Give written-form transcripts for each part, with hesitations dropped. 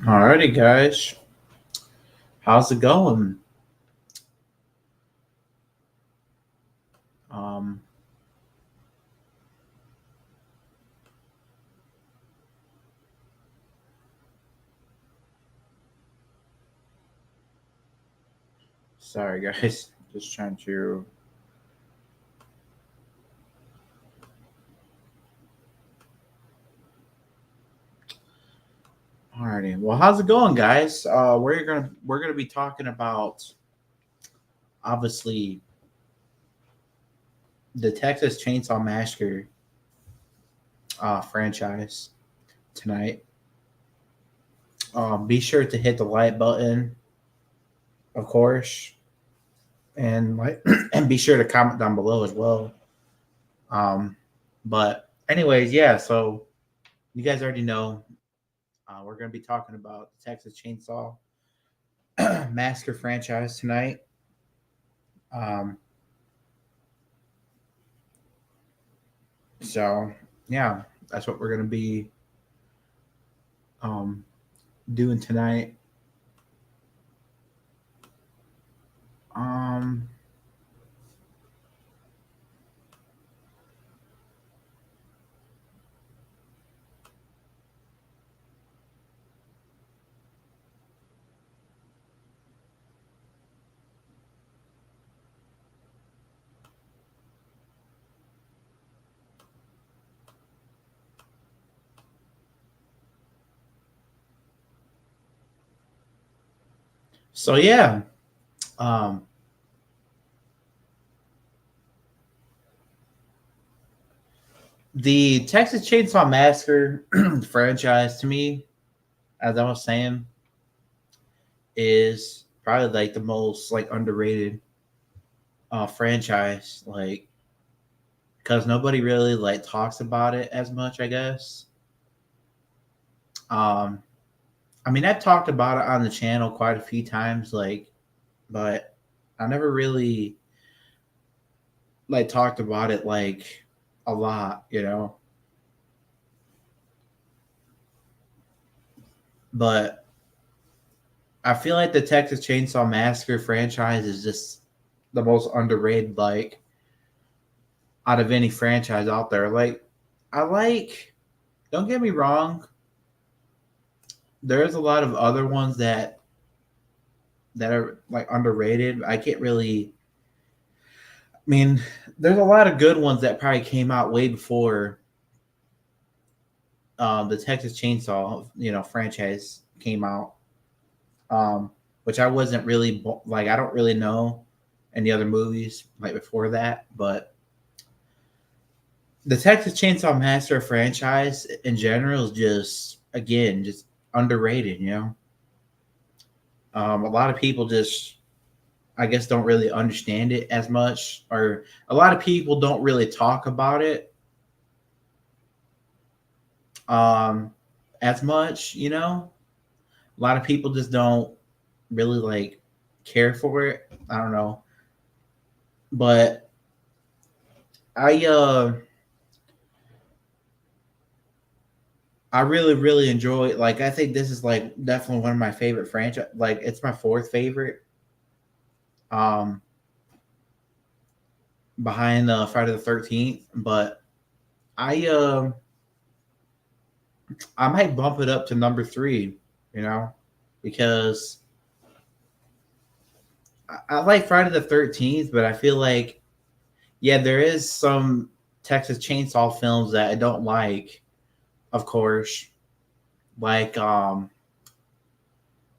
Alrighty, guys. How's it going? Um, Sorry, guys. Just trying to. Alrighty. Well, how's it going, guys? We're gonna be talking about obviously the Texas Chainsaw Massacre franchise tonight. Be sure to hit the like button, of course, and like and be sure to comment down below as well. But anyways, yeah. So you guys already know we're gonna be talking about the Texas Chainsaw Massacre franchise tonight. Um, so yeah, that's what we're gonna be um, doing tonight. Um, so yeah, um, the Texas Chainsaw Massacre franchise to me, as I was saying, is probably like the most like underrated franchise, like because nobody really like talks about it as much, I guess. Um, I mean, I've talked about it on the channel quite a few times, like, but I never really like talked about it like a lot, you know. But I feel like the Texas Chainsaw Massacre franchise is just the most underrated, like, out of any franchise out there. Like, I like, don't get me wrong, there's a lot of other ones that are like underrated. I can't really, I mean, there's a lot of good ones that probably came out way before the Texas Chainsaw, franchise came out. Um, which I wasn't really like. I don't really know any other movies like before that, but the Texas Chainsaw Massacre franchise in general is just again just underrated. A lot of people just I guess don't really understand it as much, or a lot of people don't really talk about it um, as much. A lot of people just don't really like care for it. I don't know, but I I really really enjoy it. Like I think this is like definitely one of my favorite franchise. Like it's my fourth favorite. Um, behind Friday the 13th, but I I might bump it up to number three. You know, because I like Friday the 13th, but I feel like yeah, there is some Texas Chainsaw films that I don't like. Of course, like I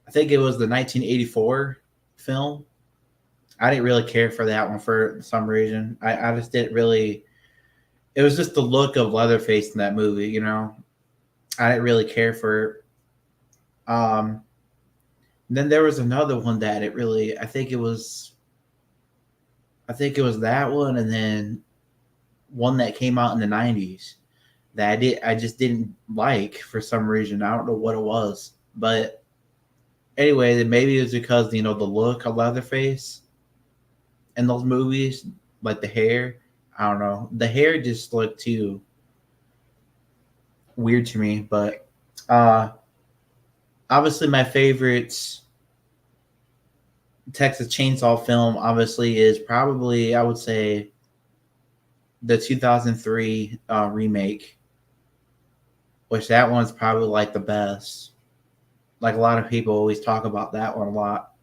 think it was the 1984 film. I didn't really care for that one for some reason. I just didn't really. It was just the look of Leatherface in that movie, I didn't really care for it. Then there was another one that it really. I think it was that one, and then one that came out in the '90s that I just didn't like for some reason. I don't know what it was, but anyway, maybe it was because the look of Leatherface in those movies, like the hair. I don't know. The hair just looked too weird to me, but uh obviously my favorite Texas Chainsaw film obviously is probably, I would say, the 2003 remake, which that one's probably like the best. Like a lot of people always talk about that one a lot.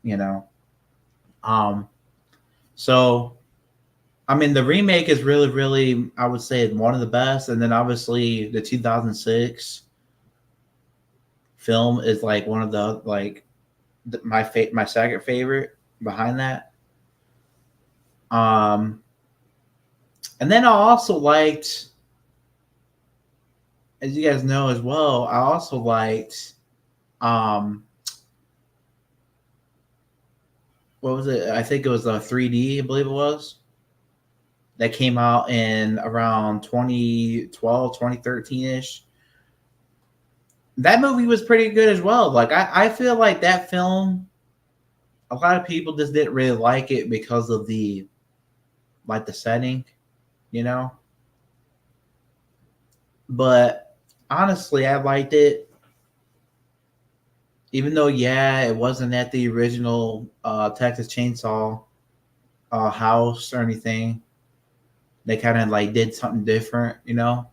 Um, so I mean, the remake is really, really, I would say, one of the best, and then obviously the 2006 film is like one of the like my second favorite behind that. Um, and then I also liked, as you guys know as well, I also liked um what was it? I think it was a 3D, I believe it was. That came out in around 2012, 2013 ish. That movie was pretty good as well. Like I feel like that film, a lot of people just didn't really like it because of the setting, you know. But honestly, I liked it, even though yeah, it wasn't at the original Texas Chainsaw house or anything. They kind of like did something different,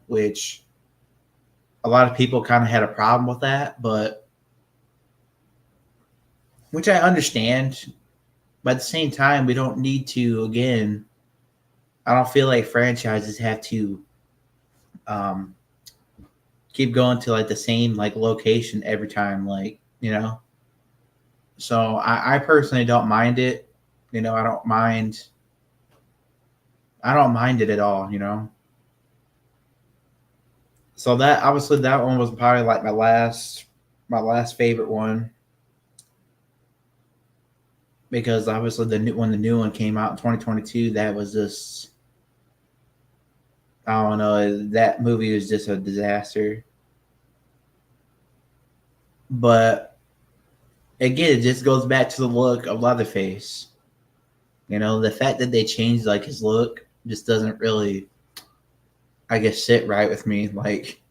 which a lot of people kind of had a problem with that, but which I understand. But at the same time, we don't need to. Again, I don't feel like franchises have to um, keep going to like the same like location every time, like. So I personally don't mind it. I don't mind. I don't mind it at all. So that obviously that one was probably like my last favorite one, because obviously when the new one came out in 2022, that was just, I don't know, that movie was just a disaster. But again, it just goes back to the look of Leatherface. The fact that they changed like his look just doesn't really, I guess, sit right with me. Like,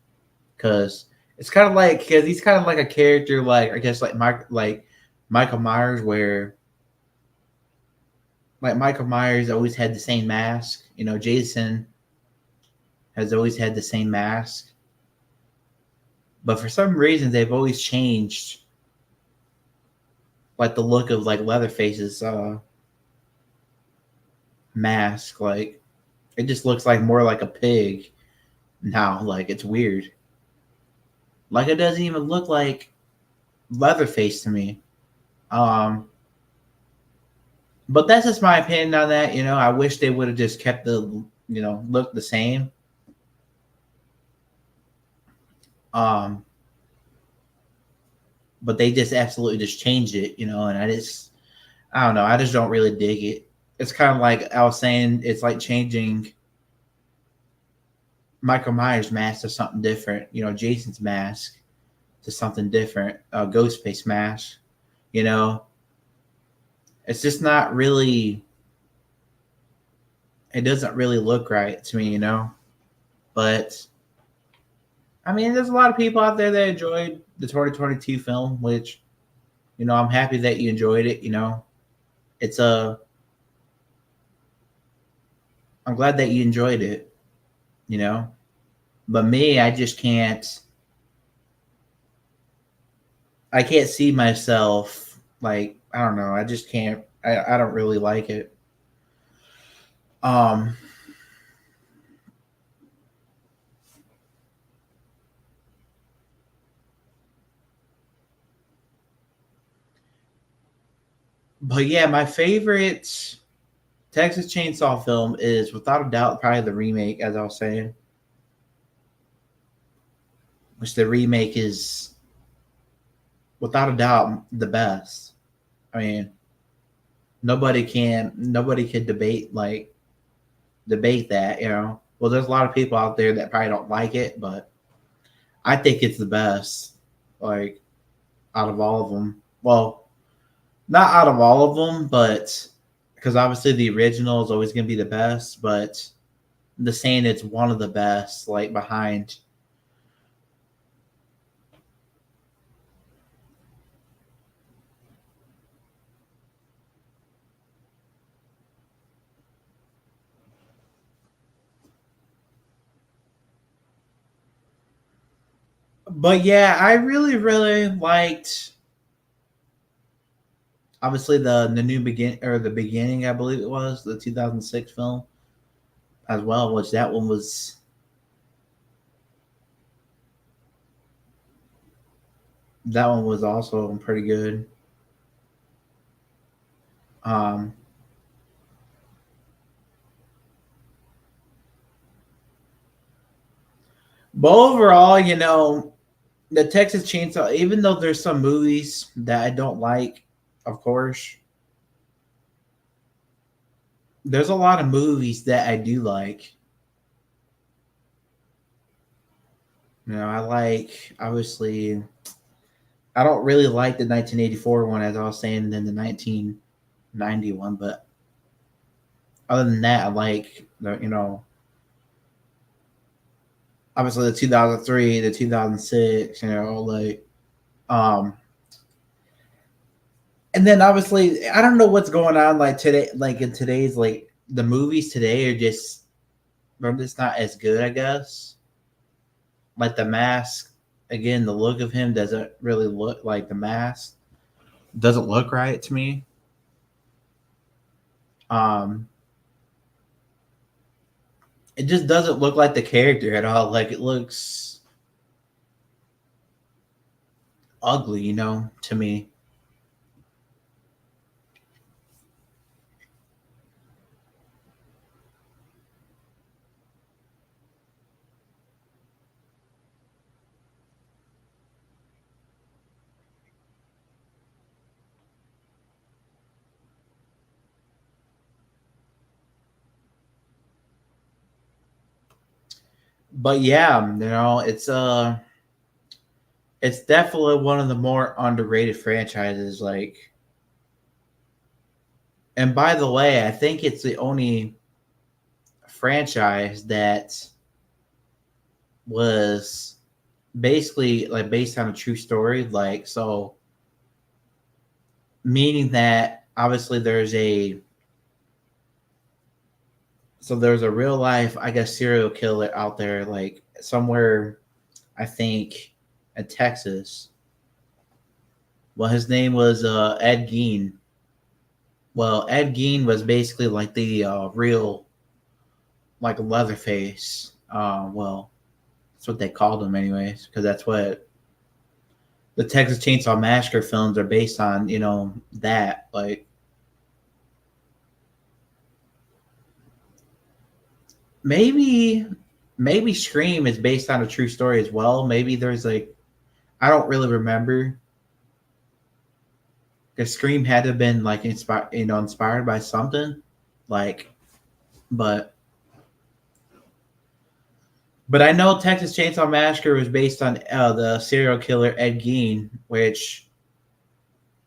because it's kind of like, because he's kind of like a character, like I guess like Michael Myers, where like Michael Myers always had the same mask. Jason has always had the same mask, but for some reason they've always changed like the look of like Leatherface's mask. Like it just looks like more like a pig now. Like it's weird. Like it doesn't even look like Leatherface to me. Um, but that's just my opinion on that. I wish they would have just kept the look the same. Um, but they just absolutely just changed it. And I don't know. I just don't really dig it. It's kind of like I was saying. It's like changing Michael Myers' mask to something different. Jason's mask to something different. Ghostface mask. You know, it's just not really. It doesn't really look right to me. But I mean, there's a lot of people out there that enjoyed the 2022 film, which I'm happy that you enjoyed it. It's a. I'm glad that you enjoyed it. You know, but me, I just can't. I can't see myself like, I don't know. I just can't. I don't really like it. Um, but yeah, my favorite Texas Chainsaw film is without a doubt probably the remake, as I was saying, which the remake is without a doubt the best. I mean, nobody can debate that. Well, there's a lot of people out there that probably don't like it, but I think it's the best. Like out of all of them. Well, not out of all of them, but because obviously the original is always going to be the best, but the saying it's one of the best, like But yeah, I really really liked obviously the new begin or the beginning, I believe it was the 2006 film as well, which that one was also pretty good. Um, but overall, the Texas Chainsaw, even though there's some movies that I don't like, of course, there's a lot of movies that I do like. I like obviously. I don't really like the 1984 one, as I was saying, than the 1990 one. But other than that, I like obviously the 2003, the 2006. Um, and then obviously I don't know what's going on like today, like in today's like the movies today they're just not as good, I guess. Like the mask, again, the look of him doesn't really look like the mask. Doesn't look right to me. Um, it just doesn't look like the character at all. Like it looks ugly, to me. But yeah, it's definitely one of the more underrated franchises. Like, and by the way, I think it's the only franchise that was basically like based on a true story. Like, so meaning that obviously there's a real life, I guess, serial killer out there, like somewhere, I think, in Texas. Well, his name was Ed Gein. Well, Ed Gein was basically like the real, like Leatherface. Well, that's what they called him, anyways, because that's what the Texas Chainsaw Massacre films are based on. That like maybe maybe Scream is based on a true story as well. Maybe there's like I don't really remember. Because Scream had to have been like inspired by something, like, but I know Texas Chainsaw Massacre was based on the serial killer Ed Gein, which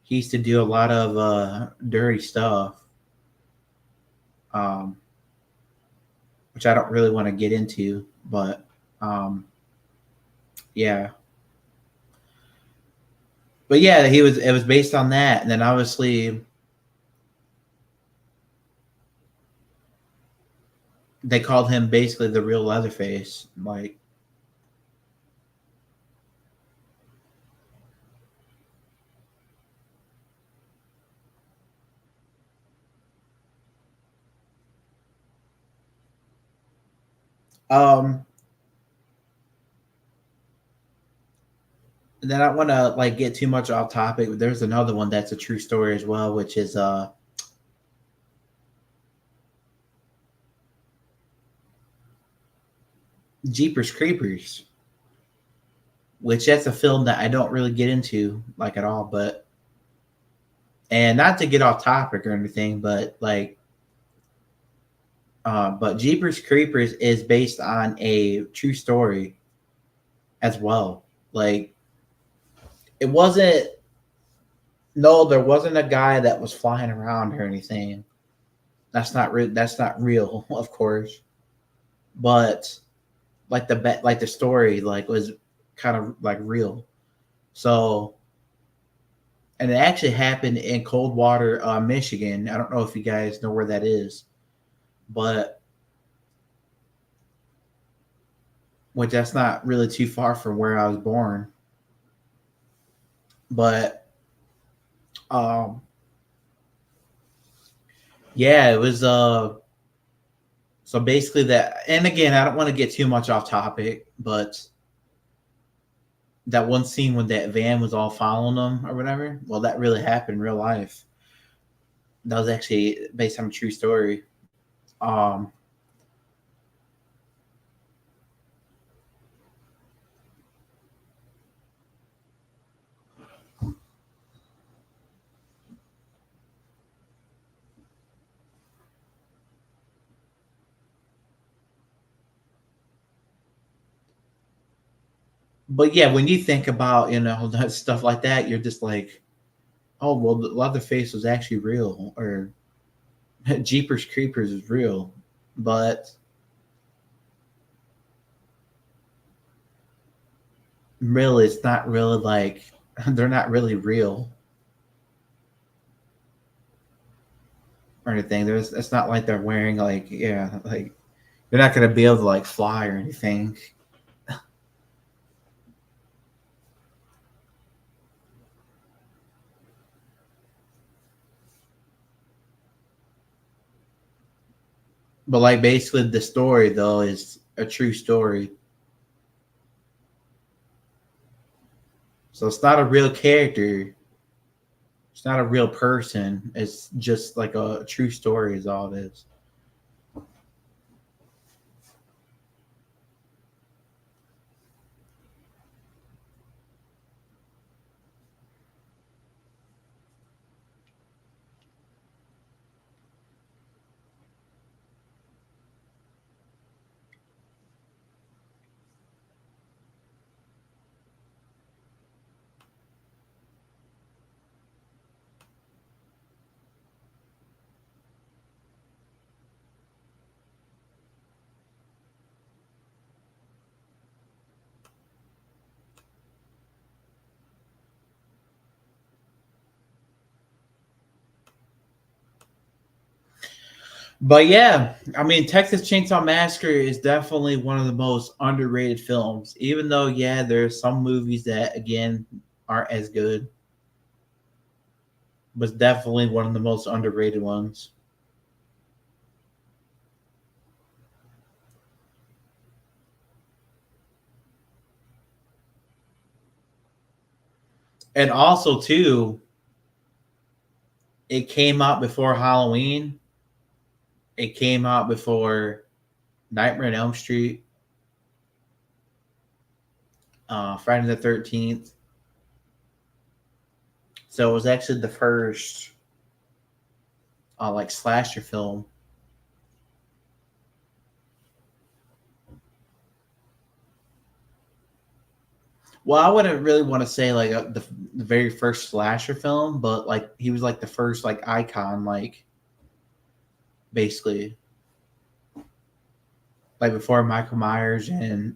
he used to do a lot of dirty stuff, um, which I don't really want to get into, but um, yeah, but yeah, it was based on that, and then obviously they called him basically the real Leatherface, like. Um, and then I don't want to like get too much off topic. But there's another one that's a true story as well, which is Jeepers Creepers, which that's a film that I don't really get into like at all. But and not to get off topic or anything, but like, but Jeepers Creepers is based on a true story as well. Like it wasn't. No, there wasn't a guy that was flying around or anything. That's not real. That's not real, of course. But like the story like was kind of like real. So and it actually happened in Coldwater, Michigan. I don't know if you guys know where that is, but which that's not really too far from where I was born. But um, yeah, it was so basically that, and again, I don't want to get too much off topic, but that one scene when that van was all following them or whatever, well, that really happened in real life. That was actually based on a true story. Um, but yeah, when you think about that stuff like that, you're just like, oh well, the Leatherface was actually real, or Jeepers Creepers is real, but really, it's not really like they're not really real or anything. There's it's not like they're wearing like like you're not gonna be able to like fly or anything. But like basically the story though is a true story. So it's not a real character. It's not a real person. It's just like a true story is all it is. But yeah, I mean Texas Chainsaw Massacre is definitely one of the most underrated films. Even though yeah, there's some movies that again aren't as good, but it's definitely one of the most underrated ones. And also too, it came out before Halloween. It came out before Nightmare on Elm Street, Friday the 13th. So it was actually the first like slasher film. Well, I wouldn't really want to say like the very first slasher film, but like he was like the first like icon, like basically like before Michael Myers and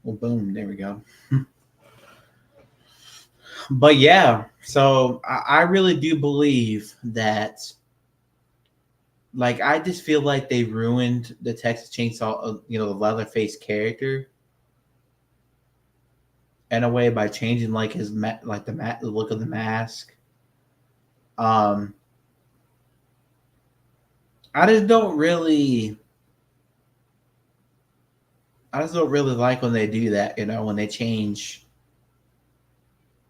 well, boom, there we go. But yeah, so I really do believe that like I just feel like they ruined the Texas Chainsaw, the Leatherface character in a way by changing like like the look of the mask. Um, I just don't really, I just don't really like when they do that. When they change,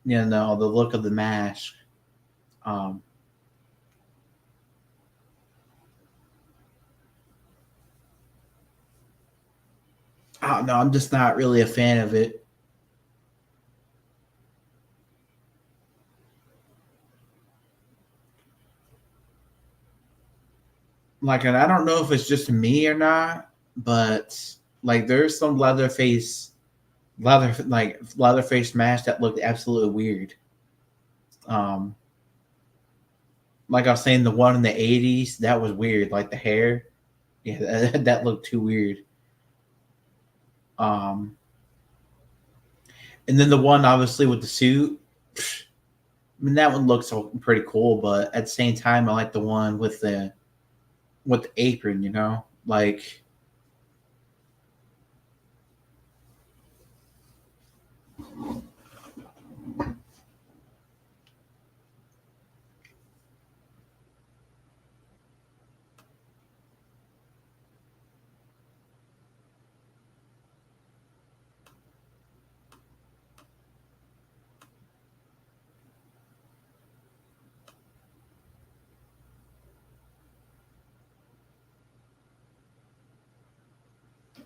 the look of the mask. Um, I don't know. I'm just not really a fan of it. Like, and I don't know if it's just me or not, but like, there's some Leatherface Leatherface mask that looked absolutely weird. Um, like I was saying, the one in the '80s that was weird. Like the hair, yeah, that looked too weird. Um, and then the one obviously with the suit. I mean, that one looks pretty cool, but at the same time, I like the one with the apron. You know, like.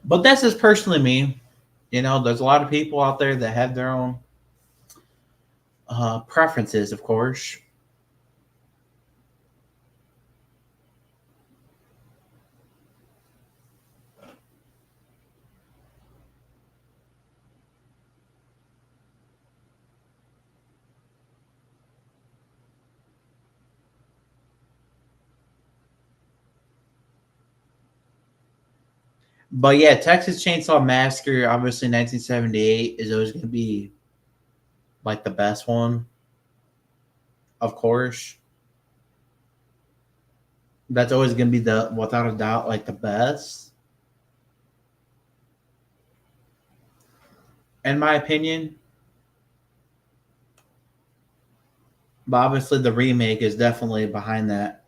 But that's just personally me. You know, there's a lot of people out there that have their own preferences, of course. But yeah, Texas Chainsaw Massacre, obviously 1978, is always going to be like the best one, of course. That's always going to be the, without a doubt, like the best, in my opinion. But obviously, the remake is definitely behind that.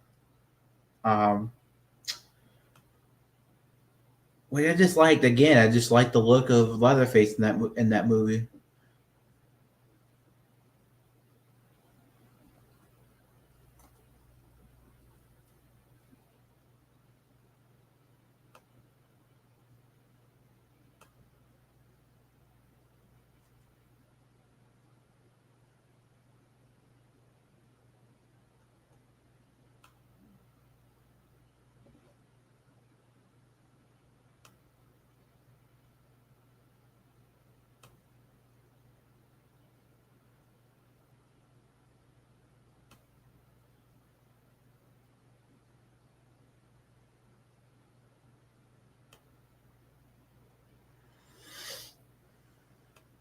Um, Well, I just liked again. I just liked the look of Leatherface in that movie.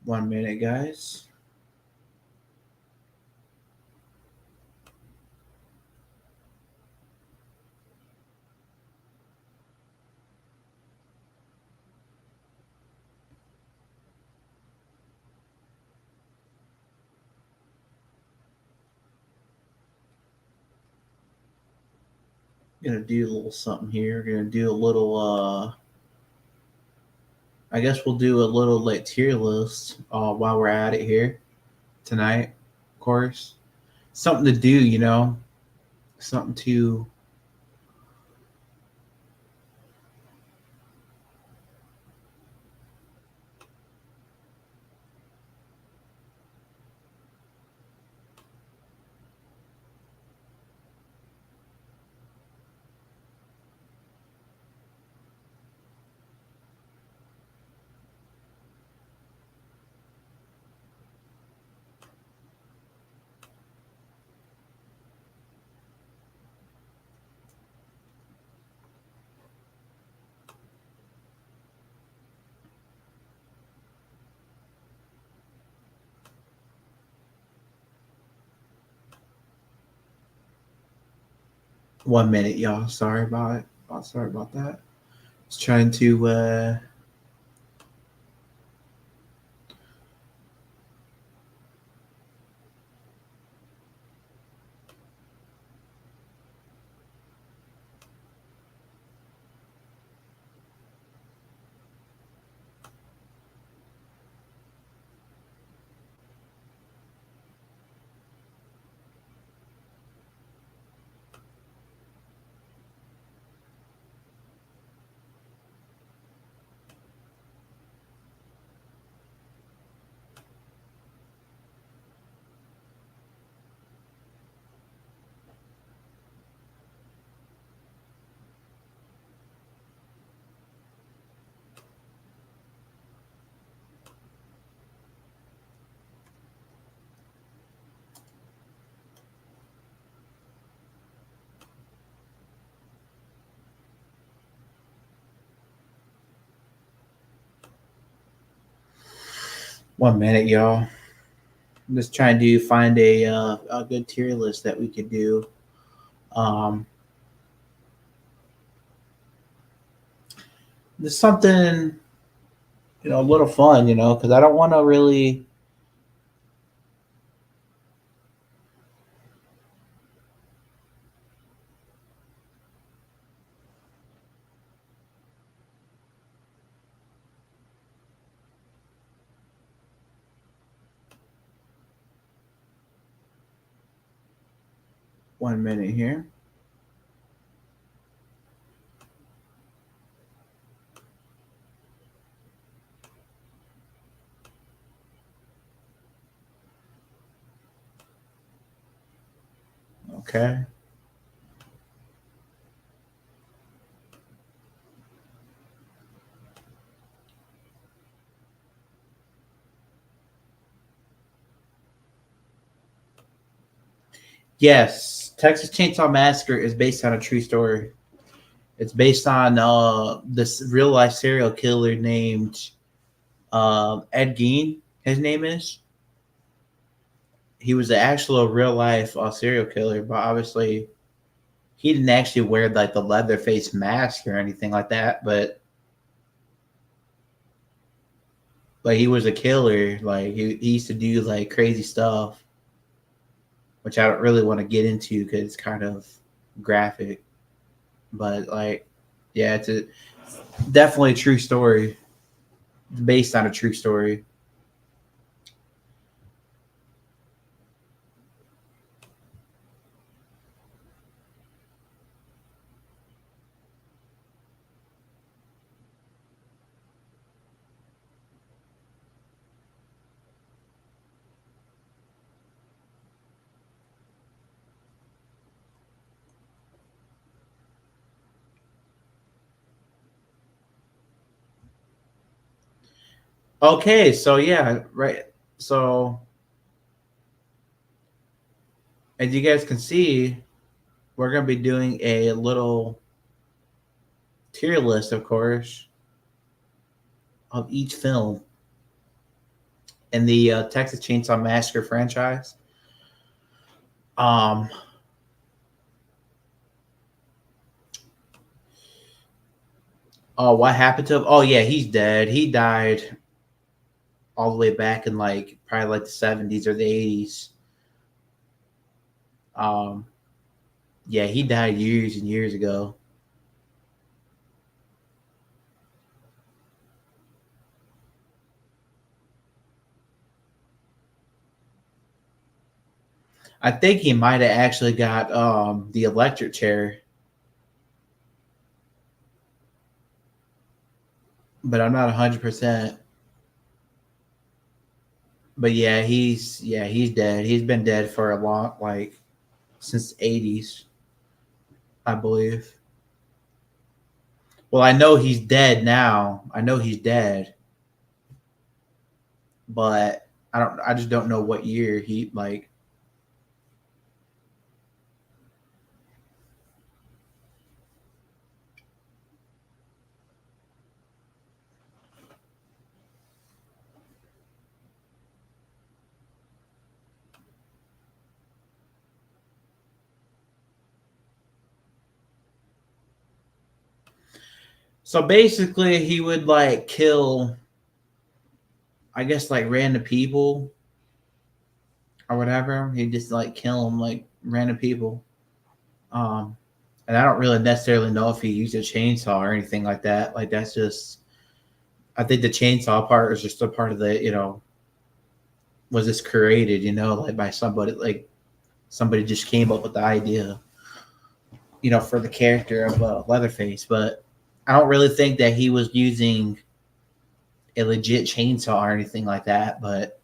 1 minute, guys. Gonna do a little something here. Gonna do a little. I guess we'll do a little like tier list while we're at it here tonight. Of course, something to do. You know, something to. 1 minute, y'all. Sorry about it. Sorry about that. Just trying to. 1 minute, y'all. I'm just trying to find a good tier list that we could do. Um, there's something, a little fun, because I don't want to really. 1 minute here. Okay. Yes, Texas Chainsaw Massacre is based on a true story. It's based on this real life serial killer named Ed Gein. His name is. He was an actual real life serial killer, but obviously he didn't actually wear like the leather face mask or anything like that. But he was a killer. Like he used to do like crazy stuff, which I don't really want to get into because it's kind of graphic. But like, yeah, definitely a true story. It's based on a true story. Okay, so yeah, right. So as you guys can see, we're gonna be doing a little tier list, of course, of each film in the Texas Chainsaw Massacre franchise. Um, oh, what happened to him? Oh yeah, he's dead. He died all the way back in like probably like the 70s or the 80s. Um, yeah, he died years and years ago. I think he might have actually got the electric chair, but I'm not 100%. But yeah, he's dead. He's been dead for a long like since the 80s, I believe. Well, I know he's dead now. I know he's dead, but I just don't know what year he like. So basically he would like kill, I guess, like random people or whatever. He'd just like kill them like random people. Um and I don't really necessarily know if he used a chainsaw or anything like that. Like that's just, I think the chainsaw part is just a part of the, was this created, like by somebody, like somebody just came up with the idea, for the character of Leatherface. But I don't really think that he was using a legit chainsaw or anything like that. But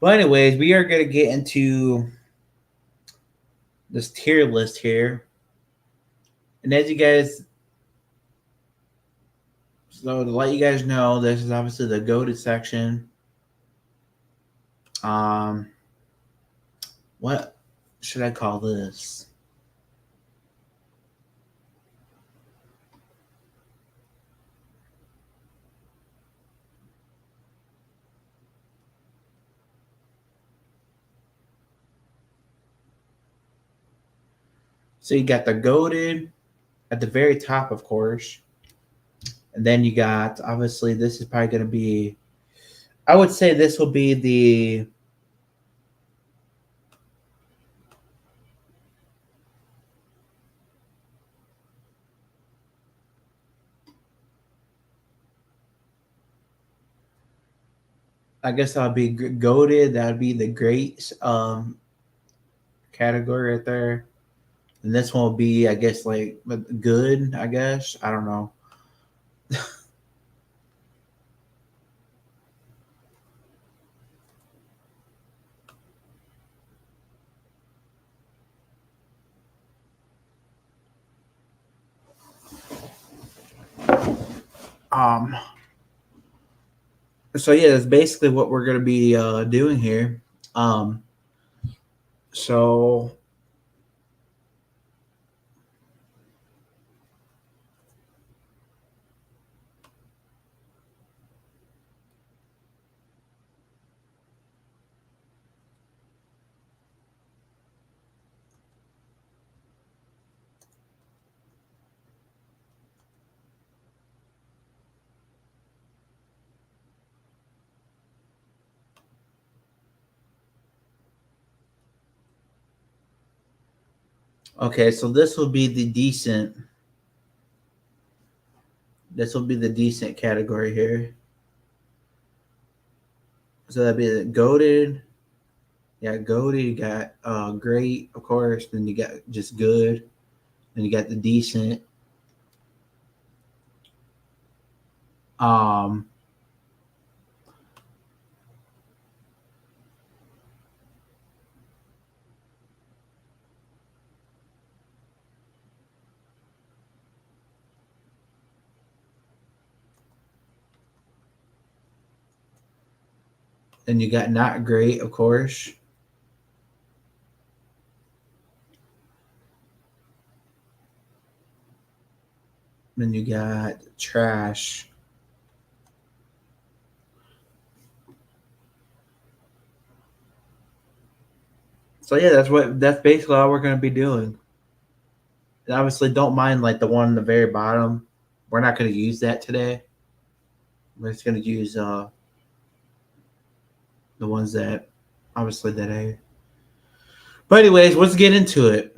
anyways, we are gonna get into this tier list here, and as you guys, so to let you guys know, this is obviously the goated section. Um, what should I call this? So you got the goaded at the very top, of course, and then you got obviously this is probably going to be. I would say this will be the. I guess I'll be goaded. That would be the great category right there. And this one will be, I guess, like good. I guess I don't know. Um. So yeah, that's basically what we're gonna be doing here. Um. So okay, so this will be the decent. This will be the decent category here. So that'd be the goaded. Yeah, goaded. You got great, of course. Then you got just good. Then you got the decent. Um, then you got not great, of course. Then you got trash. So yeah, that's basically all we're gonna be doing. And obviously, don't mind like the one in the very bottom. We're not gonna use that today. We're just gonna use the ones that obviously that I. But anyways, let's get into it.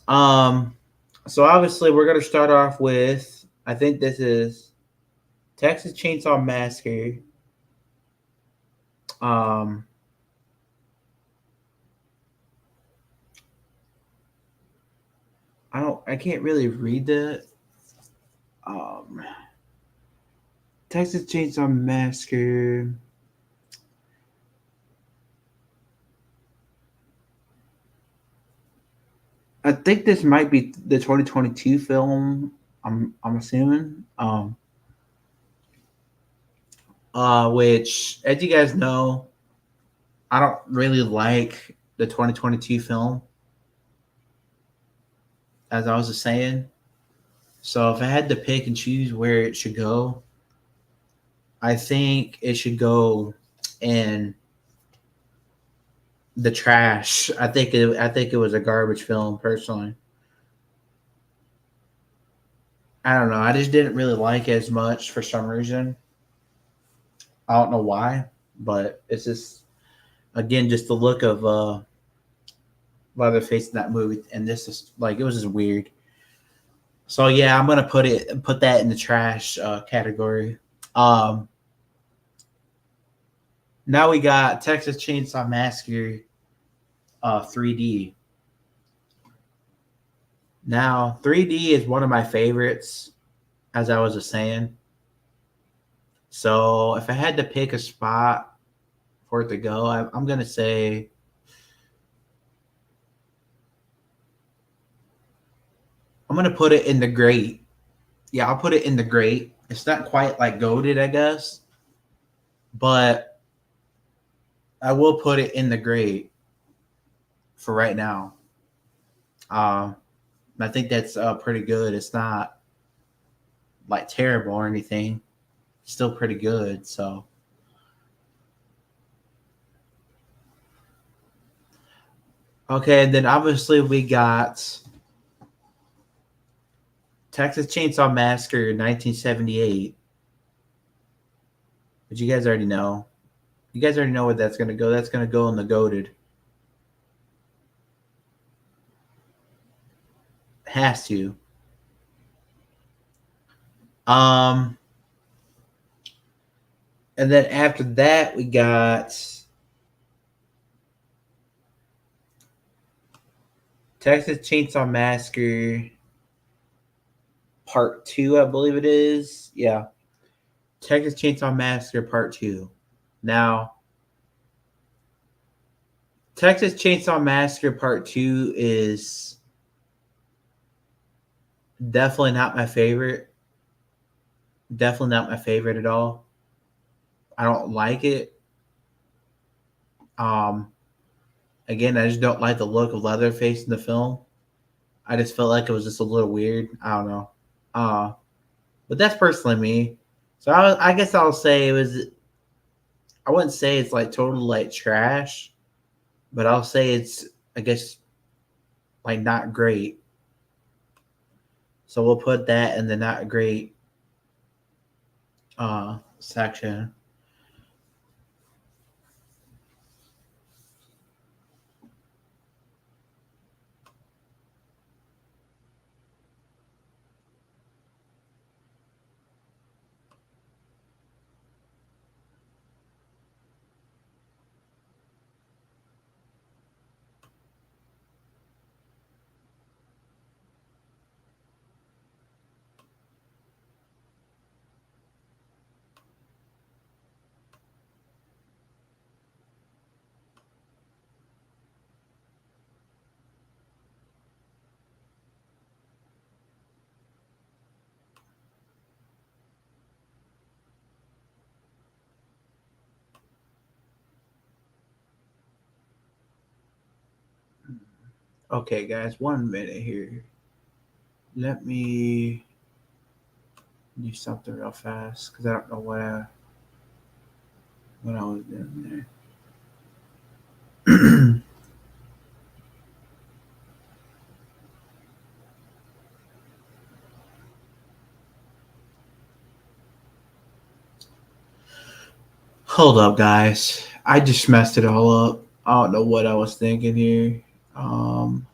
Um, so obviously we're gonna start off with I think this is Texas Chainsaw Massacre. Um, I can't really read that. Um, Texas Chainsaw Massacre. I think this might be the 2022 film. I'm assuming. Which as you guys know, I don't really like the 2022 film. As I was just saying, so if I had to pick and choose where it should go, I think it should go in the trash. I think it was a garbage film personally. I don't know. I just didn't really like it as much for some reason. I don't know why, but it's just again just the look of Leatherface in that movie, and this is like it was just weird. So yeah, I'm gonna put that in the trash category. Um, Now we got Texas Chainsaw Massacre 3D. Now 3D is one of my favorites, as I was just saying. So if I had to pick a spot for it to go, I'm gonna say I'm gonna put it in the great. Yeah, I'll put it in the great. It's not quite like goaded, I guess, but I will put it in the grade for right now. Um, I think that's pretty good. It's not like terrible or anything. Still pretty good. So okay, and then obviously we got Texas Chainsaw Massacre 1978, which you guys already know. You guys already know where that's gonna go. That's gonna go in the goaded. Has to. Um, and then after that we got Texas Chainsaw Massacre Part Two, I believe it is. Yeah, Texas Chainsaw Massacre Part Two. Now, Texas Chainsaw Massacre Part Two is definitely not my favorite. Definitely not my favorite at all. I don't like it. Um, Again, I just don't like the look of Leatherface in the film. I just felt like it was just a little weird. I don't know. Uh, but that's personally me. So I guess I'll say it was. I wouldn't say it's like total like trash, but I'll say it's, I guess, like not great. So we'll put that in the not great section. Okay, guys, 1 minute here. Let me do something real fast because I don't know what I was doing there. Hold up, guys. I just messed it all up. I don't know what I was thinking here. Um,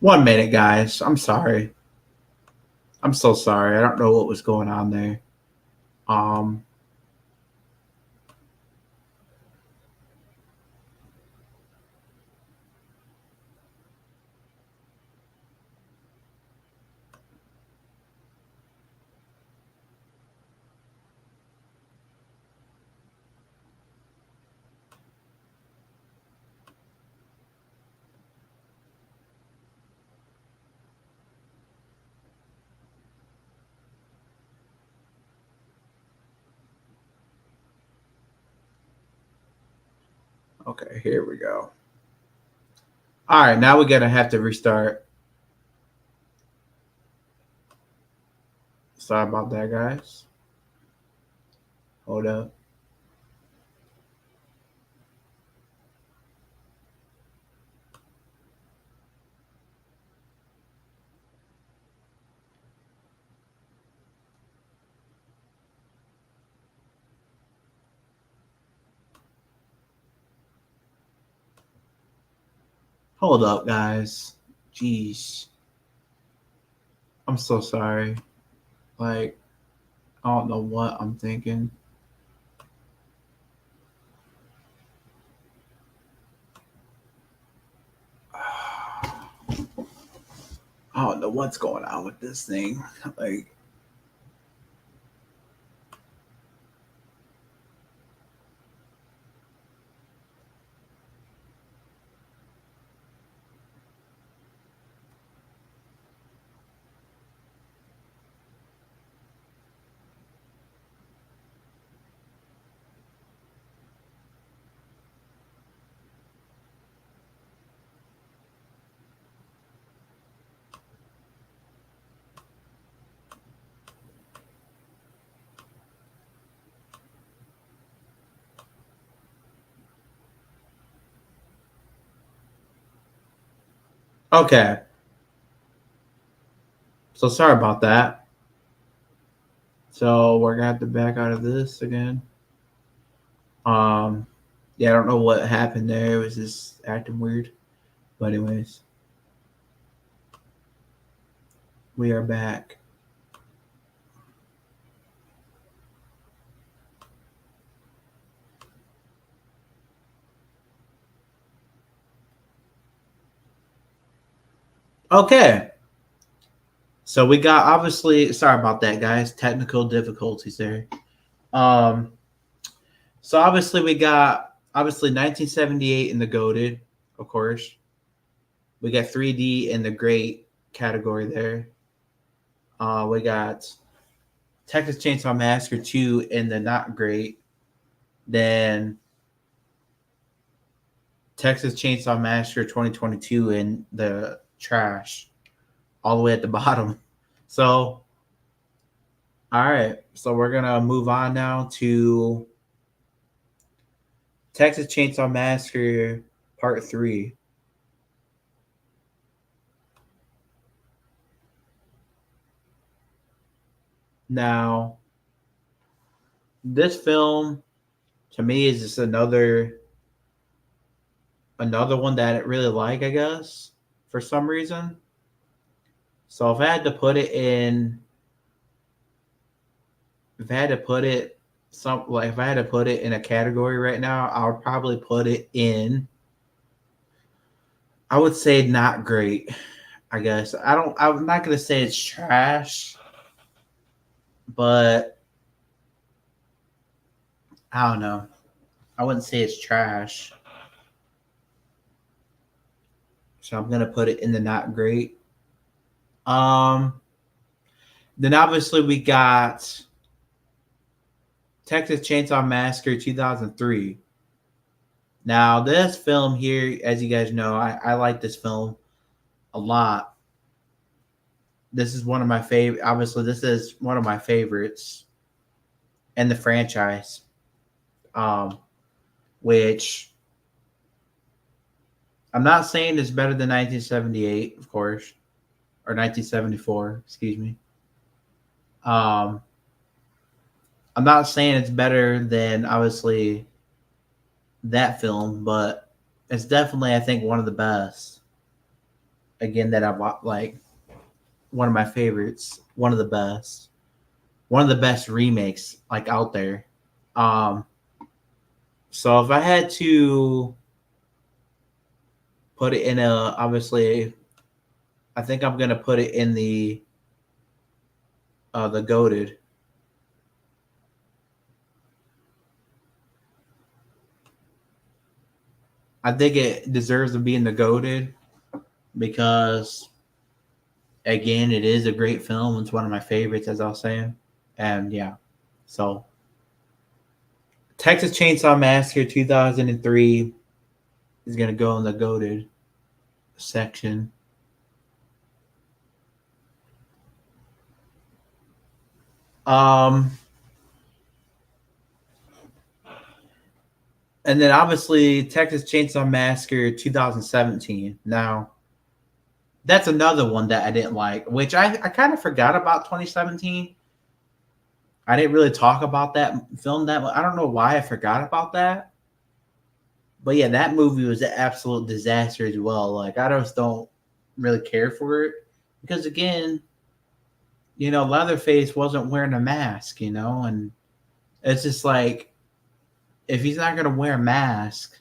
1 minute, guys. I'm sorry. I'm so sorry. I don't know what was going on there. Um, okay, here we go. All right, now we're gonna have to restart. Sorry about that, guys. Hold up. Hold up, guys. Jeez, I'm so sorry. Like, I don't know what I'm thinking. I don't know what's going on with this thing. Like, Okay. So sorry about that. So we're gonna have to back out of this again. Um, yeah, I don't know what happened there. It was just acting weird. But anyways, we are back. Okay. So we got obviously sorry about that, guys. Technical difficulties there. Um, so obviously we got obviously 1978 in the goaded, of course. We got 3D in the great category there. We got Texas Chainsaw Massacre 2 in the not great. Then Texas Chainsaw Massacre 2022 in the trash, all the way at the bottom. So, all right. So we're gonna move on now to Texas Chainsaw Massacre Part 3. Now, this film to me is just another one that I really like, I guess, for some reason. So if I had to put it if I had to put it in a category right now, I would probably put it in I would say not great, I guess. I'm not gonna say it's trash, but I don't know. I wouldn't say it's trash. So I'm gonna put it in the not great. Um then obviously we got Texas Chainsaw Massacre 2003. Now this film here, as you guys know, I like this film a lot. This is one of my favorite. Obviously, this is one of my favorites in the franchise. Um, which I'm not saying is better than 1978, of course, or 1974. Excuse me. Um, I'm not saying it's better than obviously that film, but it's definitely I think one of the best. Again, that I've like one of my favorites, one of the best remakes like out there. Um, so if I had to put it in a obviously, I think I'm gonna put it in the goaded. I think it deserves to be in the goaded because again, it is a great film. It's one of my favorites, as I was saying, and yeah. So Texas Chainsaw Massacre 2003 is gonna go in the goaded section. Um, and then obviously Texas Chainsaw Massacre 2017. Now that's another one that I didn't like, which I kind of forgot about 2017. I didn't really talk about that film that much. I don't know why I forgot about that. But yeah, that movie was an absolute disaster as well. Like I just don't really care for it because again, Leatherface wasn't wearing a mask, and it's just like if he's not gonna wear a mask,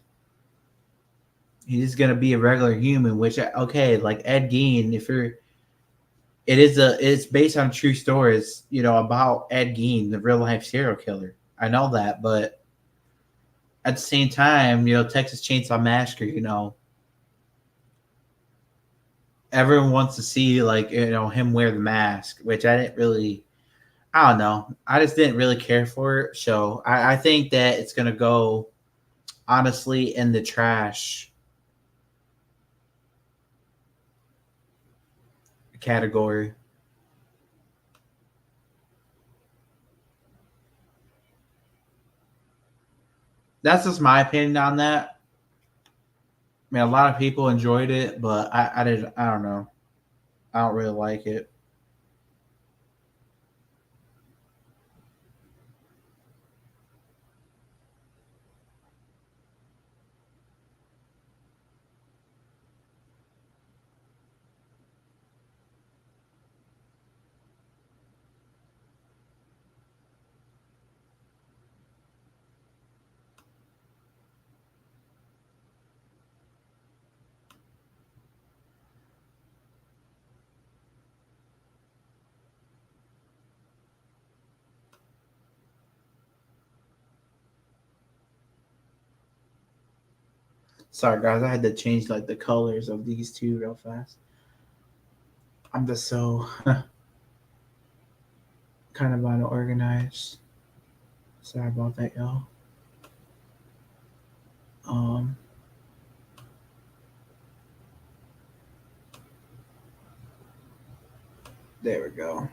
he's gonna be a regular human. Which okay, like Ed Gein, it's based on true stories, about Ed Gein, the real life serial killer. I know that, but at the same time, Texas Chainsaw Massacre, everyone wants to see like him wear the mask, which I don't know. I just didn't really care for it. So I think that it's gonna go honestly in the trash category. That's just my opinion on that. I mean, a lot of people enjoyed it, but I didn't. I don't know. I don't really like it. Sorry, guys. I had to change like the colors of these two real fast. I'm just so kind of unorganized. Sorry about that, y'all. Um, there we go.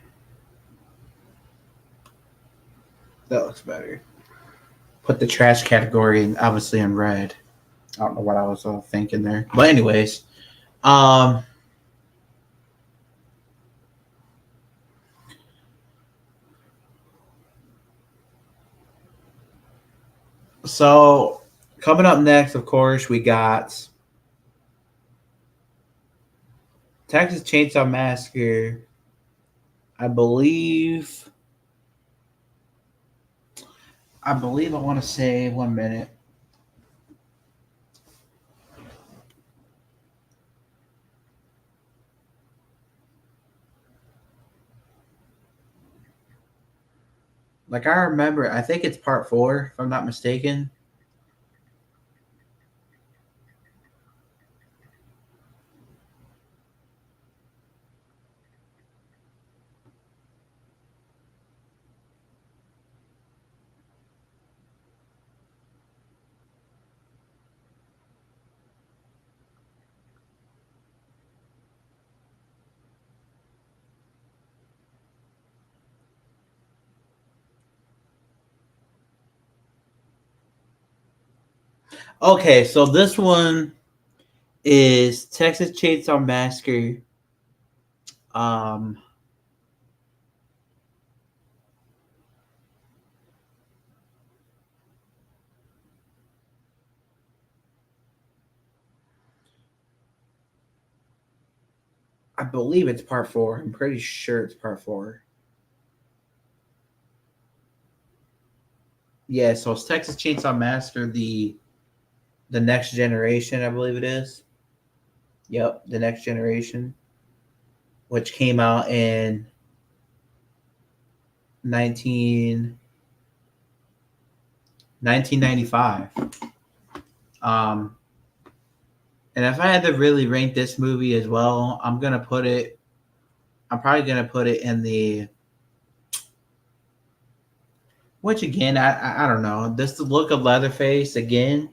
That looks better. Put the trash category in, obviously in red. I don't know what I was thinking there, but anyways, um, so coming up next, of course, we got Texas Chainsaw Massacre. I believe. I want to say 1 minute. Like I remember, I think it's part four, if I'm not mistaken. Okay, so this one is Texas Chainsaw Massacre. Um, I believe it's part four. I'm pretty sure it's part four. Yeah, so it's Texas Chainsaw Massacre, the next generation, I believe it is. Yep, the next generation, which came out in 19, 1995. Um, and if I had to really rank this movie as well, I'm probably gonna put it in the, which again, I don't know. Just the look of Leatherface again,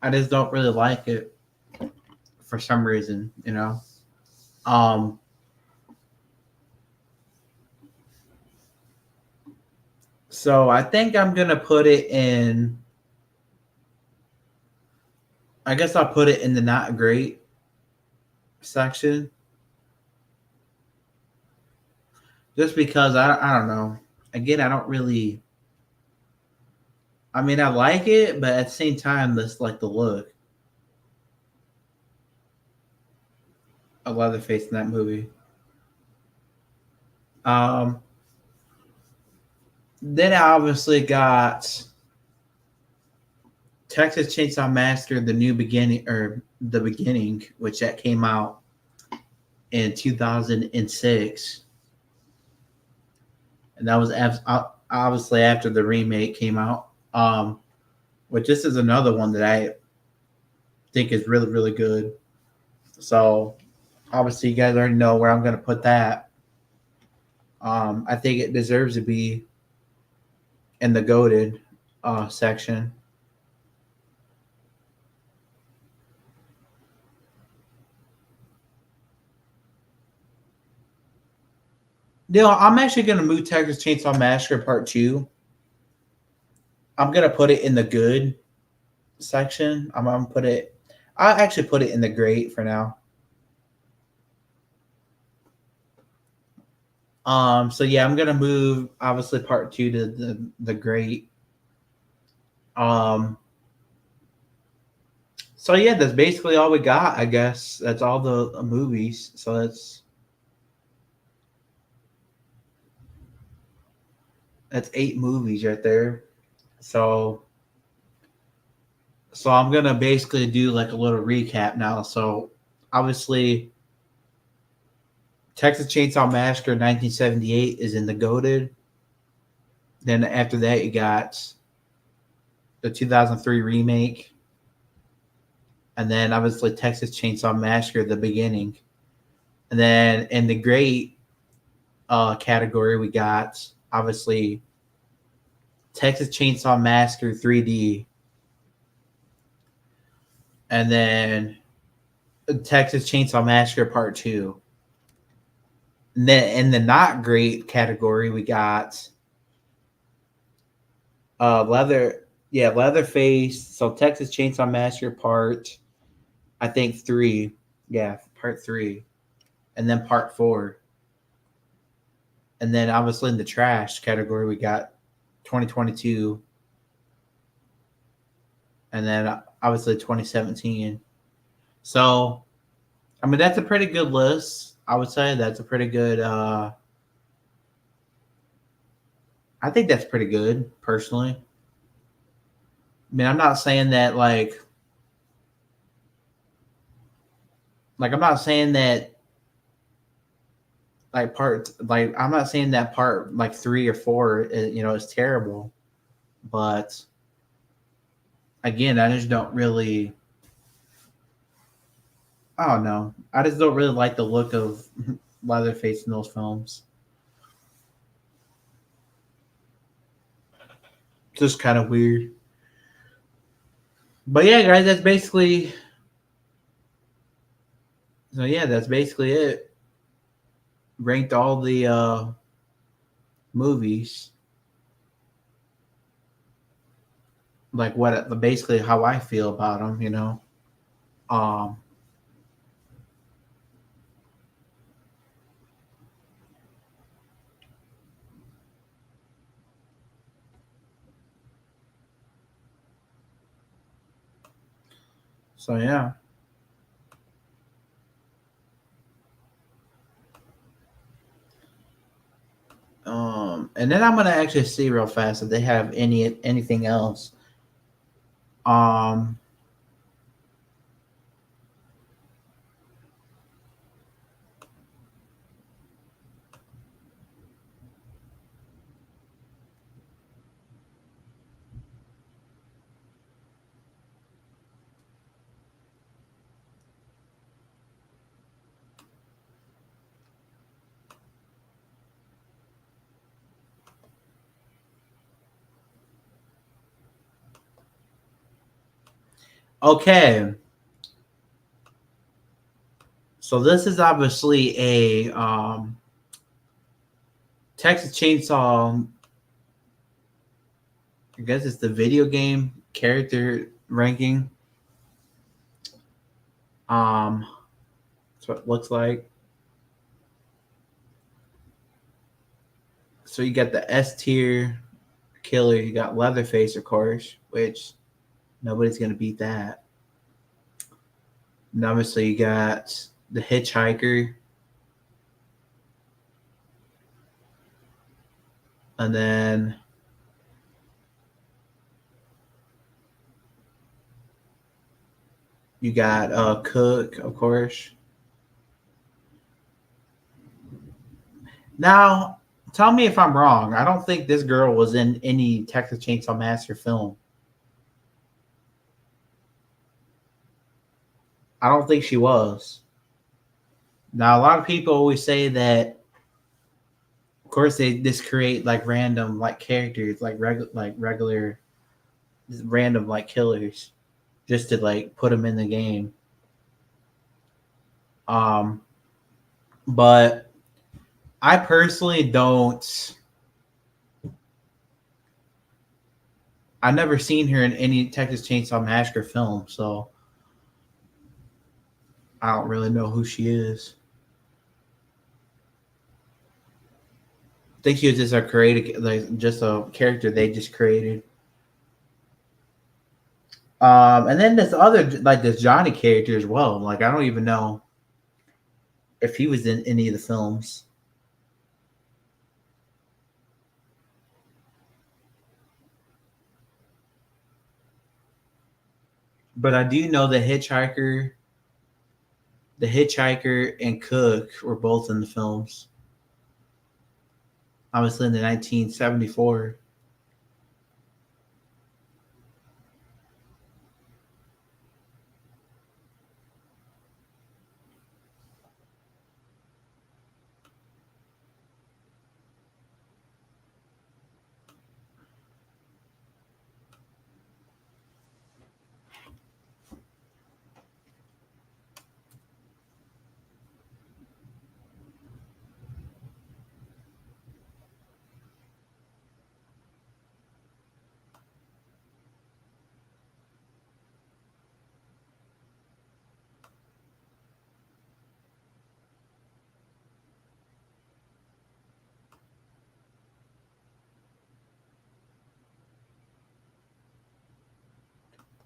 I just don't really like it for some reason, you know. Um, so I think I'm gonna put it in. I guess I'll put it in the not great section, just because I don't know. Again, I don't really. I mean, I like it, but at the same time, this like the look of Leatherface in that movie. Um, then I obviously got Texas Chainsaw Massacre: The New Beginning or The Beginning, which that came out in 2006, and that was obviously after the remake came out. Which this is another one that I think is really really good. So obviously, you guys already know where I'm going to put that. I think it deserves to be in the goated section. I'm actually going to move Texas Chainsaw Massacre Part 2. I'm going to put it in the good section. I'm going to put it, I'll actually put it in the great for now. So yeah, I'm gonna move obviously part two to the great. Um, so yeah, that's basically all we got. I guess that's all the movies. So that's 8 movies right there. So I'm gonna basically do like a little recap now. So obviously, Texas Chainsaw Massacre 1978 is in the goaded. Then after that, you got the 2003 remake, and then obviously Texas Chainsaw Massacre the beginning, and then in the great category we got obviously Texas Chainsaw Massacre 3D, and then Texas Chainsaw Massacre Part 2. And then in the not great category, we got Leatherface. So Texas Chainsaw Massacre Part, I think 3, yeah, Part 3, and then Part 4, and then obviously in the trash category, we got 2022, and then obviously 2017. So I mean, that's a pretty good list. I would say that's a pretty good. I think that's pretty good, personally. I mean, I'm not saying that like I'm not saying that I'm not saying that part like 3 or 4, is terrible, but again, I just don't really. I don't know. I just don't really like the look of Leatherface in those films. It's just kind of weird. But yeah, guys, that's basically. So yeah, that's basically it. Ranked all the movies, like what basically how I feel about them. Um. So yeah. And then I'm gonna actually see real fast if they have anything else. Um. Okay. So this is obviously a Texas Chainsaw. I guess it's the video game character ranking. That's what it looks like. So you got the S tier killer. You got Leatherface, of course, which nobody's gonna beat that. And obviously you got the Hitchhiker, and then you got Cook, of course. Now, tell me if I'm wrong. I don't think this girl was in any Texas Chainsaw Massacre film. I don't think she was. Now, a lot of people always say that, of course, they just create like random like characters, like regular, random like killers, just to like put them in the game. Um, but I personally don't. I've never seen her in any Texas Chainsaw Massacre film, so I don't really know who she is. I think she was just a created, like just a character they just created. And then this other, like this Johnny character as well. Like I don't even know if he was in any of the films. But I do know the Hitchhiker and Cook were both in the films. Obviously in the 1974.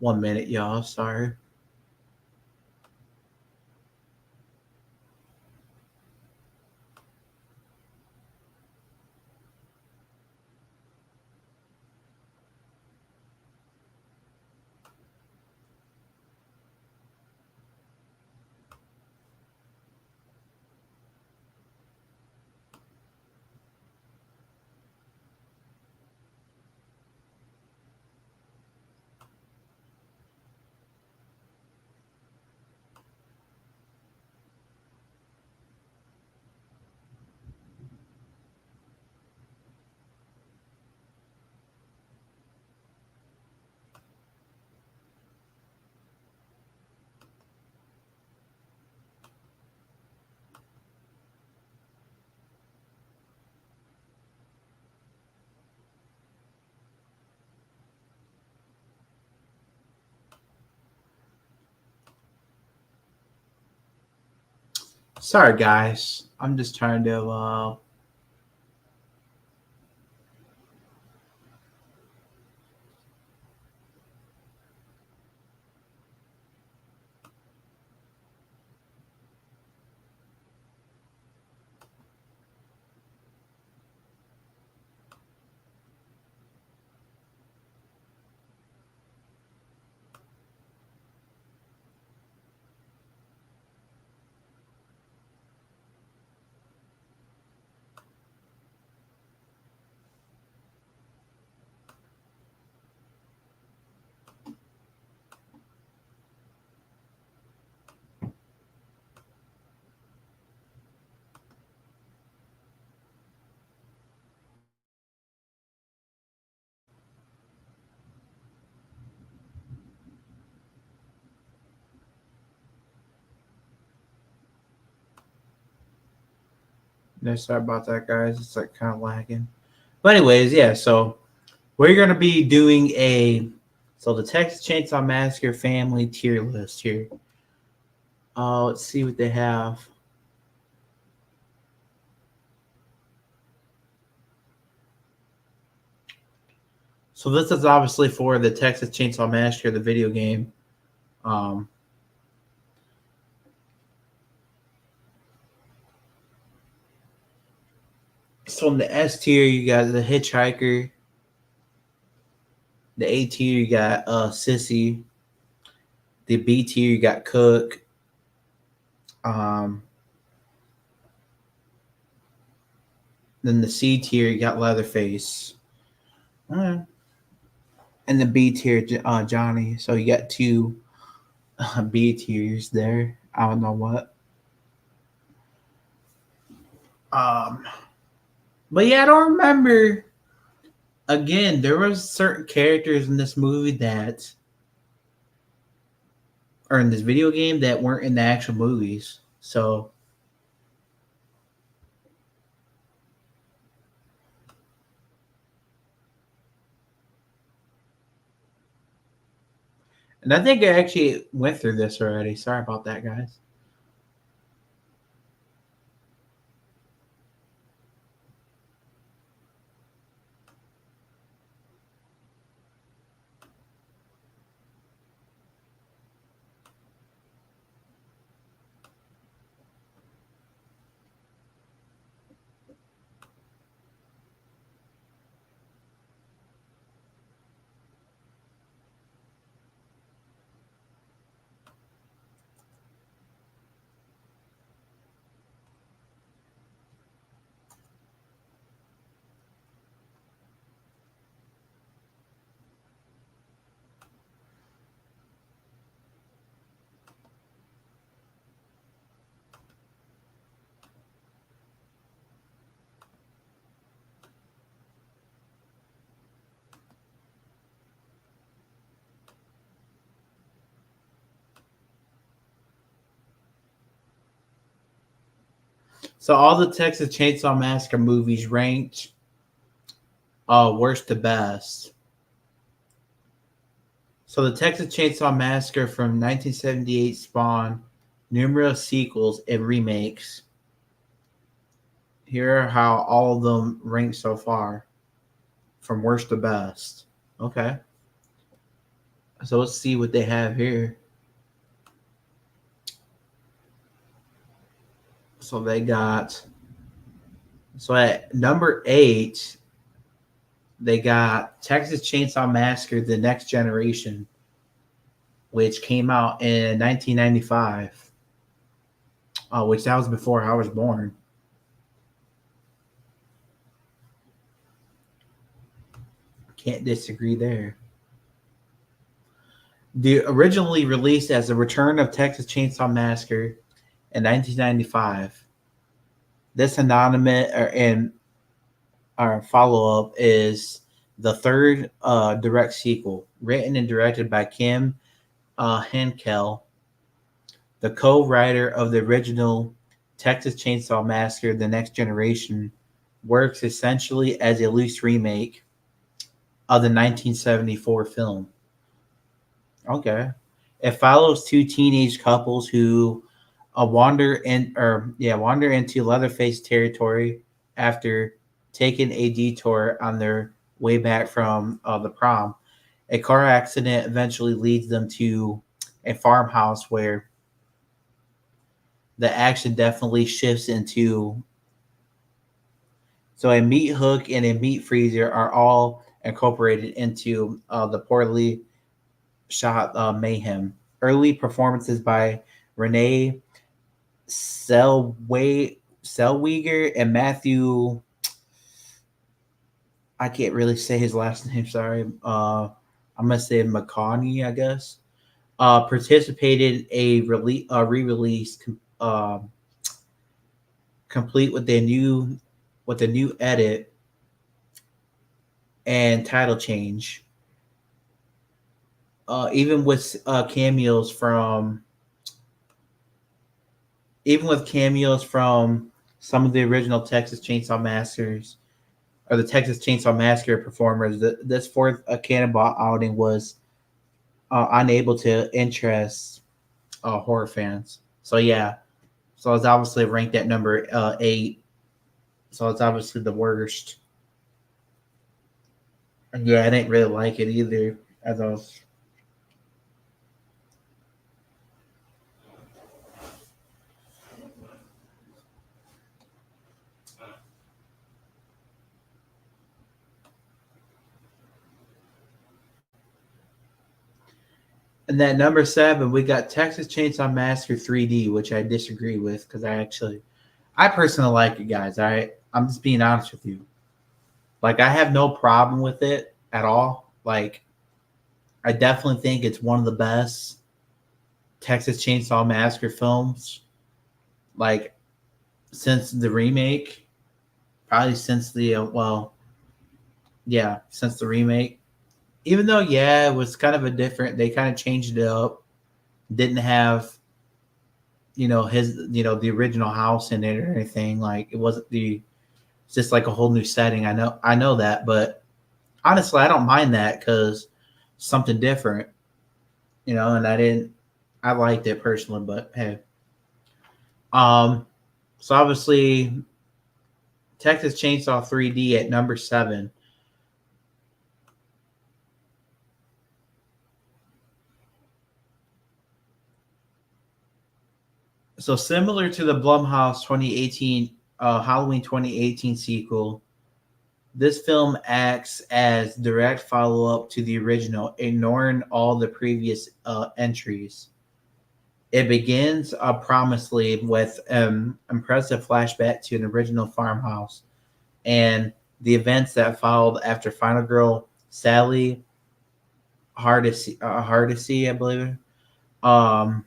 One minute, y'all. Sorry. Sorry, guys. I'm just trying to. No, sorry about that, guys. It's like kind of lagging. But anyways, yeah. So we're gonna be doing the Texas Chainsaw Massacre family tier list here. Let's see what they have. So this is obviously for the Texas Chainsaw Massacre, the video game. Um, so in the S tier, you got the Hitchhiker. The A tier, you got Sissy. The B tier, you got Cook. Um, then the C tier, you got Leatherface. And the B tier, Johnny. So you got two B tiers there. I don't know what. Um, but yeah, I don't remember. Again, there was certain characters in this movie that, or in this video game, that weren't in the actual movies. So, and I think I actually went through this already. Sorry about that, guys. So all the Texas Chainsaw Massacre movies ranked worst to best. So the Texas Chainsaw Massacre from 1978 spawned numerous sequels and remakes. Here are how all of them rank so far, from worst to best. Okay. So let's see what they have here. So they got, so at number 8, they got Texas Chainsaw Massacre: The Next Generation, which came out in 1995, which that was before I was born. Can't disagree there. The originally released as The Return of Texas Chainsaw Massacre in 1995. This anonymous and our follow up is the third direct sequel, written and directed by Kim Henkel, the co-writer of the original Texas Chainsaw Massacre: The Next Generation. Works essentially as a loose remake of the 1974 film. Okay. It follows two teenage couples who wander into Leatherface territory after taking a detour on their way back from the prom. A car accident eventually leads them to a farmhouse where the action definitely shifts into. So a meat hook and a meat freezer are all incorporated into the poorly shot mayhem. Early performances by Renee Selweger and Matthew. I can't really say his last name. Sorry. I'm gonna say McConaughey, I guess. Participated a re-release complete with a new edit and title change. Even with cameos from some of the original Texas Chainsaw Massacres or the Texas Chainsaw Massacre performers, this fourth Cannonball outing was unable to interest horror fans. So yeah, so it's obviously ranked at number 8. So it's obviously the worst. And yeah, I didn't really like it either. As I was. And then number 7, we got Texas Chainsaw Massacre 3D, which I disagree with because I personally like it, guys. I'm just being honest with you. Like, I have no problem with it at all. Like, I definitely think it's one of the best Texas Chainsaw Massacre films. Like, since the remake, probably since since the remake. Even though, yeah, it was kind of they kind of changed it up. Didn't have, the original house in it or anything. Like, it wasn't it's just like a whole new setting. I know that, but honestly, I don't mind that because something different, and I liked it personally, but hey. So obviously, Texas Chainsaw 3D at number 7. So similar to the Blumhouse 2018 Halloween 2018 sequel, this film acts as direct follow-up to the original, ignoring all the previous entries. It begins promisely with impressive flashback to an original farmhouse and the events that followed after Final Girl Sally Hardesty, I believe, um,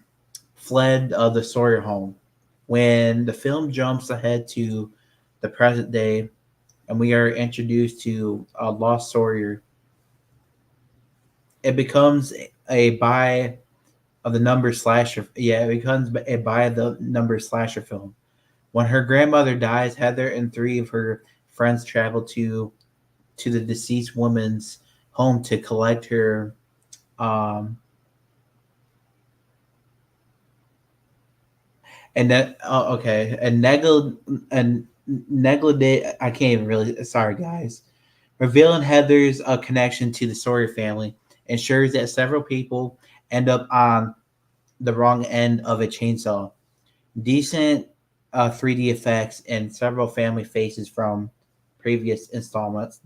fled the Sawyer home. When the film jumps ahead to the present day, and we are introduced to Lost Sawyer, it becomes a buy of the number slasher. Yeah, it becomes a buy the number slasher film. When her grandmother dies, Heather and three of her friends travel to the deceased woman's home to collect her um and that okay and negligent I can't even really sorry guys revealing Heather's connection to the Sawyer family ensures that several people end up on the wrong end of a chainsaw. Decent 3D effects and several family faces from previous installments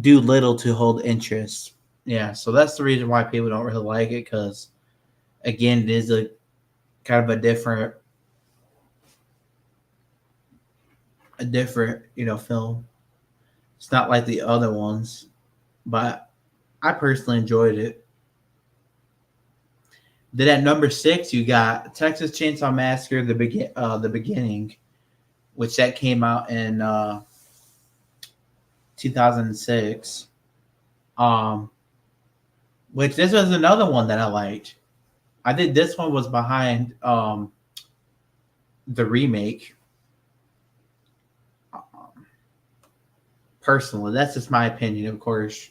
do little to hold interest. Yeah, so that's the reason why people don't really like it because again, it is a kind of a different film. It's not like the other ones, but I personally enjoyed it. Then at number six, you got Texas Chainsaw Massacre: the beginning, which that came out in 2006. Um, which this was another one that I liked. I think this one was behind the remake. Personally, that's just my opinion, of course.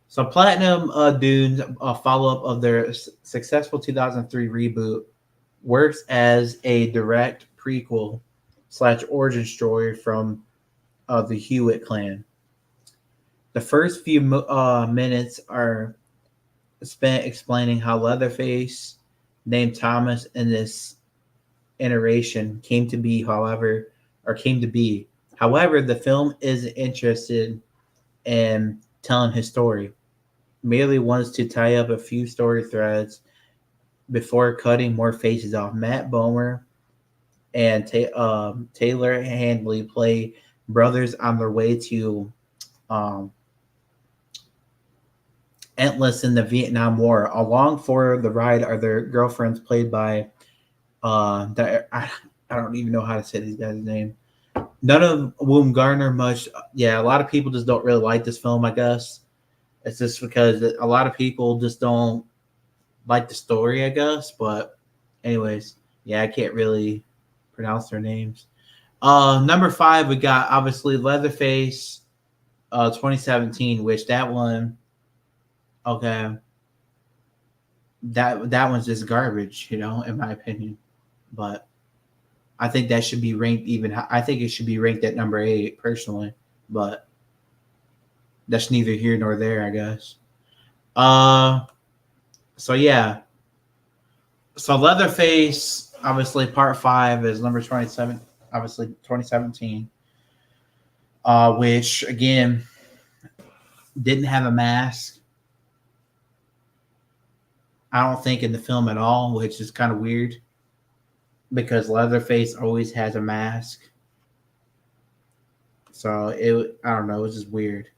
So Platinum Dunes, a follow-up of their successful 2003 reboot, works as a direct prequel slash origin story from the Hewitt clan. The first few minutes are spent explaining how Leatherface, named Thomas, in this iteration came to be. However, the film isn't interested in telling his story. Merely wants to tie up a few story threads before cutting more faces off. Matt Bomer and Taylor Handley play brothers on their way to um, enlist in the Vietnam War. Along for the ride are their girlfriends, played by I don't even know how to say these guys' name. None of whom garner much. Yeah, a lot of people just don't really like this film. I guess it's just because a lot of people just don't like the story. I guess, but anyways, yeah, I can't really pronounce their names. Number five, we got obviously Leatherface, 2017, which that one, okay, that one's just garbage, in my opinion. But I think that should be ranked even. I think it should be ranked at number eight personally, but that's neither here nor there, I guess. Uh, so yeah, so Leatherface, obviously part five is number 27, obviously 2017, which again didn't have a mask. I don't think in the film at all, which is kind of weird because Leatherface always has a mask. So I don't know, it was just weird.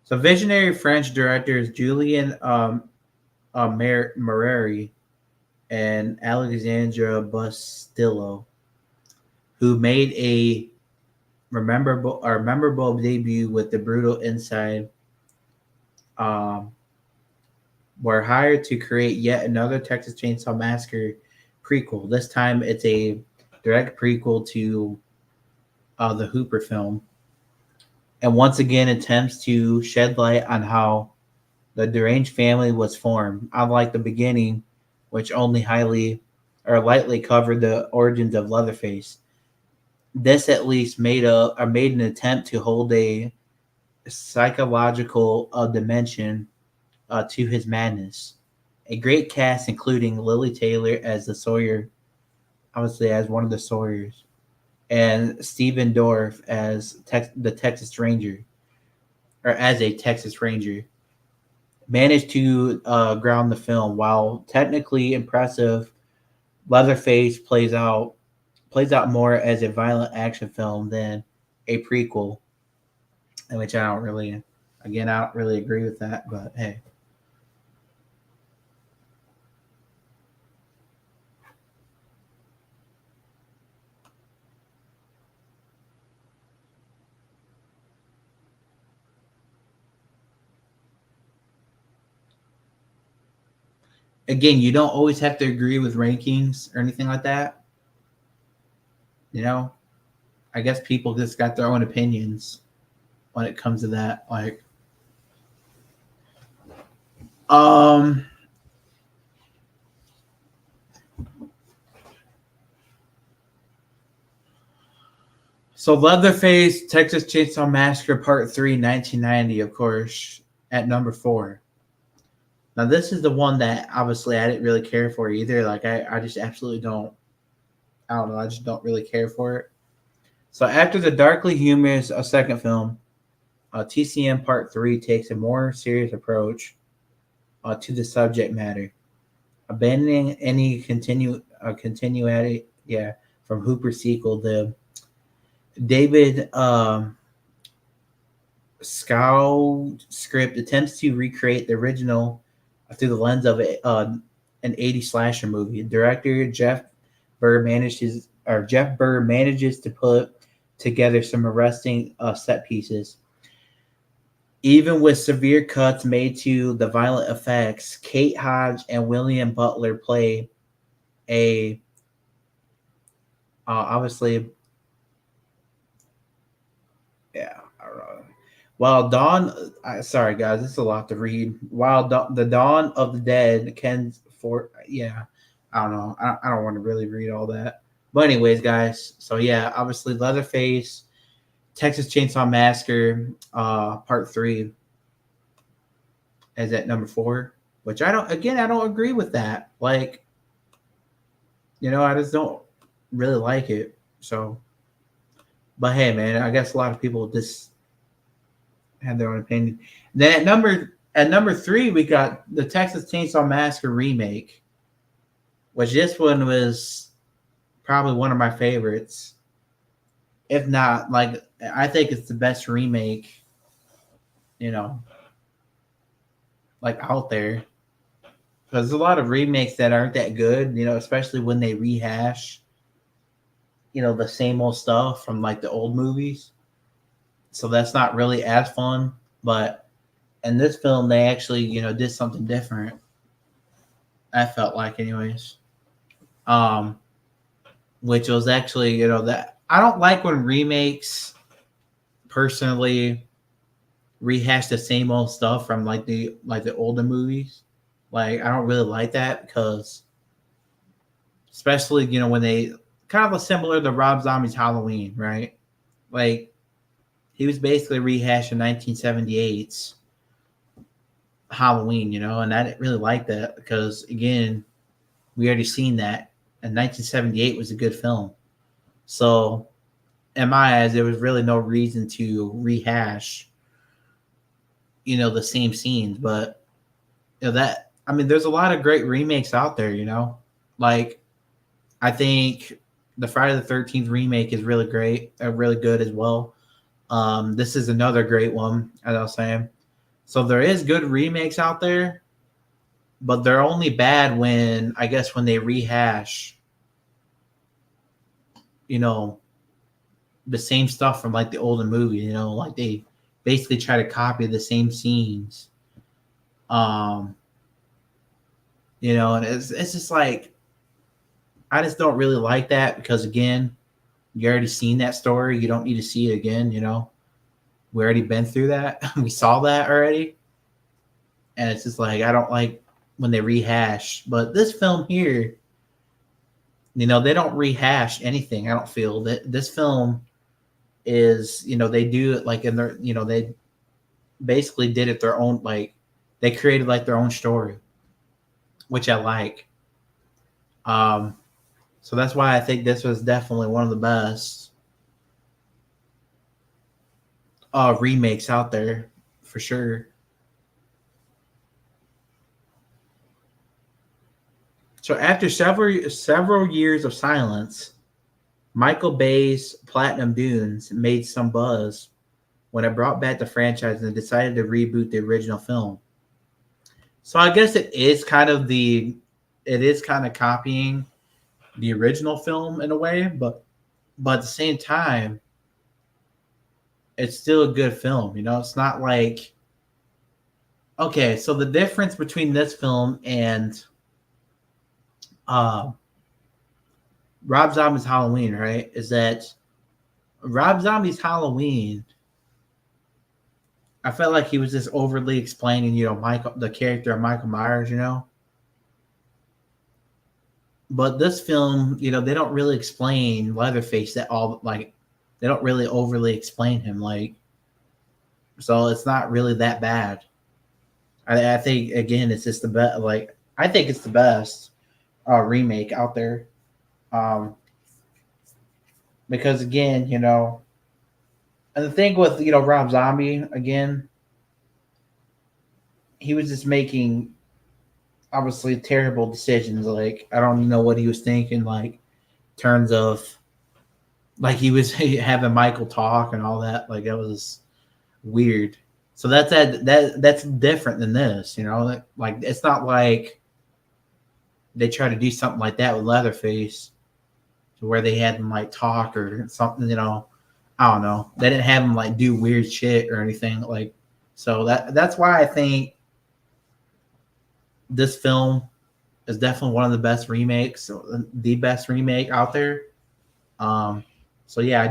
So visionary French directors Julien Mareri and Alexandra Bustillo, who made a memorable debut with the brutal inside, um, were hired to create yet another Texas Chainsaw Massacre prequel. This time, it's a direct prequel to the Hooper film, and once again attempts to shed light on how the deranged family was formed. Unlike the beginning, which only highly or lightly covered the origins of Leatherface, this at least made an attempt to hold a psychological dimension to his madness. A great cast, including Lily Taylor as the Sawyer, obviously as one of the Sawyers, and Stephen Dorff as the Texas Ranger, or as a Texas Ranger, managed to ground the film. While technically impressive, Leatherface plays out more as a violent action film than a prequel, in which I don't really agree with that. But hey, again, you don't always have to agree with rankings or anything like that. You know, I guess people just got their own opinions when it comes to that. Like, um, so Leatherface, Texas Chainsaw Massacre Part 3, 1990, of course, at number 4. Now, this is the one that obviously I didn't really care for either. Like, I just absolutely don't, I don't know, I just don't really care for it. So, after the darkly humorous second film, TCM Part 3 takes a more serious approach to the subject matter, abandoning any continuity, from Hooper's sequel. The David Scow script attempts to recreate the original through the lens of an 80s slasher movie. Director Jeff Burr manages to put together some arresting set pieces. Even with severe cuts made to the violent effects, Kate Hodge and William Butler play a obviously, yeah, I don't know. While Dawn, sorry guys, this is a lot to read. While the Dawn of the Dead, Ken's for, yeah, I don't know. I don't want to really read all that. But anyways, guys, so yeah, obviously Leatherface, Texas Chainsaw Massacre, Part 3 is at number 4, which I don't agree with that. Like, I just don't really like it. So, but hey, man, I guess a lot of people just have their own opinion. Then at number 3, we got the Texas Chainsaw Massacre remake, which this one was probably one of my favorites. If not, like, I think it's the best remake, you know, like out there. Because there's a lot of remakes that aren't that good, especially when they rehash, the same old stuff from like the old movies. So that's not really as fun. But in this film, they actually, did something different. I felt like, anyways. Which was actually, that I don't like when remakes personally rehash the same old stuff from the older movies. Like, I don't really like that because, especially, when they kind of similar to Rob Zombie's Halloween, right? Like, he was basically rehashing 1978's Halloween, and I didn't really like that because, again, we already seen that, and 1978 was a good film. So, in my eyes, there was really no reason to rehash, the same scenes. But, there's a lot of great remakes out there, like, I think the Friday the 13th remake is really great, really good as well. This is another great one, as I was saying. So there is good remakes out there, but they're only bad when they rehash, the same stuff from like the older movie, like they basically try to copy the same scenes. And it's just like, I just don't really like that because, again, you already seen that story. You don't need to see it again, We already been through that. We saw that already. And it's just like, I don't like when they rehash. But this film here, they don't rehash anything. I don't feel that this film is, they do it like in their, they basically did it their own, like they created like their own story, which I like. So that's why I think this was definitely one of the best remakes out there, for sure. So after several years of silence, Michael Bay's Platinum Dunes made some buzz when it brought back the franchise and decided to reboot the original film. So I guess it is kind of copying the original film in a way, but at the same time, it's still a good film. It's not like, okay, so the difference between this film and uh, Rob Zombie's Halloween, right? Is that Rob Zombie's Halloween? I felt like he was just overly explaining, Michael, the character of Michael Myers, But this film, they don't really explain Leatherface at all. Like, they don't really overly explain him. Like, so it's not really that bad. I think again, it's just the best. Like, I think it's the best remake out there. Um, because again, and the thing with Rob Zombie again, he was just making obviously terrible decisions. Like, I don't know what he was thinking. Like, terms of like he was having Michael talk and all that. Like, it was weird. So that's different than this. Like, it's not like they try to do something like that with Leatherface, to where they had him like talk or something. I don't know. They didn't have him like do weird shit or anything. Like, so that's why I think this film is definitely one of the best remakes, the best remake out there. Um, so yeah,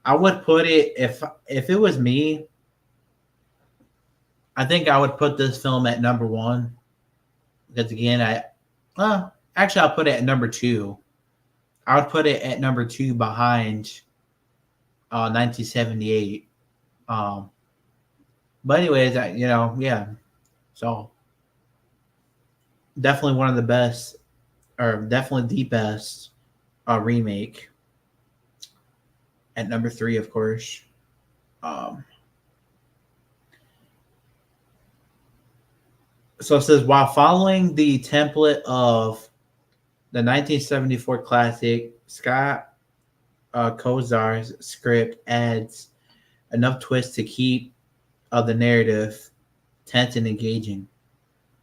I would put it, if it was me, I think I would put this film at number one, because again, actually I'll put it at number two. I would put it at number two behind 1978. Um, but anyways, yeah. So definitely one of the best, or definitely the best remake. At number three, of course. Um, so it says, while following the template of the 1974 classic, Scott Kozar's script adds enough twists to keep the narrative tense and engaging.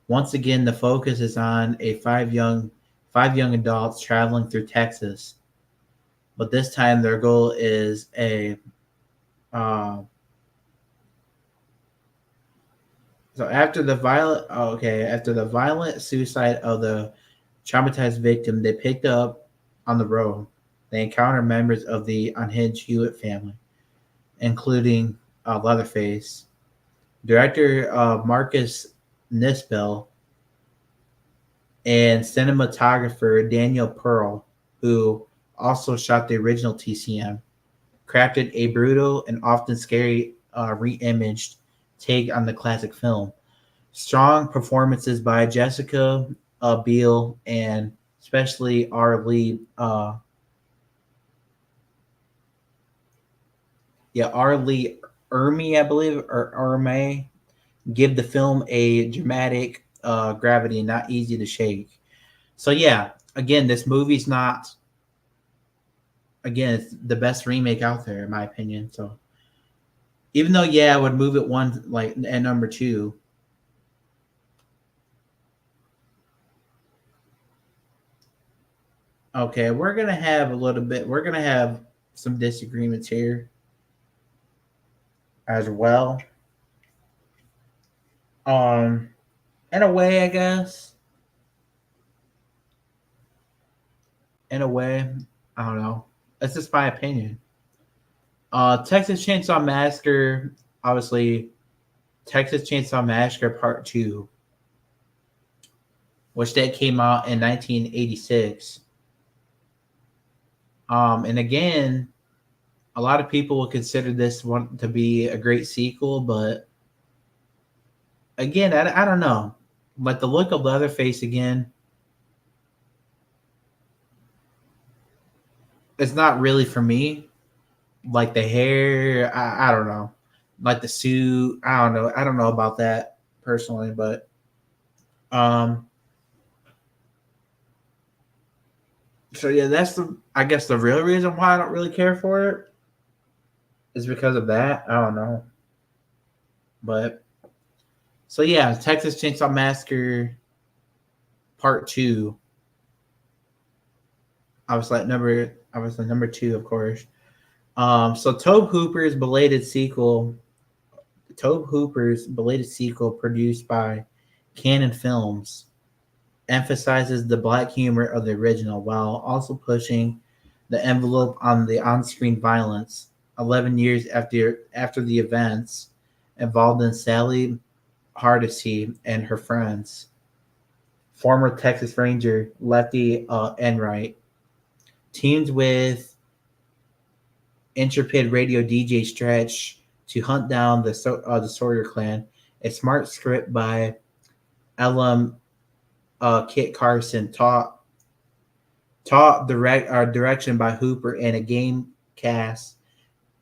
Once again, the focus is on five young adults traveling through Texas, but this time their goal is uh, so after the violent suicide of the traumatized victim, they picked up on the road. They encounter members of the unhinged Hewitt family, including Leatherface. Director Marcus Nispel and cinematographer Daniel Pearl, who also shot the original TCM, crafted a brutal and often scary re-imaged take on the classic film. Strong performances by Jessica Biel and especially R. Lee. R. Lee Ermey, I believe, or Ermey, give the film a dramatic gravity and not easy to shake. So yeah, again, this movie's not. Again, it's the best remake out there, in my opinion. So even though, I would move it one like at number two. Okay, we're gonna have a little bit. We're gonna have some disagreements here as well. Um, in a way, I guess. In a way, I don't know. That's just my opinion. Texas Chainsaw Massacre, obviously, Texas Chainsaw Massacre Part Two, which that came out in 1986. And again, a lot of people will consider this one to be a great sequel, but again, I don't know. Like, the look of Leatherface again, it's not really for me. Like the hair, I don't know. Like the suit, I don't know. I don't know about that personally, but um so yeah, that's I guess the real reason why I don't really care for it is because of that. I don't know. But so yeah, Texas Chainsaw Massacre Part Two. I was like number two, of course. So Tobe Hooper's belated sequel produced by Canon Films, emphasizes the black humor of the original while also pushing the envelope on the on-screen violence. 11 years after the events involved in Sally Hardesty and her friends, former Texas Ranger Lefty Enright teamed with intrepid radio DJ Stretch to hunt down the Sawyer clan. A smart script by L.M. Kit Carson taught direction by Hooper and a game cast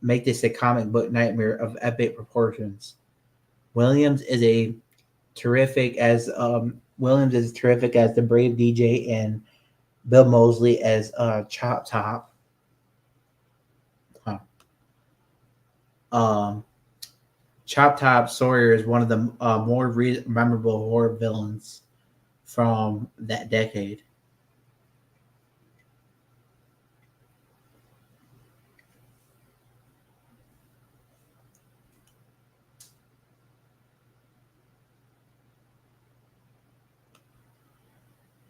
make this a comic book nightmare of epic proportions. Williams is a Williams is terrific as the brave DJ and Bill Moseley as Chop Top. Huh. Um, Chop Top Sawyer is one of the more memorable horror villains from that decade.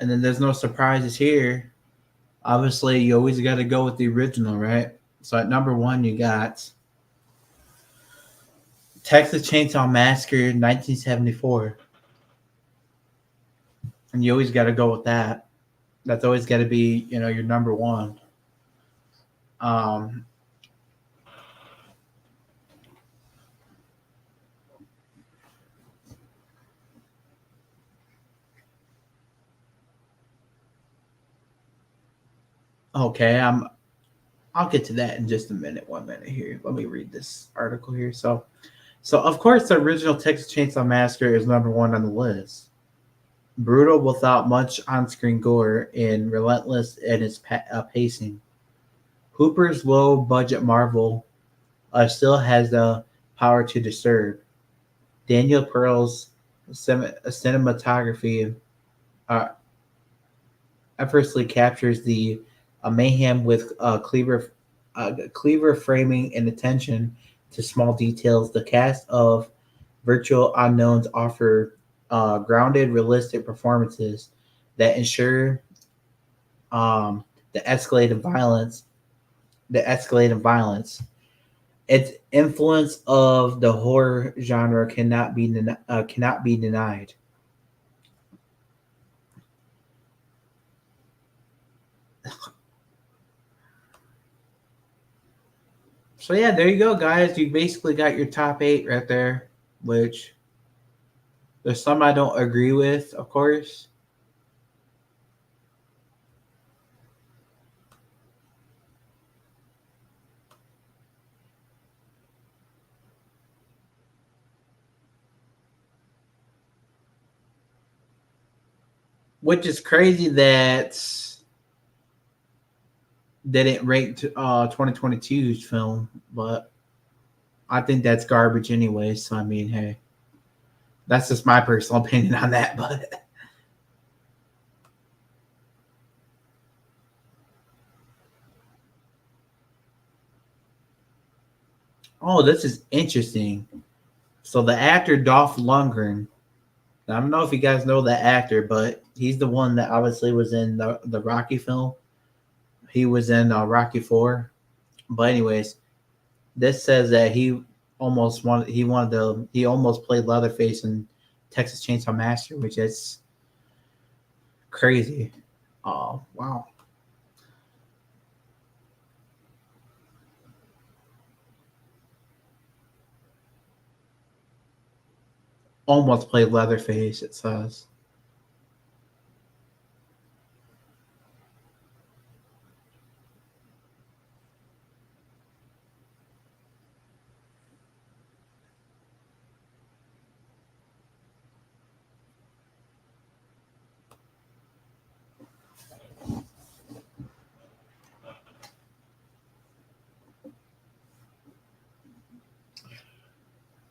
And then there's no surprises here. Obviously, you always got to go with the original, right? So at number one, you got Texas Chainsaw Massacre 1974. And you always got to go with that. That's always got to be, your number one. Um, okay, I'll get to that in just a minute. 1 minute here. Let me read this article here. So of course, the original Texas Chainsaw Massacre is number one on the list. Brutal without much on-screen gore and relentless in its pacing. Hooper's low-budget Marvel still has the power to disturb. Daniel Pearl's cinematography uh, effortlessly captures the mayhem with cleaver framing and attention to small details. The cast of virtual unknowns offer grounded, realistic performances that ensure um, the escalated violence. The escalated violence. Its influence of the horror genre cannot be denied. So yeah, there you go, guys. You basically got your top eight right there, which there's some I don't agree with, of course. Which is crazy that they didn't rate 2022's film, but I think that's garbage anyway. So I mean, hey, that's just my personal opinion on that. But oh, this is interesting. So the actor Dolph Lundgren. I don't know if you guys know that actor, but he's the one that obviously was in the Rocky film. He was in Rocky 4. But anyways, this says that he almost played Leatherface in Texas Chainsaw Massacre, which is crazy. Oh wow. Almost played Leatherface, it says.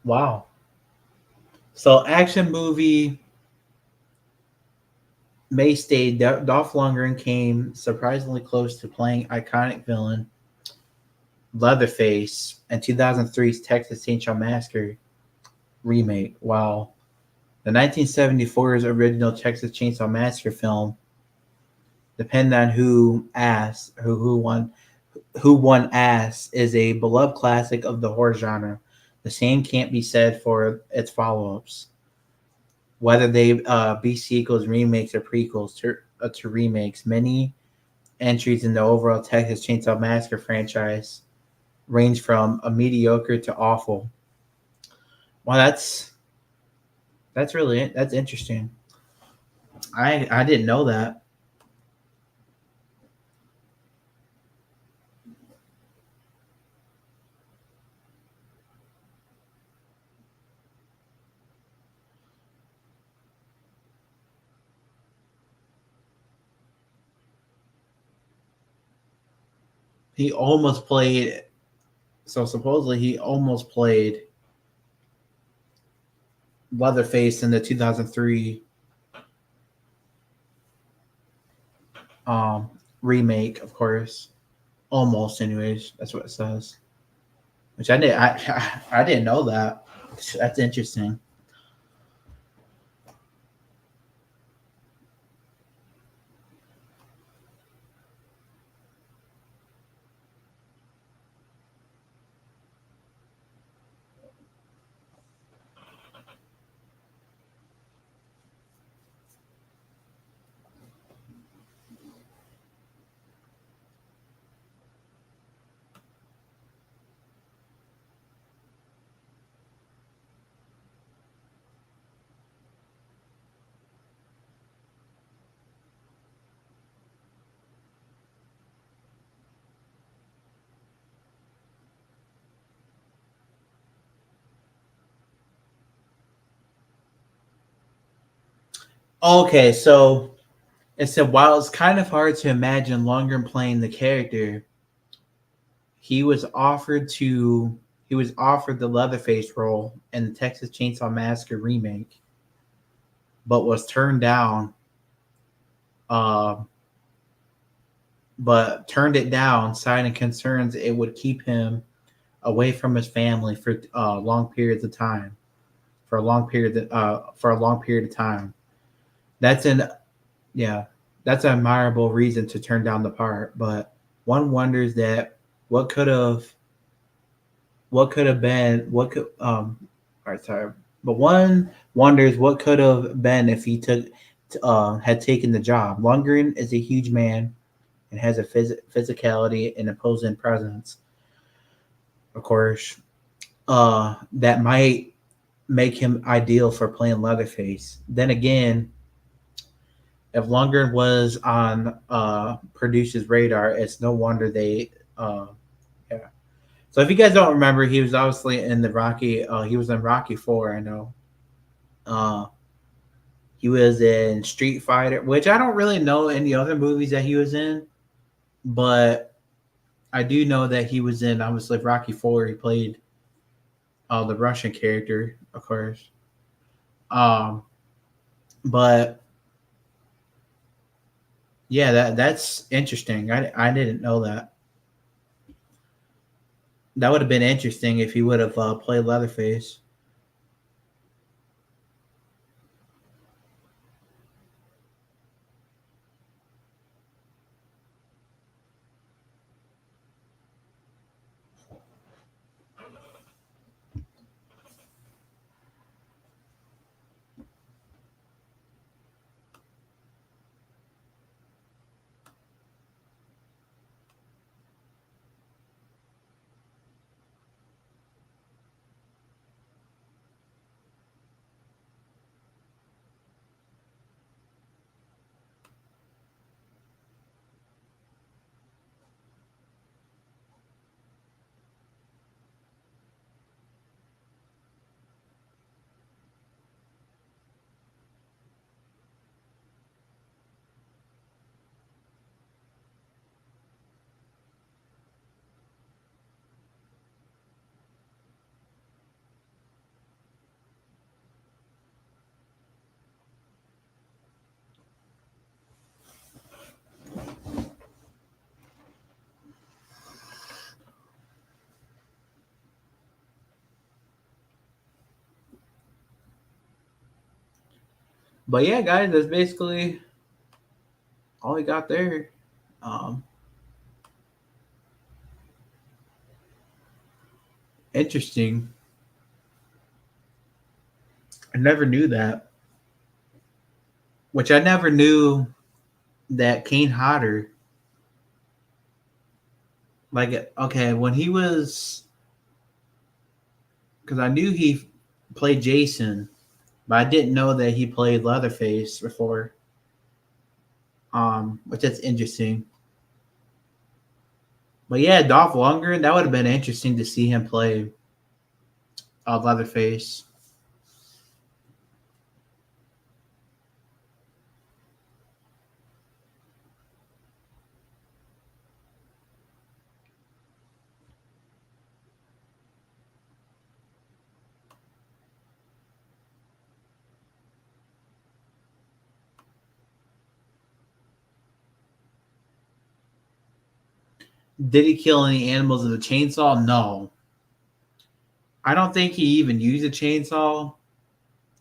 Wow. So action movie mainstay Dolph Lundgren came surprisingly close to playing iconic villain Leatherface in 2003's Texas Chainsaw Massacre remake. Wow. The 1974's original Texas Chainsaw Massacre film, depending on who one asks, is a beloved classic of the horror genre. The same can't be said for its follow-ups, whether they be sequels, remakes, or prequels to remakes. Many entries in the overall Texas Chainsaw Massacre franchise range from a mediocre to awful. Well, that's interesting. I didn't know that. He almost played. So supposedly he almost played Leatherface in the 2003 um, remake, of course. Almost, anyways. That's what it says. Which I did. I didn't know that. That's interesting. Okay, so it said while it's kind of hard to imagine Lundgren playing the character, he was offered to he was offered the Leatherface role in the Texas Chainsaw Massacre remake, but was turned down. Uh, but turned it down, citing concerns it would keep him away from his family for long periods of time. For a long period of time. That's an yeah, that's an admirable reason to turn down the part. But one wonders that what could have what could all right, sorry. But one wonders what could have been if he took had taken the job. Lundgren is a huge man and has a physicality and imposing presence, of course, that might make him ideal for playing Leatherface. Then again, if Lundgren was on producers' radar, it's no wonder they. Yeah. So if you guys don't remember, he was obviously in the Rocky. He was in Rocky Four. I know. Uh, he was in Street Fighter, which I don't really know any other movies that he was in, but I do know that he was in obviously Rocky Four. He played the Russian character, of course. Um, but yeah, that's interesting. I didn't know that. That would have been interesting if he would have played Leatherface. But yeah, guys, that's basically all we got there. Um, Interesting. I never knew that. Which I never knew that Kane Hodder, like, okay, when he was, because I knew he played Jason, but I didn't know that he played Leatherface before. Which that's interesting. But yeah, Dolph Lundgren, that would have been interesting to see him play Leatherface. Did he kill any animals with a chainsaw? No. I don't think he even used a chainsaw.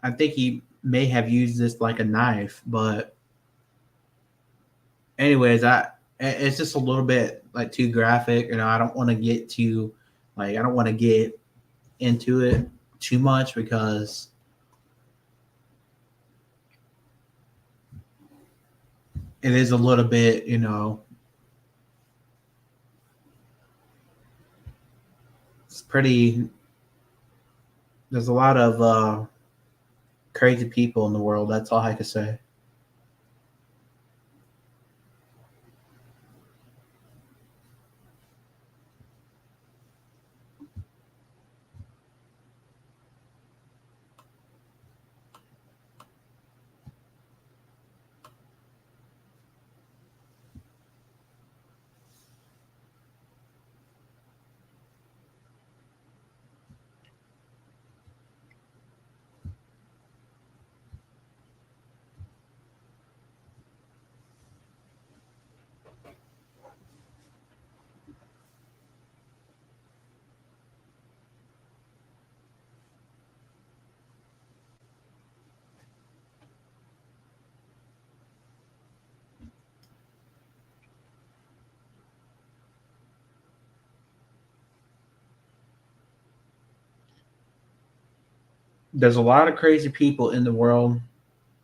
I think he may have used this like a knife, but anyways, it's just a little bit like too graphic. I don't want to get too like I don't want to get into it too much because it is a little bit, it's pretty. There's a lot of crazy people in the world. That's all I can say. There's a lot of crazy people in the world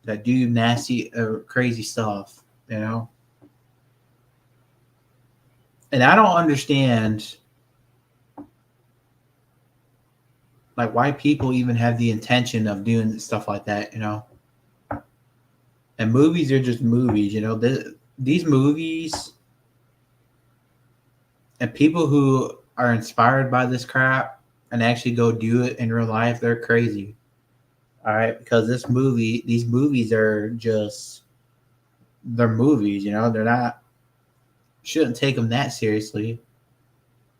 that do nasty, crazy stuff, you know. And I don't understand like why people even have the intention of doing stuff like that. And movies are just movies. These movies and people who are inspired by this crap and actually go do it in real life, they're crazy. All right, because these movies are just they're movies. They're not shouldn't take them that seriously.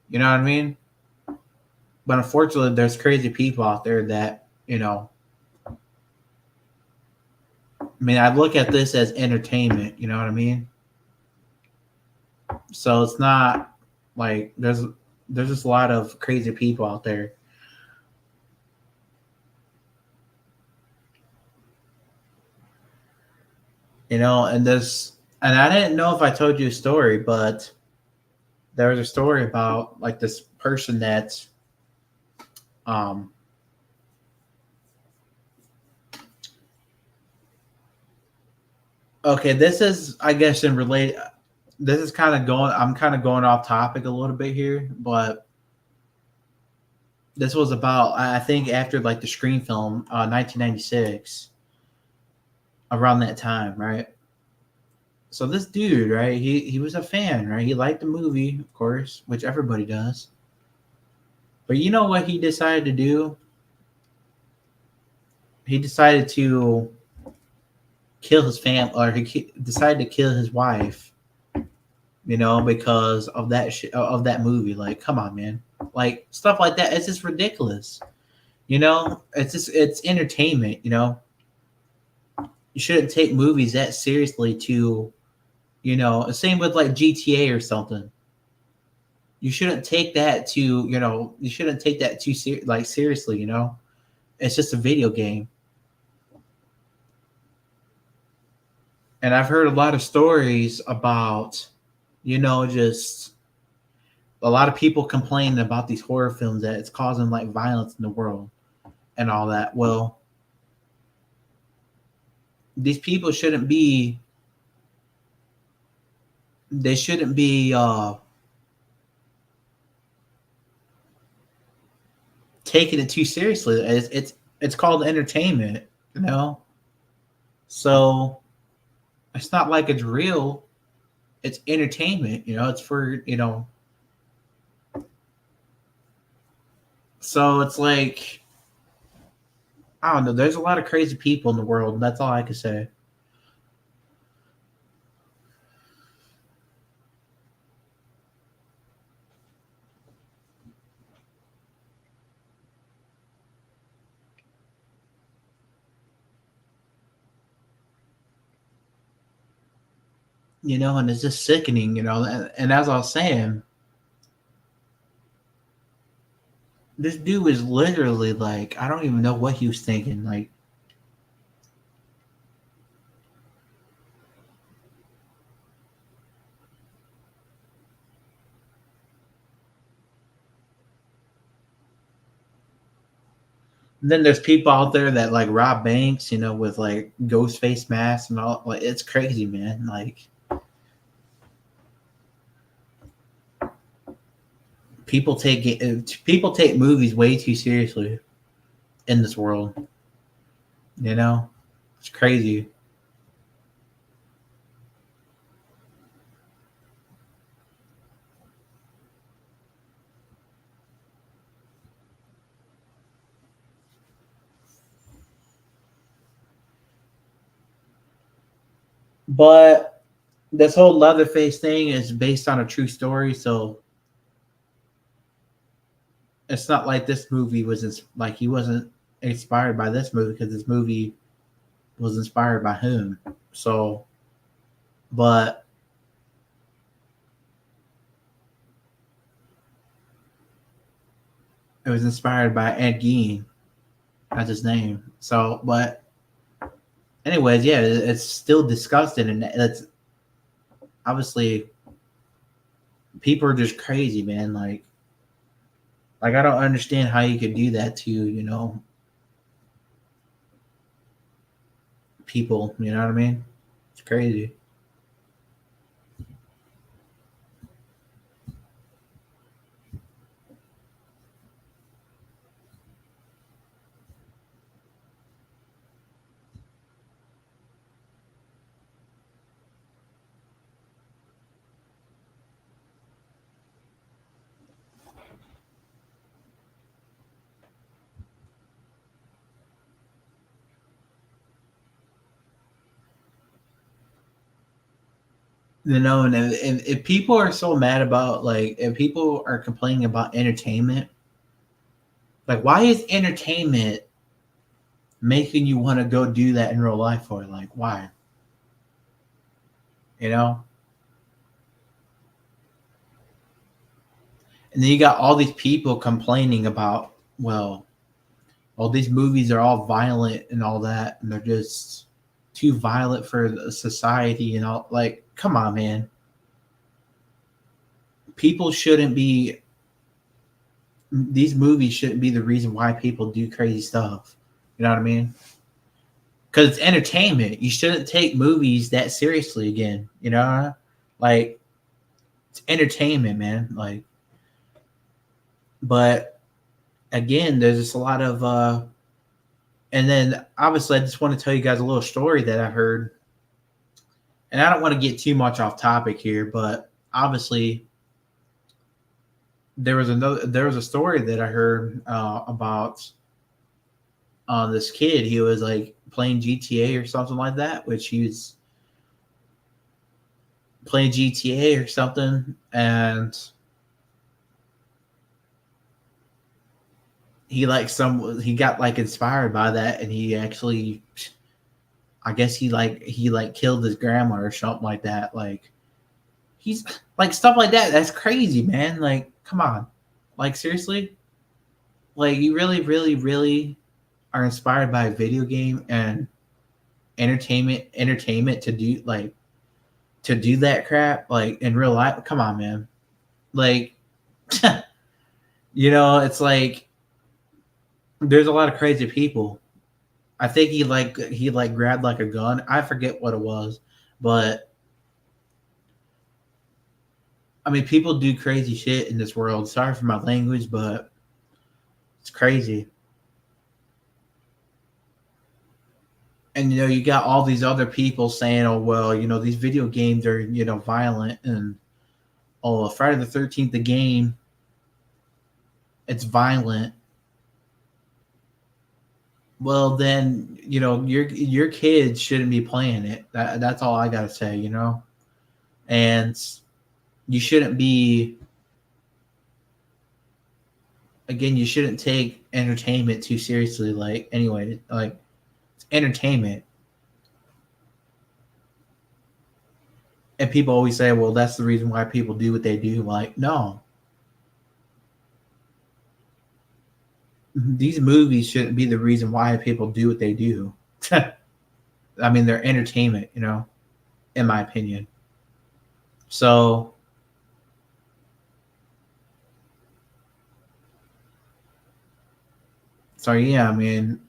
You know what I mean? But unfortunately, there's crazy people out there that I mean, I look at this as entertainment. You know what I mean? So it's not like there's just a lot of crazy people out there. And I didn't know if I told you a story, but there was a story about like this person that um okay, this is I guess in relate this is kind of going I'm kind of going off topic a little bit here, but this was about I think after like the Scream film 1996 around that time, right? So this dude, right? He was a fan, right? He liked the movie, of course, which everybody does. But you know what he decided to do? He decided to kill his fam, or decided to kill his wife. Because of that movie. Like, come on, man. Like stuff like that. It's just ridiculous. It's entertainment. You shouldn't take movies that seriously. Same with like GTA or something. You shouldn't take that to you shouldn't take that too seriously. It's just a video game. And I've heard a lot of stories about, just a lot of people complaining about these horror films that it's causing like violence in the world and all that. Well, these people shouldn't be, they shouldn't be taking it too seriously. It's called entertainment, you know. So it's not like it's real. It's entertainment, It's for So it's like, I don't know. There's a lot of crazy people in the world. That's all I can say. And it's just sickening, And as I was saying, this dude is literally like, I don't even know what he was thinking. Like, then there's people out there that like rob banks, with like ghost face masks and all. Like, it's crazy, man. Like, people take movies way too seriously in this world. You know, it's crazy. But this whole Leatherface thing is based on a true story, so it's not like this movie was like he wasn't inspired by this movie because this movie was inspired by him. So, but it was inspired by Ed Gein. That's his name. So, but anyways, yeah, it's still disgusting, and it's obviously people are just crazy, man. Like I don't understand how you could do that to people. You know what I mean? It's crazy. And if people are so mad about like if people are complaining about entertainment, like why is entertainment making you want to go do that in real life for? Like why? You know? And then you got all these people complaining about, well, all these movies are all violent and all that, and they're just too violent for the society and all. Like, come on, man. People shouldn't be. These movies shouldn't be the reason why people do crazy stuff. You know what I mean? Because it's entertainment. You shouldn't take movies that seriously again. Like it's entertainment, man. Like, but again, there's just a lot of and then obviously I just want to tell you guys a little story that I heard. And I don't want to get too much off topic here, but obviously there was a story that I heard about this kid. He was like playing GTA or something like that, which he was playing GTA or something, and he got like inspired by that, and he actually, I guess he killed his grandma or something like that. Like he's like stuff like that. That's crazy, man. Like come on, like seriously, like you really, really, really are inspired by a video game, and entertainment to do like to do that crap like in real life. Come on, man. Like, it's like there's a lot of crazy people. I think he grabbed like a gun. I forget what it was, but I mean, people do crazy shit in this world. Sorry for my language, but it's crazy. And you got all these other people saying, "Oh well, these video games are violent," and "Oh, Friday the 13th, the game, it's violent." Well, then your kids shouldn't be playing it. That's all I gotta say. And you shouldn't be. Again, you shouldn't take entertainment too seriously. Like anyway, like it's entertainment. And people always say, well, that's the reason why people do what they do. Like, no. These movies shouldn't be the reason why people do what they do. I mean, they're entertainment, in my opinion. So, yeah, I mean,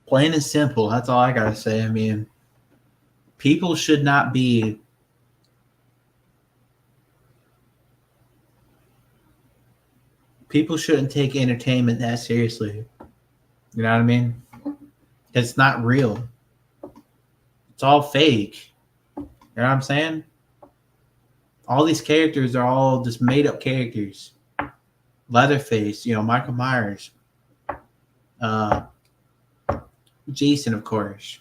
plain and simple. That's all I gotta say. I mean, people should not be. People shouldn't take entertainment that seriously. You know what I mean? It's not real. It's all fake. You know what I'm saying? All these characters are all just made up characters. Leatherface, Michael Myers, uh, Jason, of course.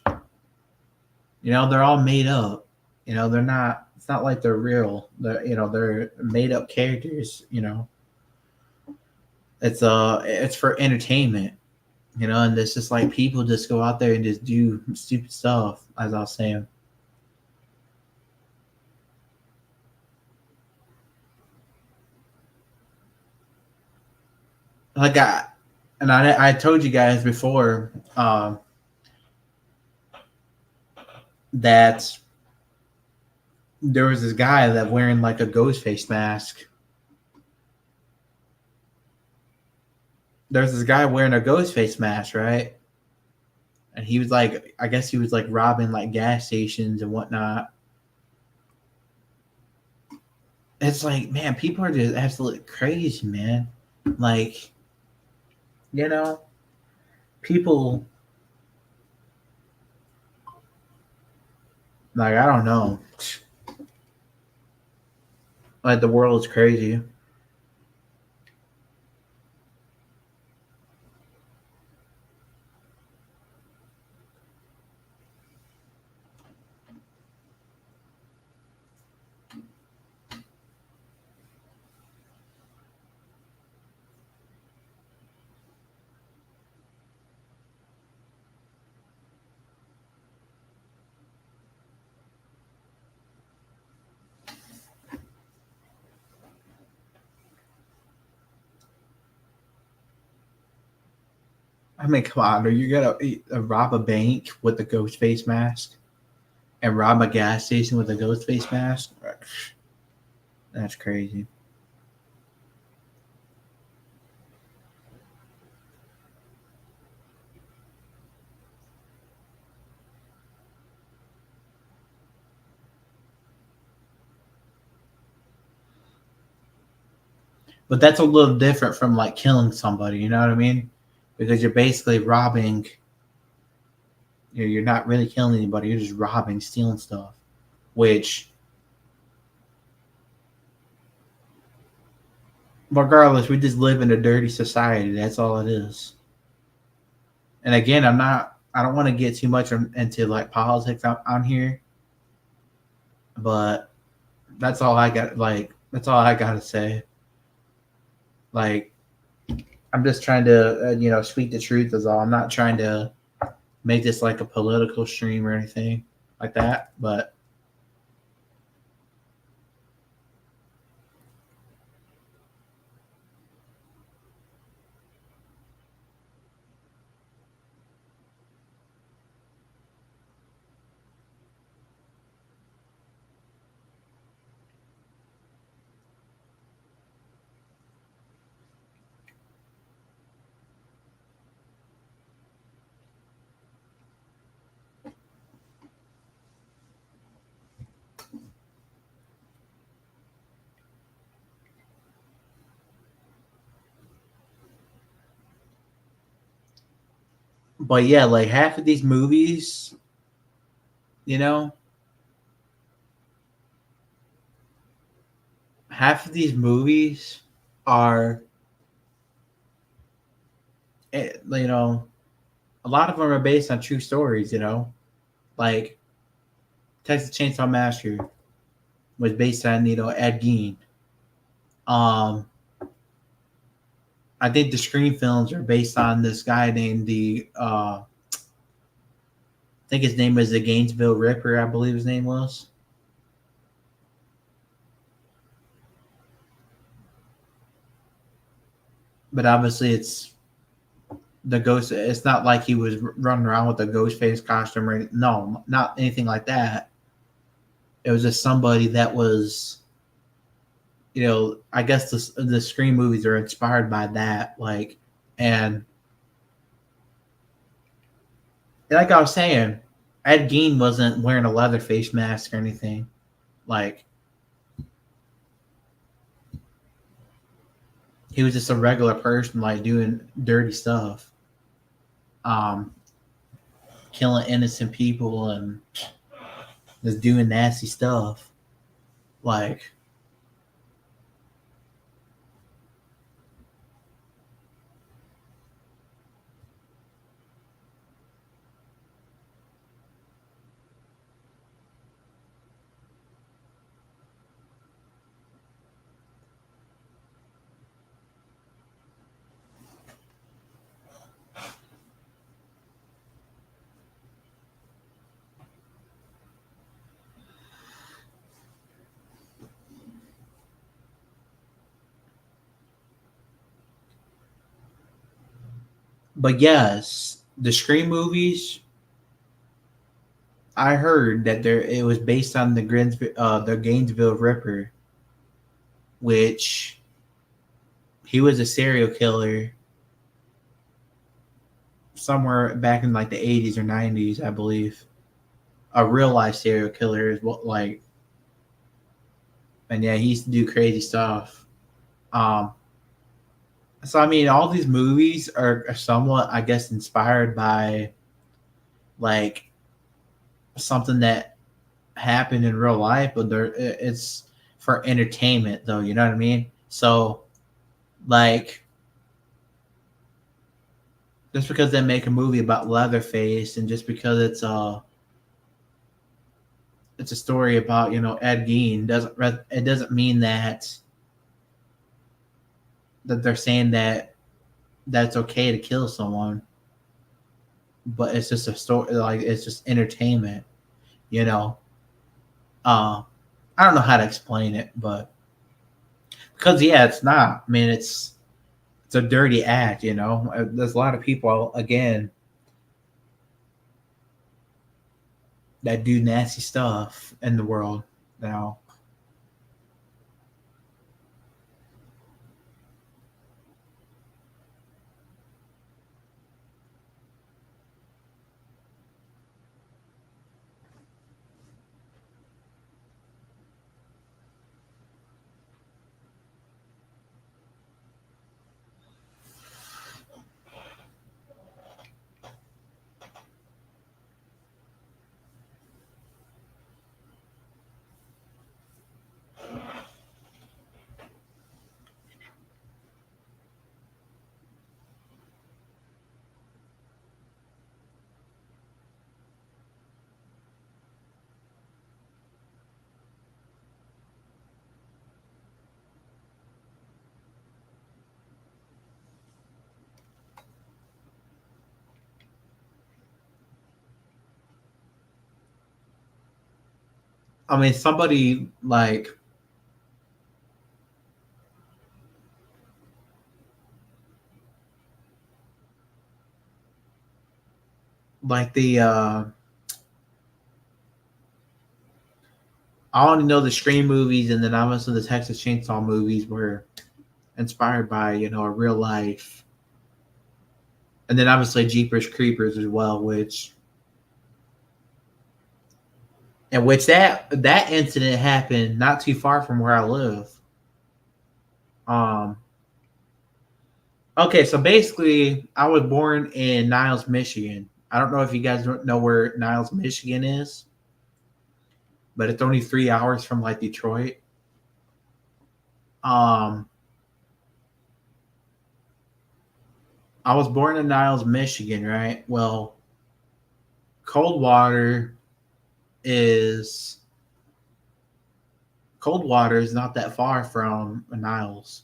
They're all made up. They're not. It's not like they're real. They're made up characters. It's for entertainment. And it's just like people just go out there and just do stupid stuff. As I was saying. Like I told you guys before that there was this guy that wearing like a ghost face mask. There's this guy wearing a ghost face mask, right? And he was like, I guess he was like robbing like gas stations and whatnot. It's like, man, people are just absolutely crazy, man. Like, people, like, I don't know. Like, the world is crazy. I mean, come on, are you gonna rob a bank with a ghost face mask and rob a gas station with a ghost face mask? That's crazy. But that's a little different from like killing somebody. You know what I mean? Because you're basically robbing. You're not really killing anybody. You're just robbing, stealing stuff. Which, regardless, we just live in a dirty society. That's all it is. And again, I'm not. I don't want to get too much into like politics on here, but that's all I got. Like that's all I got to say. Like, I'm just trying to, speak the truth is all. I'm not trying to make this like a political stream or anything like that. but yeah, like half of these movies, you know, half of these movies are, you know, a lot of them are based on true stories. Like Texas Chainsaw Massacre was based on Ed Gein. Um, I think the Scream films are based on this guy named I think his name was the Gainesville Ripper. I believe his name was. But obviously, it's the ghost. It's not like he was running around with a ghost face costume or no, not anything like that. It was just somebody that was, I guess the Scream movies are inspired by that. And like I was saying, Ed Gein wasn't wearing a leather face mask or anything. Like, he was just a regular person, like doing dirty stuff, um, killing innocent people and just doing nasty stuff. Like, but yes, the Scream movies. I heard that it was based on the Gainesville Ripper, which he was a serial killer somewhere back in like the 80s or 90s, I believe. A real life serial killer is what like, and yeah, he used to do crazy stuff. Um, so I mean, all these movies are somewhat, I guess, inspired by like something that happened in real life, but it's for entertainment, though. You know what I mean? So like, just because they make a movie about Leatherface, and just because it's a story about Ed Gein, doesn't mean that they're saying that's okay to kill someone. But it's just a story, like it's just entertainment, you know. Uh, I don't know how to explain it, but because yeah, it's not. I mean, it's a dirty act, you know. There's a lot of people again that do nasty stuff in the world now. I mean, somebody like the I only know the Scream movies, and then obviously the Texas Chainsaw movies were inspired by a real life, and then obviously Jeepers Creepers as well, which that incident happened not too far from where I live. Um, okay, so basically, I was born in Niles, Michigan. I don't know if you guys know where Niles, Michigan is, but it's only 3 hours from like Detroit. Um, I was born in Niles, Michigan, right? Well, Coldwater is Coldwater is not that far from Niles.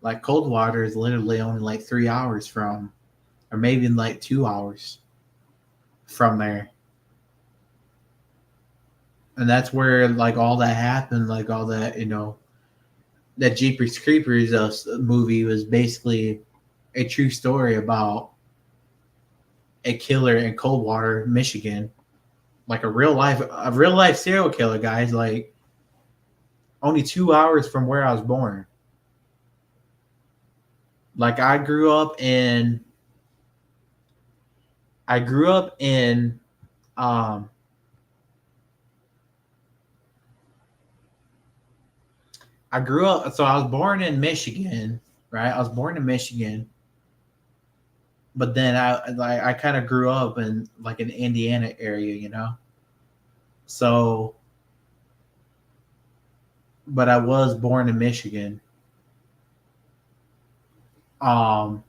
Like Coldwater is literally only like 3 hours from, or maybe like 2 hours from there, and that's where like all that happened. Like all that, that Jeepers Creepers movie was basically a true story about a killer in Coldwater, Michigan, like a real life serial killer, guys. Like only 2 hours from where I was born. Like I grew up in um I grew up so I was born in Michigan, right? I was born in Michigan, but then I kind of grew up in like an Indiana area. So, but I was born in Michigan. Um,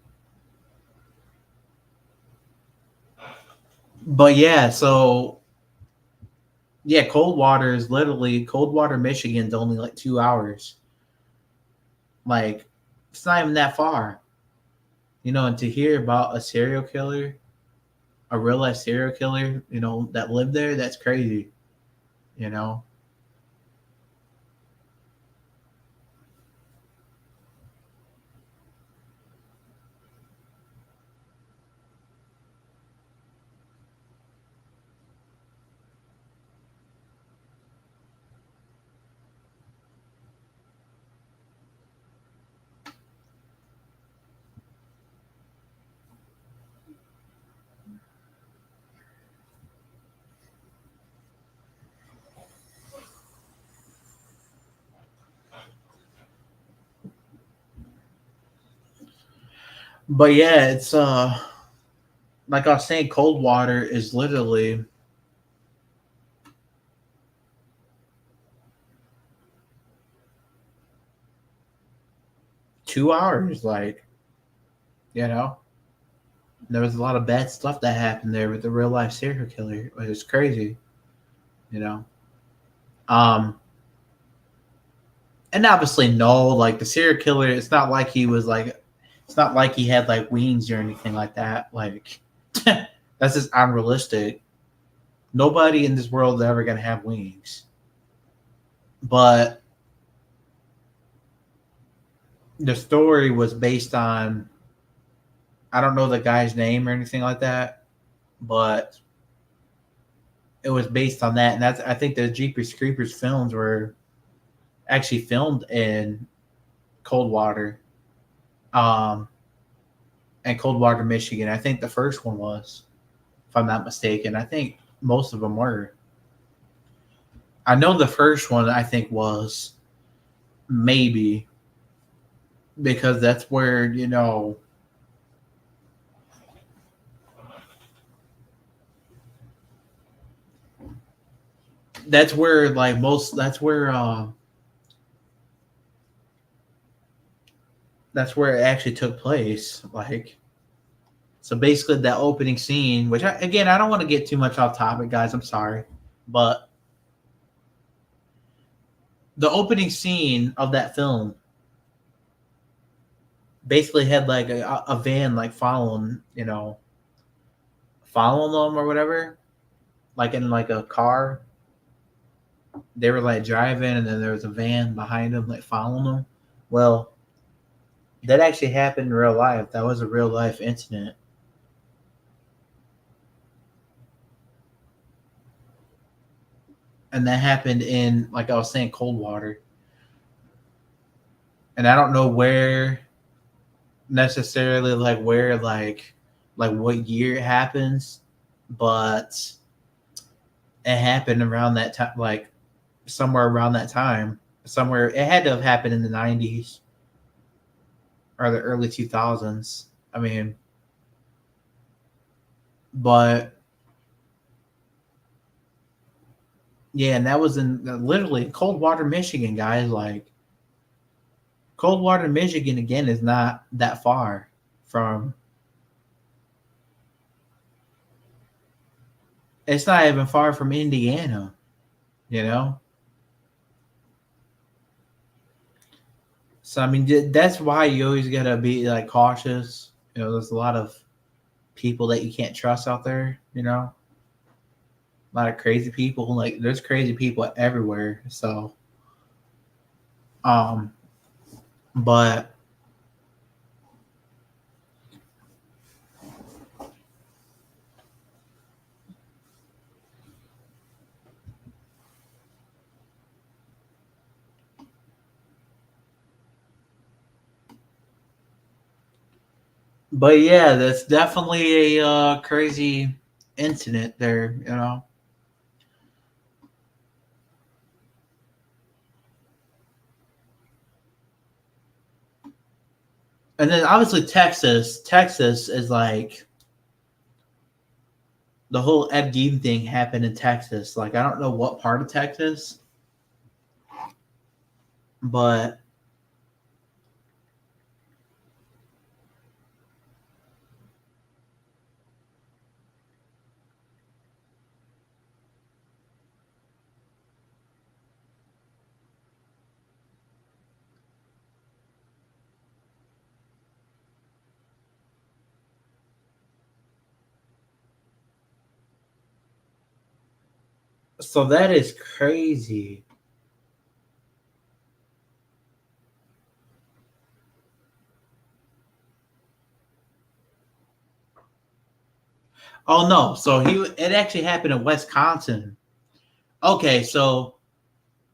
but yeah, so yeah, Coldwater, Michigan's only like 2 hours. Like it's not even that far, and to hear about a serial killer, a real life serial killer, that lived there, that's crazy, you know. But yeah, it's like I was saying, Coldwater is literally 2 hours. Like, you know, there was a lot of bad stuff that happened there with the real life serial killer. It was crazy, you know. Um, and obviously, no, like the serial killer, it's not like he had like wings or anything like that. Like, that's just unrealistic. Nobody in this world is ever gonna have wings. But the story was based on, I don't know the guy's name or anything like that, but it was based on that. And that's, I think the Jeepers Creepers films were actually filmed in Coldwater, um, and Coldwater, Michigan. I think the first one was, if I'm not mistaken. I think most of them were. I know the first one I think was, maybe, because that's where that's where like most that's where it actually took place. Like, so basically, that opening scene, which again, I don't want to get too much off topic, guys. I'm sorry, but the opening scene of that film basically had like a van like following them or whatever, like in like a car. they were like driving, and then there was a van behind them, like following them. Well, that actually happened in real life. That was a real life incident. And that happened in, like I was saying, Coldwater. And I don't know where necessarily, like where, like what year it happens, but it happened around that time, like somewhere around that time. Somewhere it had to have happened in the 90s or the early 2000s. I mean, but yeah, and that was in literally Coldwater, Michigan, guys. Like Coldwater, Michigan, again, is not that far from. It's not even far from Indiana, you know. So I mean, that's why you always gotta be like cautious. You know, there's a lot of people that you can't trust out there. You know, a lot of crazy people. Like there's crazy people everywhere. So, um, but but yeah, that's definitely a crazy incident there. You know, and then obviously Texas. Texas is like the whole Ed Gein thing happened in Texas. Like I don't know what part of Texas, but so that is crazy. Oh no, so it actually happened in Wisconsin. Okay, so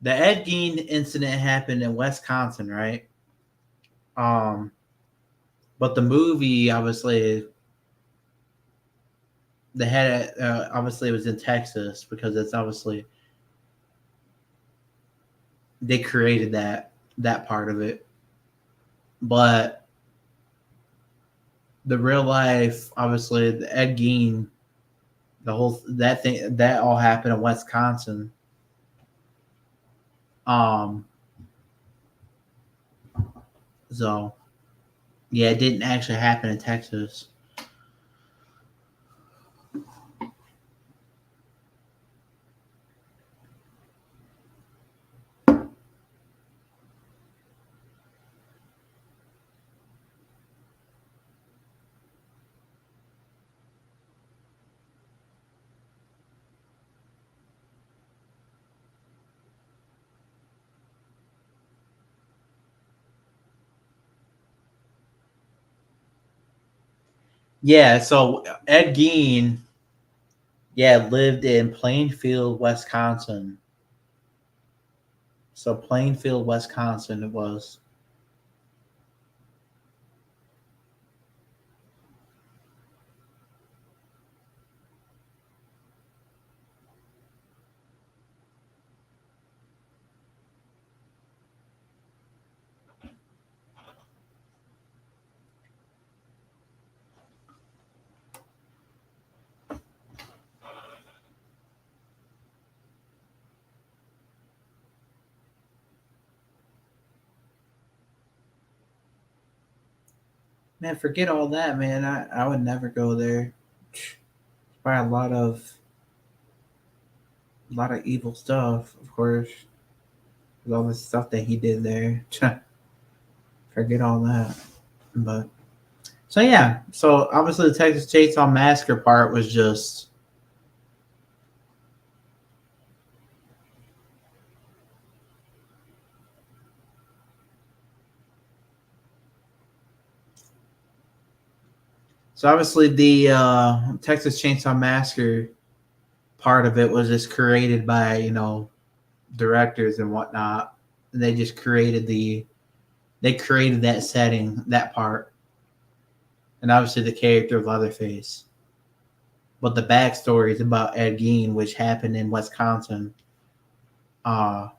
the Ed Gein incident happened in Wisconsin, right? Um, but the movie obviously they had obviously it was in Texas because it's obviously they created that part of it. But the real life, obviously, the Ed Gein, the whole that thing that all happened in Wisconsin. Um, so yeah, it didn't actually happen in Texas. Yeah, so Ed Gein, yeah, lived in Plainfield, Wisconsin. So Plainfield, Wisconsin, it was. Man, forget all that, man. I would never go there. Probably a lot of evil stuff, of course. With all the stuff that he did there. Forget all that. But so yeah, so obviously the Texas Chainsaw Massacre part was just So obviously the Texas Chainsaw Massacre part of it was just created by directors and whatnot. And they just created they created that setting, that part, and obviously the character of Leatherface. But the backstory is about Ed Gein, which happened in Wisconsin. Uh,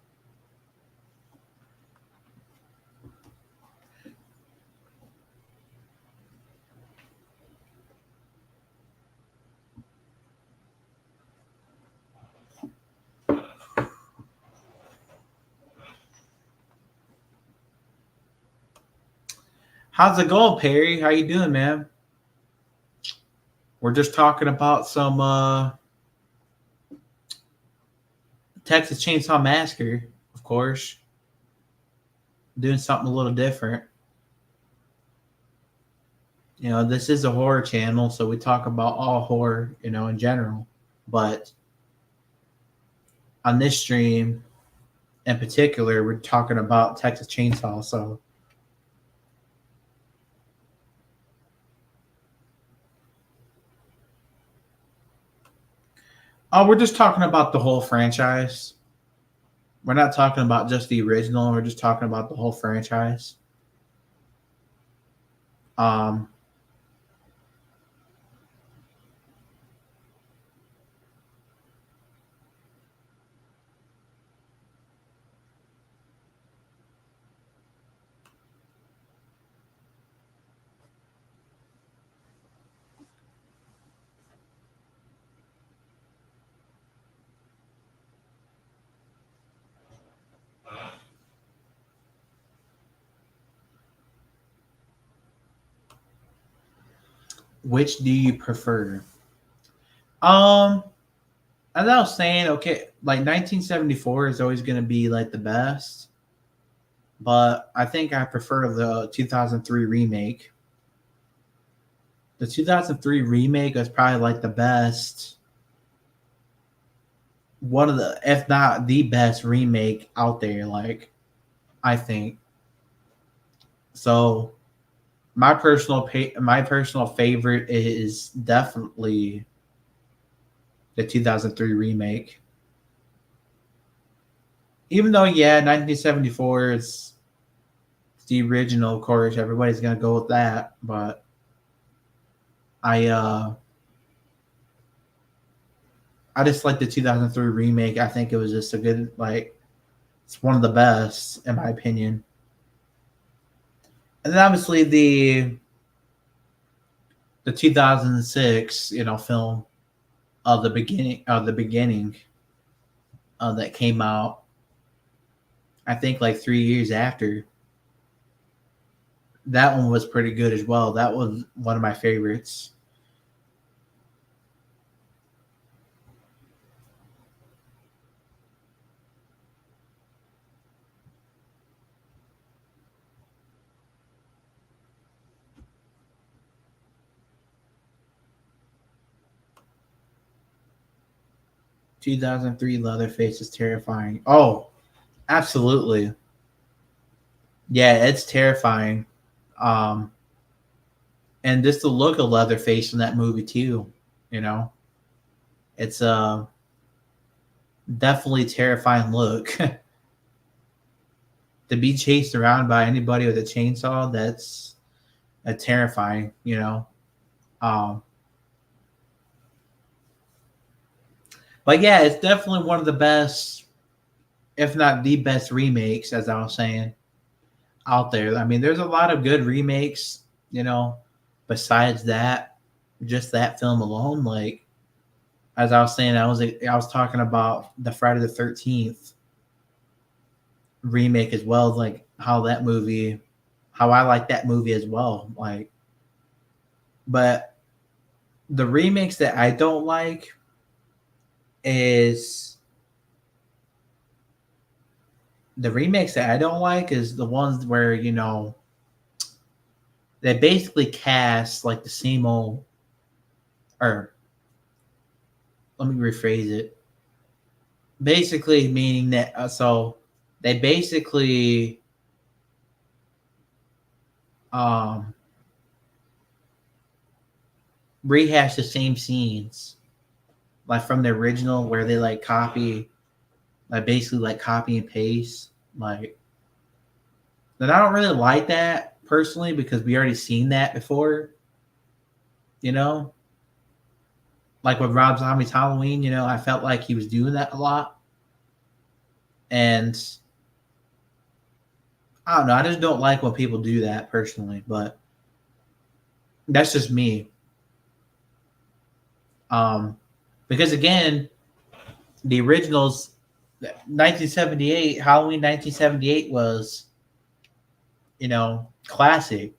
how's it going, Perry? How you doing, man? We're just talking about some Texas Chainsaw Massacre, of course. Doing something a little different. This is a horror channel, so we talk about all horror, in general. But on this stream in particular, we're talking about Texas Chainsaw. So, we're just talking about the whole franchise. We're not talking about just the original. We're just talking about the whole franchise. Um, which do you prefer? Um, as I was saying, okay, like 1974 is always going to be like the best, but I think I prefer the 2003 remake. The 2003 remake is probably like the best, one of the, if not the best remake out there. Like, I think so. My personal favorite is definitely the 2003 remake. Even though, yeah, 1974 is the original, of course, everybody's gonna go with that. But I I just like the 2003 remake. I think it was just a good, like, it's one of the best in my opinion. And then obviously the 2006 film of the beginning that came out, I think like 3 years after. That one was pretty good as well. That was one of my favorites. 2003 Leatherface is terrifying. Oh, absolutely. Yeah, it's terrifying. Um, and just the look of Leatherface in that movie too. You know, it's a definitely terrifying look. To be chased around by anybody with a chainsaw, that's a terrifying. Um, but yeah, it's definitely one of the best, if not the best remakes, as I was saying, out there. I mean, there's a lot of good remakes, besides that, just that film alone. Like, as I was saying, I was talking about the Friday the 13th remake as well, like how I like that movie as well. Like, but the remakes that I don't like is the ones where they basically cast like the same old, or let me rephrase it. Basically, meaning that so they basically um rehash the same scenes like from the original where they like copy, like basically like copy and paste, like. And I don't really like that personally because we already seen that before, you know. Like with Rob Zombie's Halloween, I felt like he was doing that a lot, and I don't know. I just don't like when people do that personally, but that's just me. Um, because again, the originals, 1978 Halloween 1978 was, classic.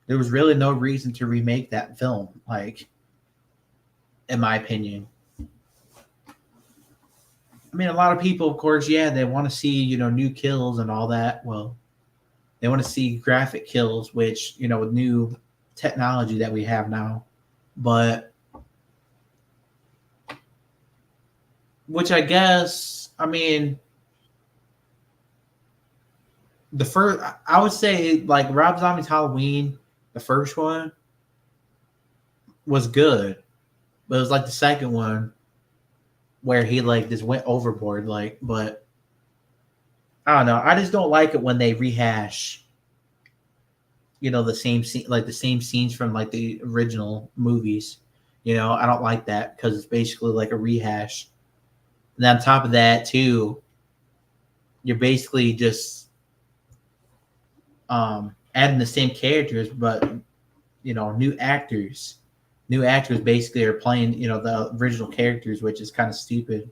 There was really no reason to remake that film, like in my opinion. I mean, a lot of people, of course, yeah, they want to see, new kills and all that. Well, they want to see graphic kills, which, with new technology that we have now. But, which I guess, I mean, the first, I would say, like, Rob Zombie's Halloween, the first one was good. But it was like the second one where he, like, just went overboard. Like, but I don't know. I just don't like it when they rehash the same scene, like the same scenes from like the original movies. I don't like that because it's basically like a rehash. And on top of that, too, you're basically just adding the same characters, but new actors. New actors basically are playing the original characters, which is kind of stupid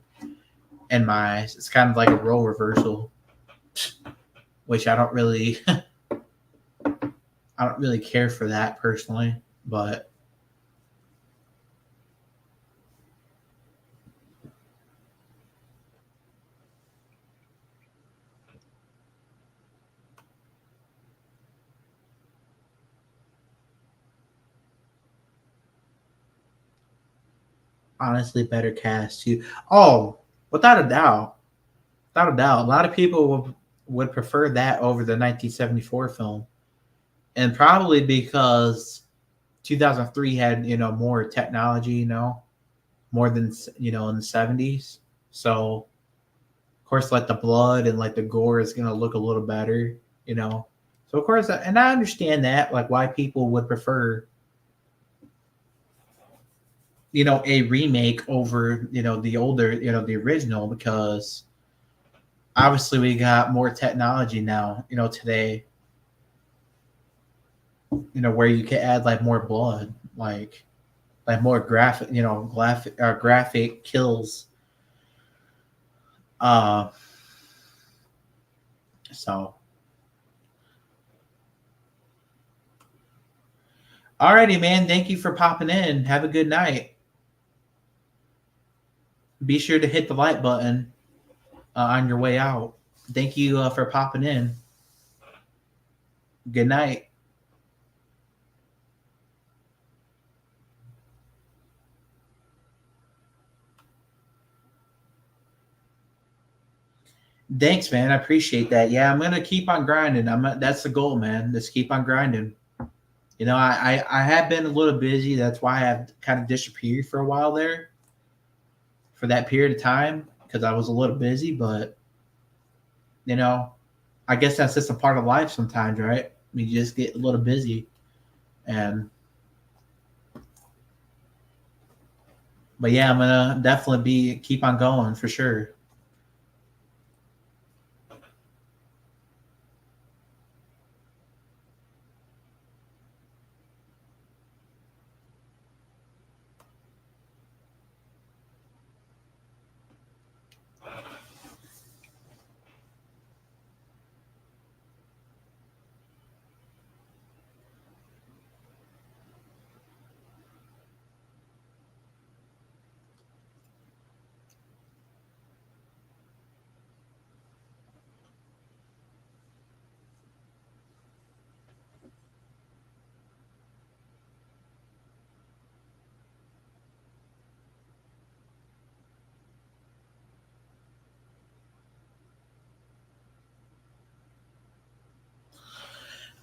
in my eyes. It's kind of like a role reversal, which I don't really, I don't really care for that personally, but. Honestly, better cast too. Oh, without a doubt, without a doubt, a lot of people would prefer that over the 1974 film, and probably because 2003 had more technology, more than in the 70s. So of course, like the blood and like the gore is gonna look a little better, you know. So of course, and I understand that, like why people would prefer a remake over the older the original, because obviously we got more technology now today, where you can add like more blood, like more graphic graphic kills. uh so alrighty, man, thank you for popping in. Have a good night. Be sure to hit the like button on your way out. Thank you for popping in. Good night. Thanks, man. I appreciate that. Yeah, I'm gonna keep on grinding. That's the goal, man. Just keep on grinding. I have been a little busy. That's why I have kind of disappeared for a while there, for that period of time, because I was a little busy. But you know, I guess that's just a part of life sometimes, right? You just get a little busy, and but yeah, I'm gonna definitely be keep on going for sure.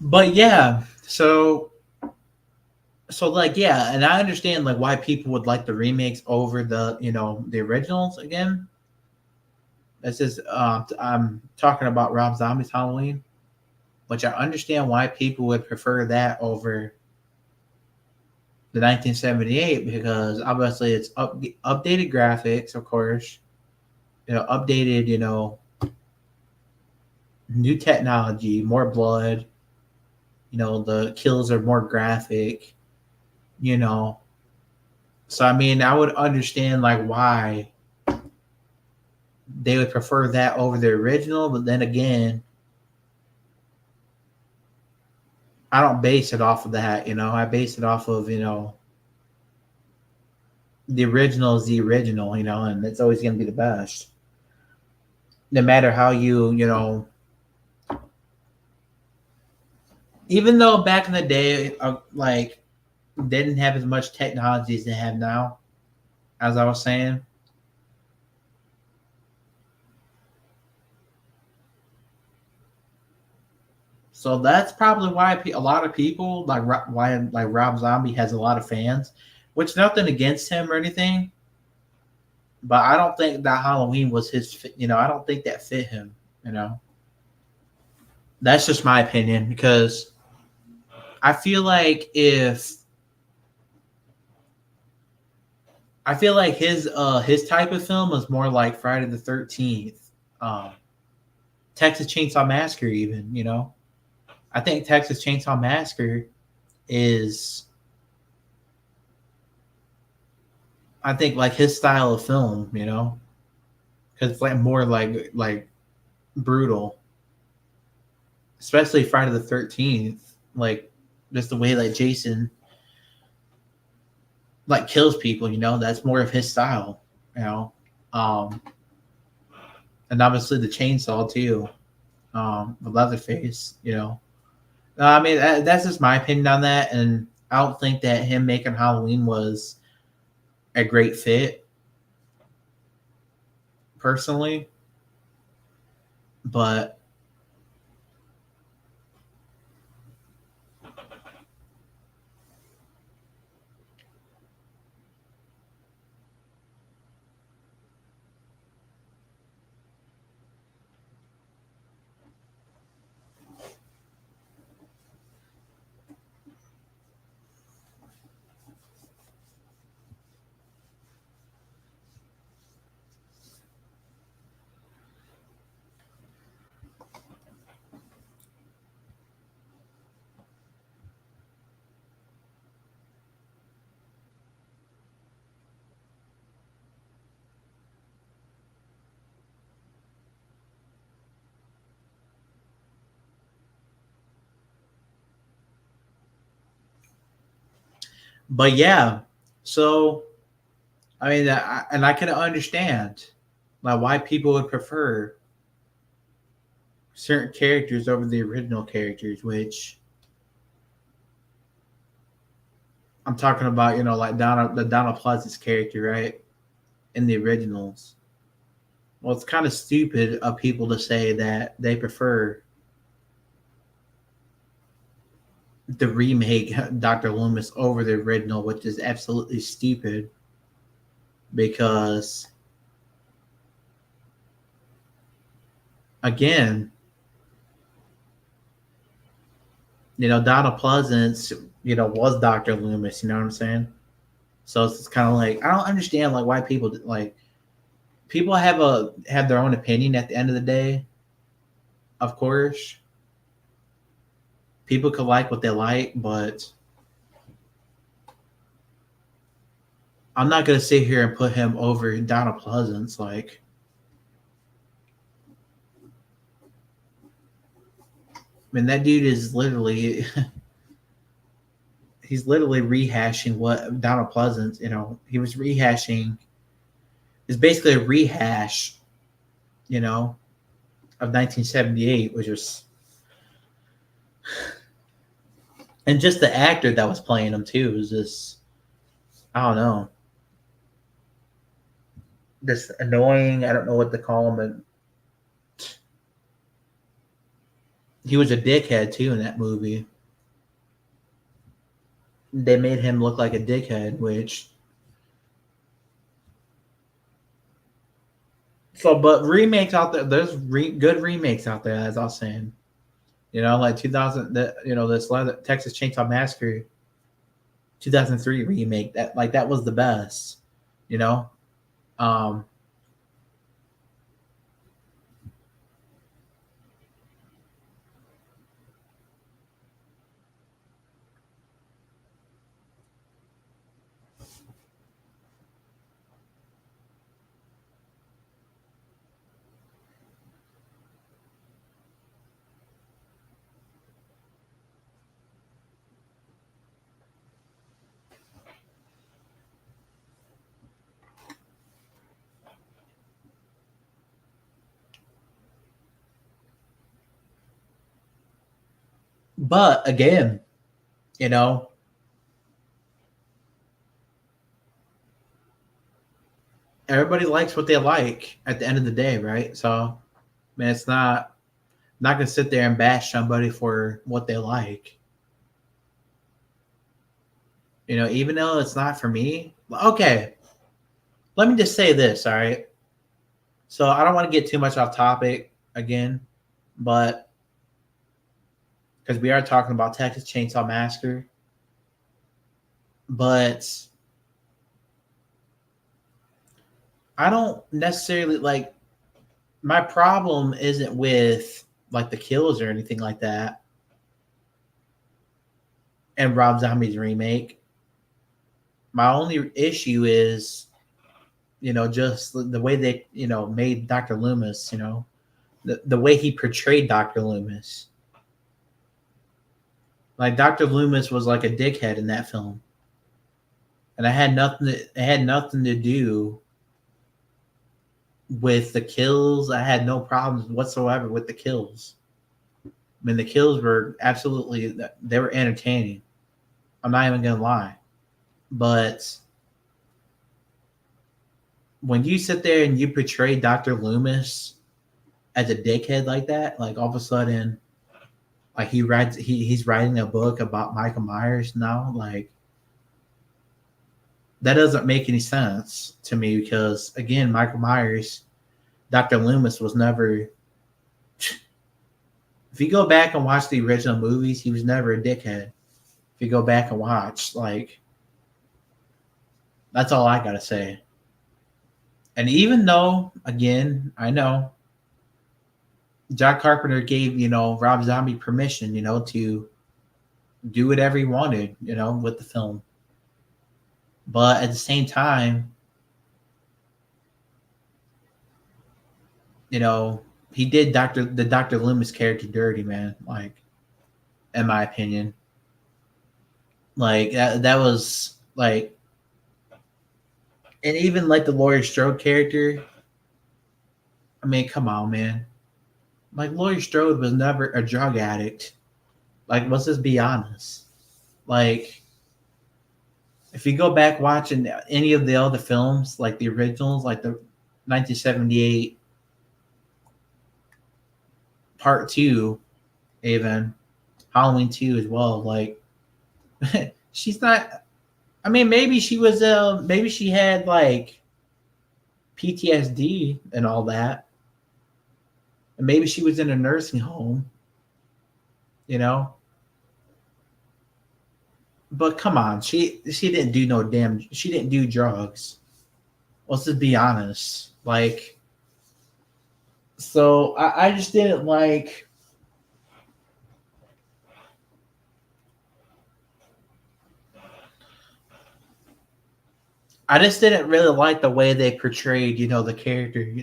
But yeah, so So like yeah, and I understand like why people would like the remakes over the the originals again. This is I'm talking about Rob Zombie's Halloween, which I understand why people would prefer that over the 1978 because obviously it's updated graphics, of course, updated, new technology, more blood, the kills are more graphic, you know. So I mean, I would understand like why they would prefer that over the original, but then again, I don't base it off of that, I base it off of, the original is the original, and it's always going to be the best. No matter how even though back in the day, like, they didn't have as much technology as they have now, as I was saying. So that's probably why a lot of people why like Rob Zombie has a lot of fans, which nothing against him or anything, but I don't think that Halloween was his. I don't think that fit him. You know, that's just my opinion because I feel like if I feel like his type of film is more like Friday the 13th, um, Texas Chainsaw Massacre, even. I think Texas Chainsaw Massacre is I think like his style of film, because it's like more like brutal, especially Friday the 13th, like just the way that Jason like kills people, that's more of his style, you know, um, and obviously the chainsaw too, the Leatherface, I mean that's just my opinion on that, and I don't think that him making Halloween was a great fit personally, but yeah, so I mean, and I can understand like why people would prefer certain characters over the original characters, which I'm talking about, like the Donald Pleasance character, right? In the originals. Well, it's kind of stupid of people to say that they prefer the remake Dr. Loomis over the original, which is absolutely stupid because, again, Donald Pleasance, was Dr. Loomis, you know what I'm saying? So it's kind of like I don't understand like why people have their own opinion at the end of the day. Of course, people could like what they like, but I'm not gonna sit here and put him over Donald Pleasance. Like, I mean, that dude is literally he's literally rehashing what Donald Pleasance, he was rehashing. It's basically a rehash, of 1978, which was, and just the actor that was playing him too was just, I don't know, just annoying. I don't know what to call him, and he was a dickhead too in that movie. they made him look like a dickhead, which so but remakes out there, there's good remakes out there, as I was saying. Like 2000, this Texas Chainsaw Massacre 2003 remake, that was the best. You know, um, but again, you know, everybody likes what they like at the end of the day, right? So, man, it's not gonna sit there and bash somebody for what they like. Even though it's not for me. Okay, let me just say this, all right? So I don't want to get too much off topic again, but because we are talking about Texas Chainsaw Massacre, but I don't necessarily like my problem isn't with like the kills or anything like that and Rob Zombie's remake. My only issue is, just the way they, made Dr. Loomis, the way he portrayed Dr. Loomis. Like Dr. Loomis was like a dickhead in that film. And it had nothing to do with the kills. I had no problems whatsoever with the kills. I mean, the kills were absolutely, they were entertaining. I'm not even gonna lie. But when you sit there and you portray Dr. Loomis as a dickhead like that, like all of a sudden, like he's writing a book about Michael Myers now, like that doesn't make any sense to me because again, Michael Myers, Dr. Loomis was never. If you go back and watch the original movies, he was never a dickhead. If you go back and watch, like, that's all I gotta say. And even though, again, I know John Carpenter gave, Rob Zombie permission, to do whatever he wanted, with the film. But at the same time, he did the Dr. Loomis character dirty, man. Like, in my opinion. Like that was like, and even like the Laurie Strode character. I mean, come on, man. Like Laurie Strode was never a drug addict. Like, let's just be honest. Like, if you go back watching any of the other films, like the originals, like the 1978 Part 2, even Halloween 2 as well, like she's not. I mean, maybe she was. Maybe she had like PTSD and all that, and maybe she was in a nursing home. You know, but come on, she didn't do no damn. She didn't do drugs. Let's just be honest. Like, so I just didn't like. I just didn't really like the way they portrayed, the character,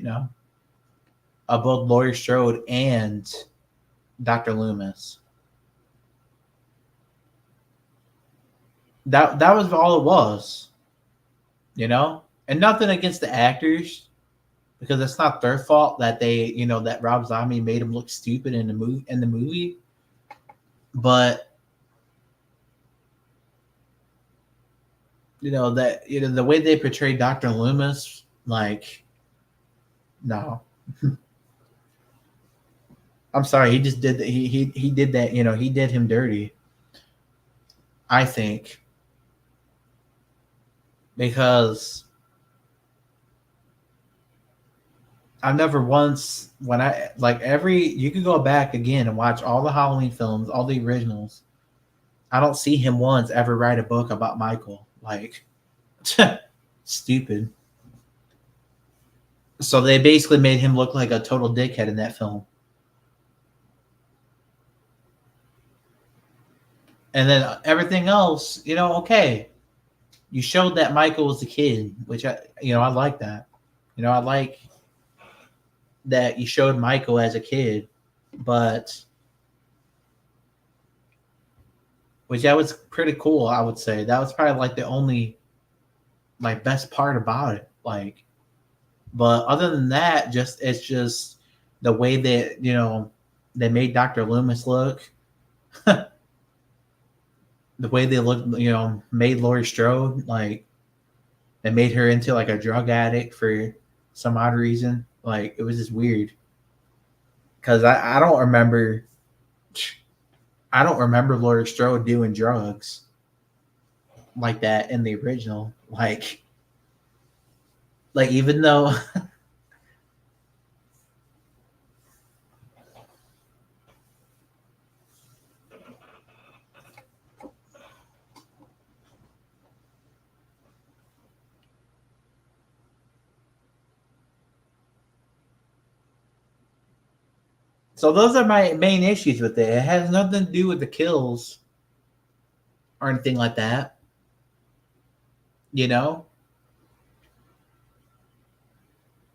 of both Laurie Strode and Dr. Loomis. That was all it was, and nothing against the actors because it's not their fault that that Rob Zombie made him look stupid in the movie, but that the way they portrayed Dr. Loomis, like, no. I'm sorry, he just did that. He did that. He did him dirty. I think. because I've never once when I like every you can go back again and watch all the Halloween films, all the originals. I don't see him once ever write a book about Michael. Like stupid. So they basically made him look like a total dickhead in that film. And then everything else, okay. You showed that Michael was a kid, which I like that. I like that you showed Michael as a kid, but which that was pretty cool. I would say that was probably like the only like best part about it. Like, but other than that, just it's just the way that they made Dr. Loomis look, the way they looked, made Laurie Strode like they made her into like a drug addict for some odd reason. Like it was just weird because I don't remember Laurie Strode doing drugs like that in the original. Like even though so those are my main issues with it. It has nothing to do with the kills or anything like that. You know,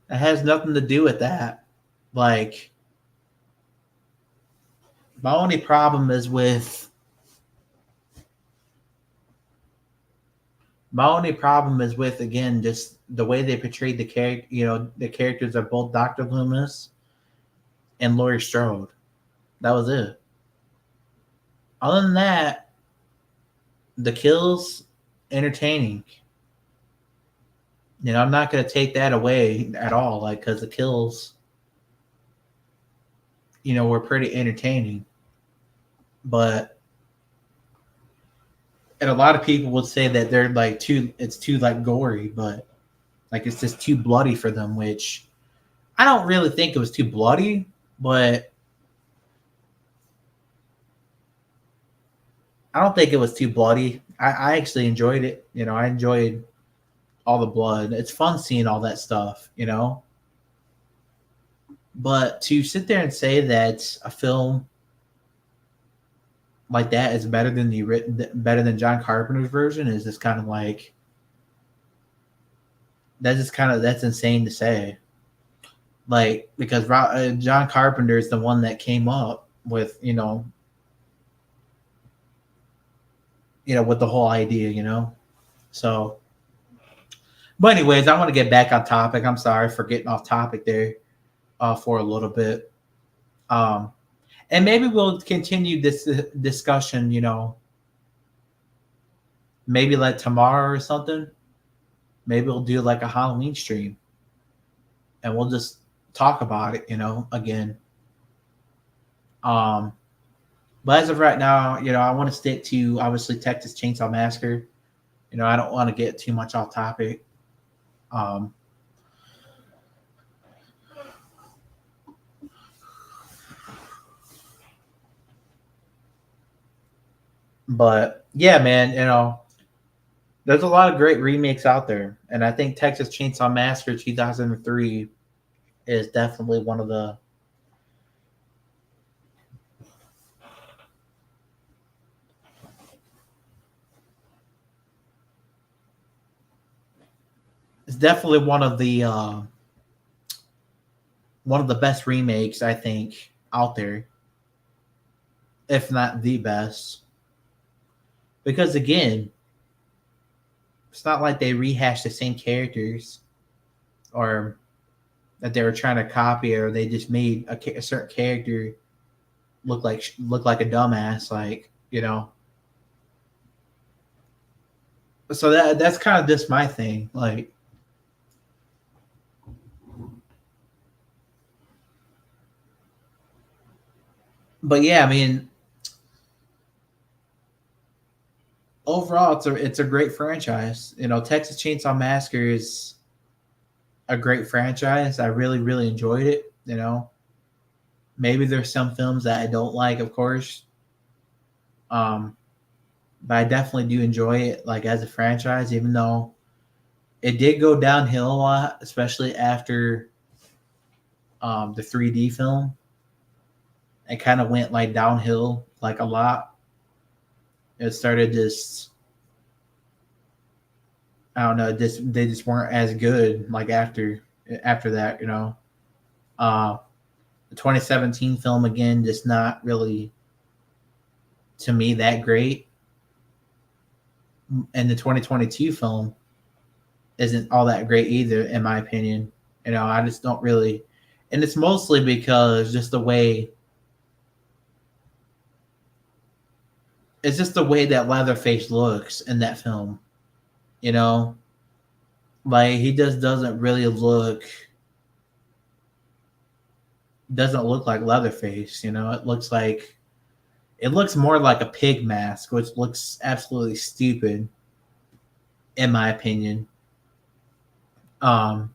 it has nothing to do with that. Like my only problem is with again just the way they portrayed the character. The characters of both Doctor Loomis and Laurie Strode. That was it. Other than that, the kills entertaining. I'm not gonna take that away at all. Like because the kills, were pretty entertaining. But and a lot of people would say that they're like it's too like gory, but like it's just too bloody for them, which I don't really think it was too bloody, but I don't think it was too bloody. I actually enjoyed it. I enjoyed all the blood. It's fun seeing all that stuff. But to sit there and say that a film like that is better than John Carpenter's version is just kind of like that's insane to say. Like because John Carpenter is the one that came up with with the whole idea. So, but anyways, I want to get back on topic. I'm sorry for getting off topic there for a little bit. Um, and maybe we'll continue this discussion. Maybe like tomorrow or something. Maybe we'll do like a Halloween stream, and we'll just talk about it. Again. Um, but as of right now, I want to stick to obviously Texas Chainsaw Massacre. I don't want to get too much off topic. Um, but yeah, man, there's a lot of great remakes out there, and I think Texas Chainsaw Massacre 2003 is definitely one of the. It's definitely one of the best remakes I think out there, if not the best. Because again, it's not like they rehashed the same characters or that they were trying to copy or they just made a certain character look like a dumbass, so that's kind of just my thing, like. But yeah, I mean, overall overall, it's a great franchise. Texas Chainsaw Massacre is a great franchise. I really really enjoyed it. Maybe there's some films that I don't like, of course, um, but I definitely do enjoy it like as a franchise, even though it did go downhill a lot, especially after the 3D film. It kind of went like downhill like a lot. It started just, I don't know, they just weren't as good like after that. Uh, the 2017 film again, just not really to me that great, and the 2022 film isn't all that great either, in my opinion. I just don't really, and it's mostly because just the way it's just the way that Leatherface looks in that film. You know, like he just doesn't look like Leatherface. It looks more like a pig mask, which looks absolutely stupid, in my opinion. Um,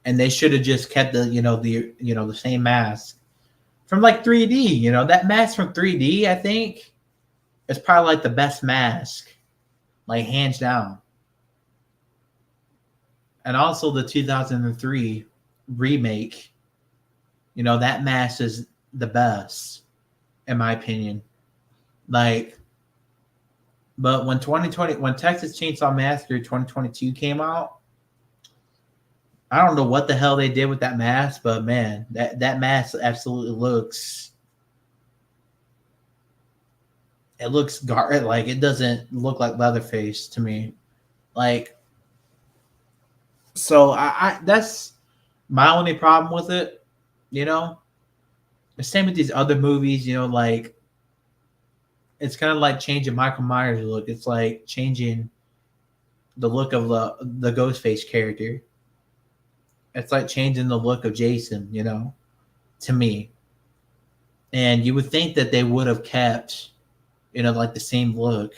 and they should have just kept the same mask from like 3D. That mask from 3D, I think, is probably like the best mask, like hands down. And also the 2003 remake, that mask is the best, in my opinion. Like, but when Texas Chainsaw Massacre 2022 came out, I don't know what the hell they did with that mask, but man, that mask absolutely looks. It looks like it doesn't look like Leatherface to me. Like, so I that's my only problem with it. The same with these other movies. Like it's kind of like changing Michael Myers' look. It's like changing the look of the Ghostface character. It's like changing the look of Jason. To me, and you would think that they would have kept, like the same look,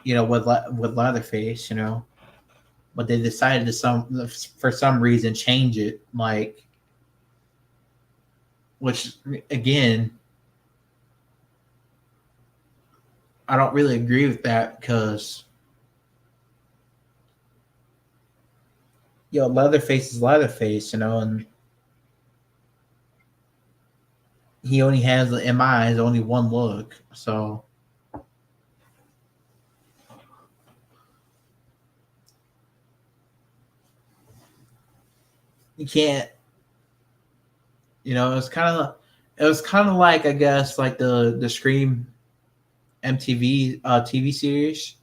with Leatherface, but they decided to for some reason change it, like, which again, I don't really agree with that because Leatherface is Leatherface, and he only has, in my eyes, only one look, so you can't. It was kind of like, I guess, like the Scream MTV TV series,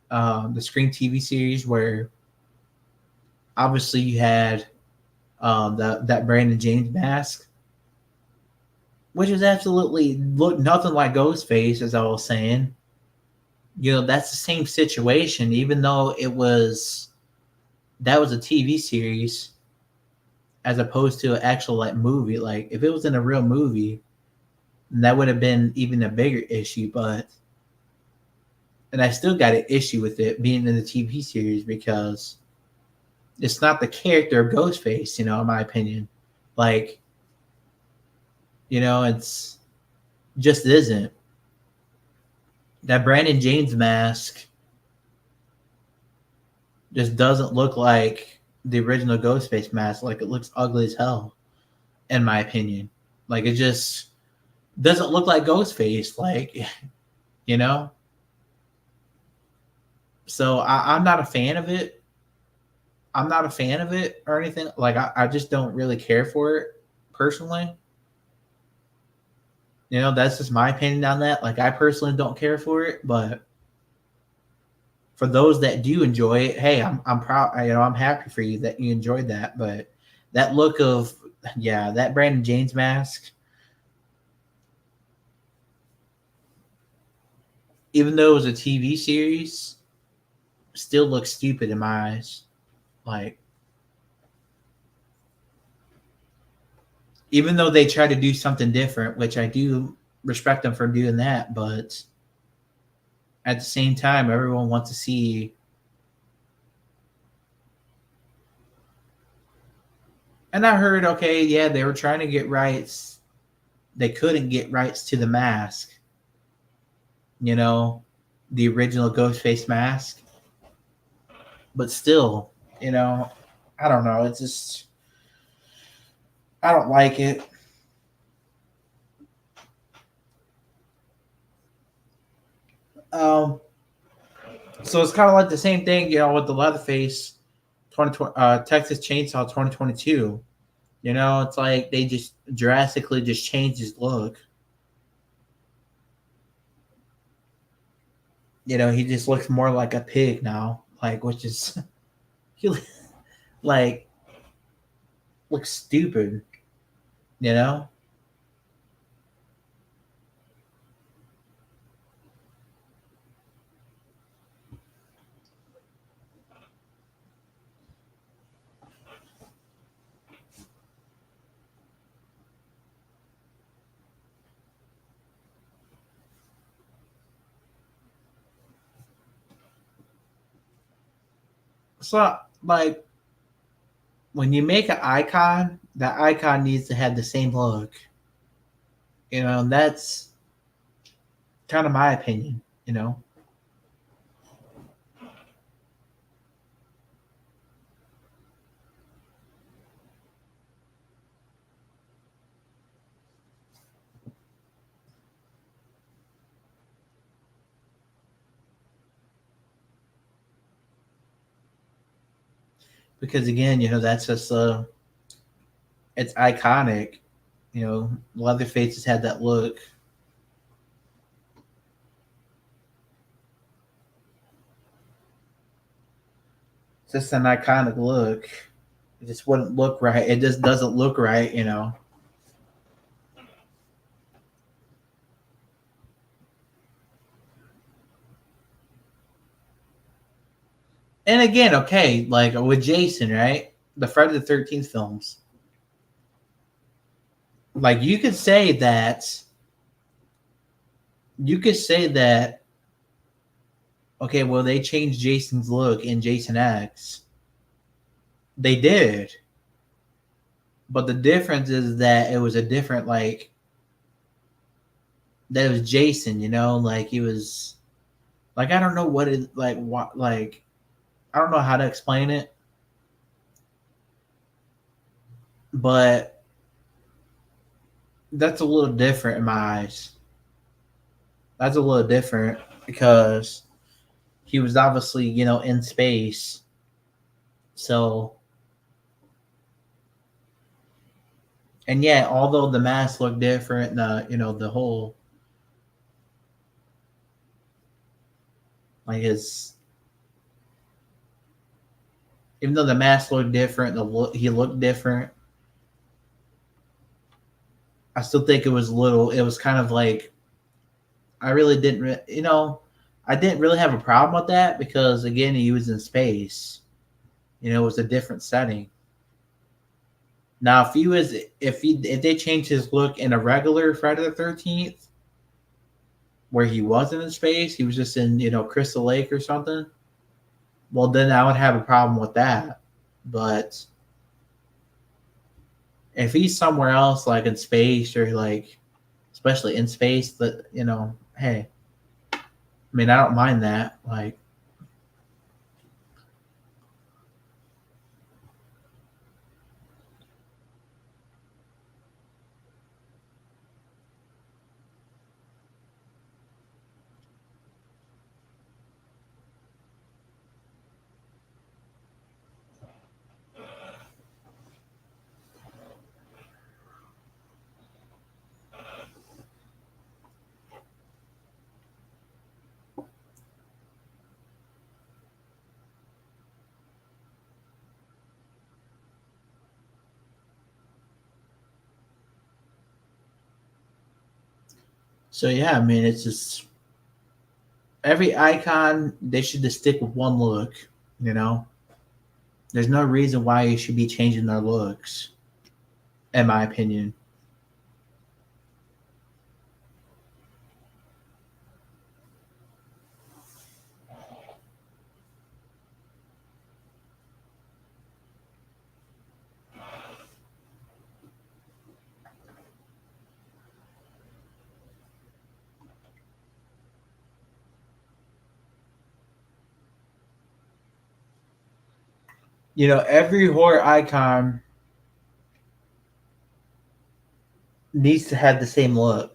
the Scream TV series, where obviously you had that Brandon James mask, which is absolutely looked nothing like Ghostface, as I was saying. That's the same situation, even though that was a TV series as opposed to an actual like movie. Like if it was in a real movie, that would have been even a bigger issue. And I still got an issue with it being in the TV series because it's not the character of Ghostface, in my opinion. Like, it's just isn't. That Brandon James mask just doesn't look like the original Ghostface mask. Like it looks ugly as hell, in my opinion. Like it just doesn't look like Ghostface. Like, you know? So I'm not a fan of it. I'm not a fan of it or anything. Like I just don't really care for it personally. That's just my opinion on that. Like I personally don't care for it, but for those that do enjoy it, hey, I'm proud. I'm happy for you that you enjoyed that. But that look of that Brandon James mask, even though it was a TV series, still looks stupid in my eyes. Like, even though they try to do something different, which I do respect them for doing that, but at the same time, everyone wants to see. And I heard, okay, yeah, they were trying to get rights. They couldn't get rights to the mask. You know, the original Ghostface mask. But still, you know, I don't know. It's just I don't like it. Um, so it's kind of like the same thing, you know, with the Leatherface 2020 Texas Chainsaw 2022. You know, it's like they just drastically just changed his look. You know, he just looks more like a pig now, like which is he like looks stupid. You know, so like when you make an icon, that icon needs to have the same look. You know, and that's kind of my opinion. You know, because again, you know, that's just it's iconic. You know, Leatherface has had that look. It's just an iconic look. It just wouldn't look right. It just doesn't look right. You know. And again, okay, like with Jason, right? The Friday the 13th films. Like you could say that okay, well they changed Jason's look in Jason X. They did. But the difference is that it was a different like that it was Jason, you know, like he was like I don't know what it like what like I don't know how to explain it, but that's a little different in my eyes. That's a little different because he was obviously, you know, in space. So, and yeah, although the mask looked different, you know, the whole like his, even though the mask looked different, the look he looked different. I still think it was little. It was kind of like I really didn't, you know, I didn't really have a problem with that because again, he was in space. You know, it was a different setting. Now, if they changed his look in a regular Friday the 13th, where he wasn't in space, he was just in you know Crystal Lake or something. Well, then I would have a problem with that. But if he's somewhere else, like in space or like, especially in space, that you know, hey, I mean, I don't mind that. Like, so yeah, I mean, it's just every icon they should just stick with one look. You know, there's no reason why you should be changing their looks, in my opinion. Every horror icon needs to have the same look.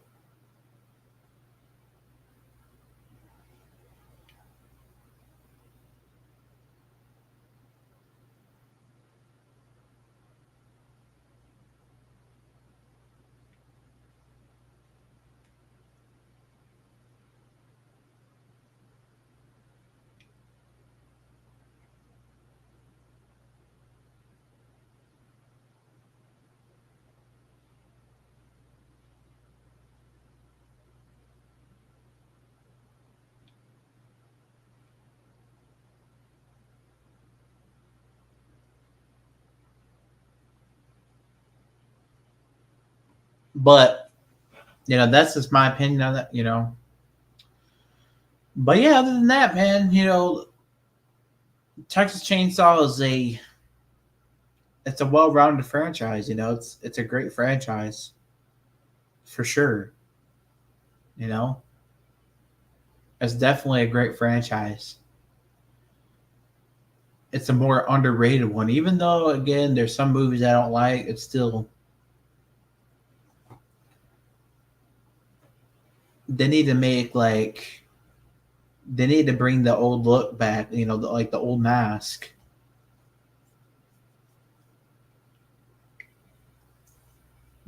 But that's just my opinion on that. But yeah, other than that, man, Texas Chainsaw is a well-rounded franchise. It's a great franchise for sure. You know, it's definitely a great franchise. It's a more underrated one, even though again, there's some movies I don't like. It's still they need to make they need to bring the old look back. Like the old mask.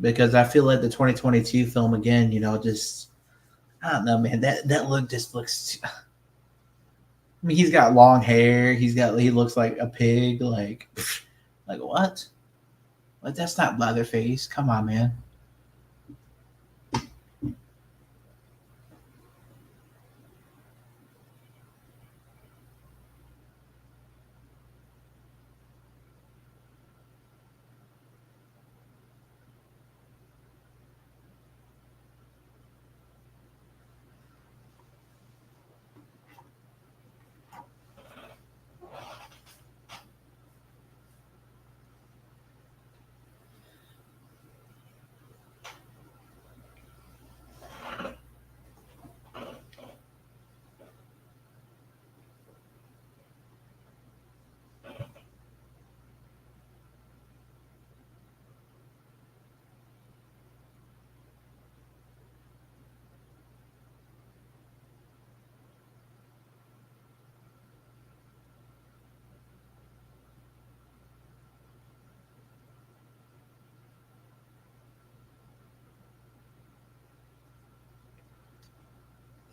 Because I feel like the 2022 film again, just I don't know, man. That look just looks. I mean, he's got long hair. He looks like a pig. Like what? Like that's not Leatherface. Come on, man.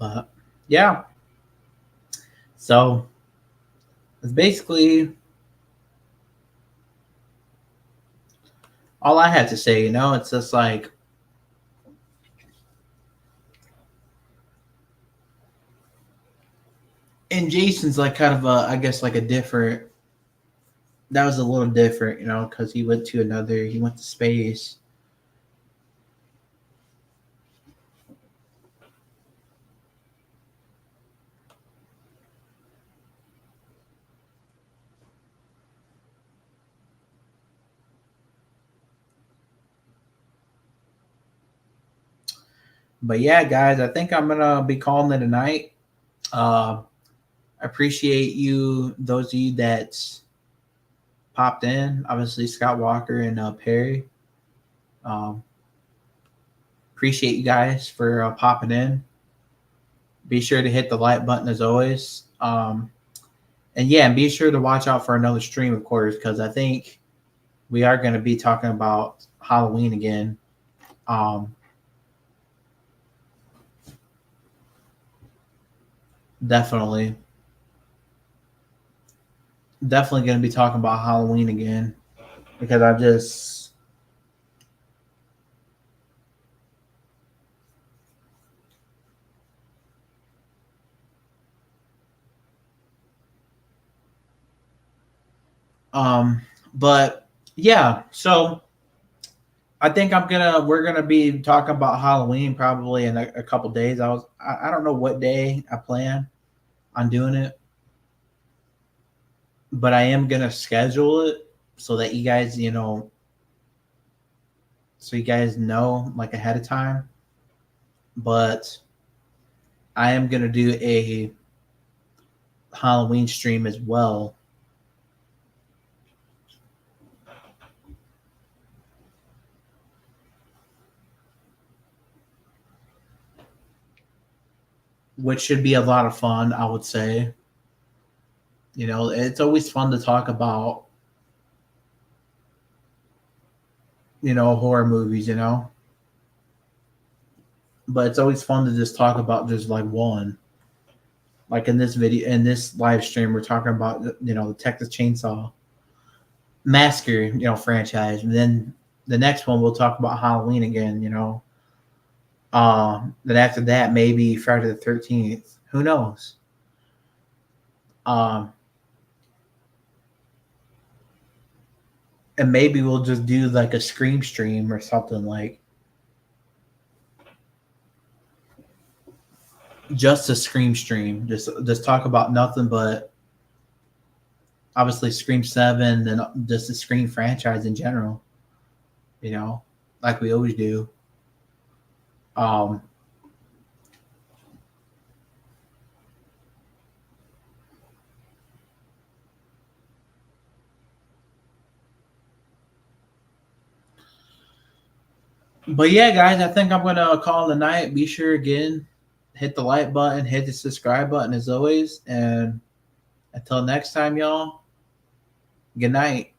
But yeah, so it's basically all I had to say. It's just like, and Jason's like kind of I guess like a different. That was a little different, because he went to space. But yeah, guys, I think I'm gonna be calling it a night. Uh, I appreciate you, those of you that popped in. Obviously, Scott Walker and Perry. Um, appreciate you guys for popping in. Be sure to hit the like button as always. And yeah, and be sure to watch out for another stream, of course, because I think we are going to be talking about Halloween again. Um, definitely, definitely going to be talking about Halloween again because I just but yeah, so I think we're gonna be talking about Halloween probably in a couple days. I don't know what day I plan on doing it, but I am gonna schedule it so that you guys know like ahead of time. But I am gonna do a Halloween stream as well. which should be a lot of fun, I would say. You know, it's always fun to talk about, you know, horror movies, you know. But it's always fun to just talk about just like one. Like in this video, in this live stream, we're talking about, you know, the Texas Chainsaw Massacre, you know, franchise. And then the next one we'll talk about Halloween again, you know. Then after that, maybe Friday the 13th. Who knows? Um, and maybe we'll just do like a Scream stream or something, like just a Scream stream. Just talk about nothing but obviously Scream 7 and just the Scream franchise in general. You know, like we always do. Um, but yeah, guys, I think I'm gonna call it a night. Be sure again, hit the like button, hit the subscribe button as always, and until next time, y'all. Good night.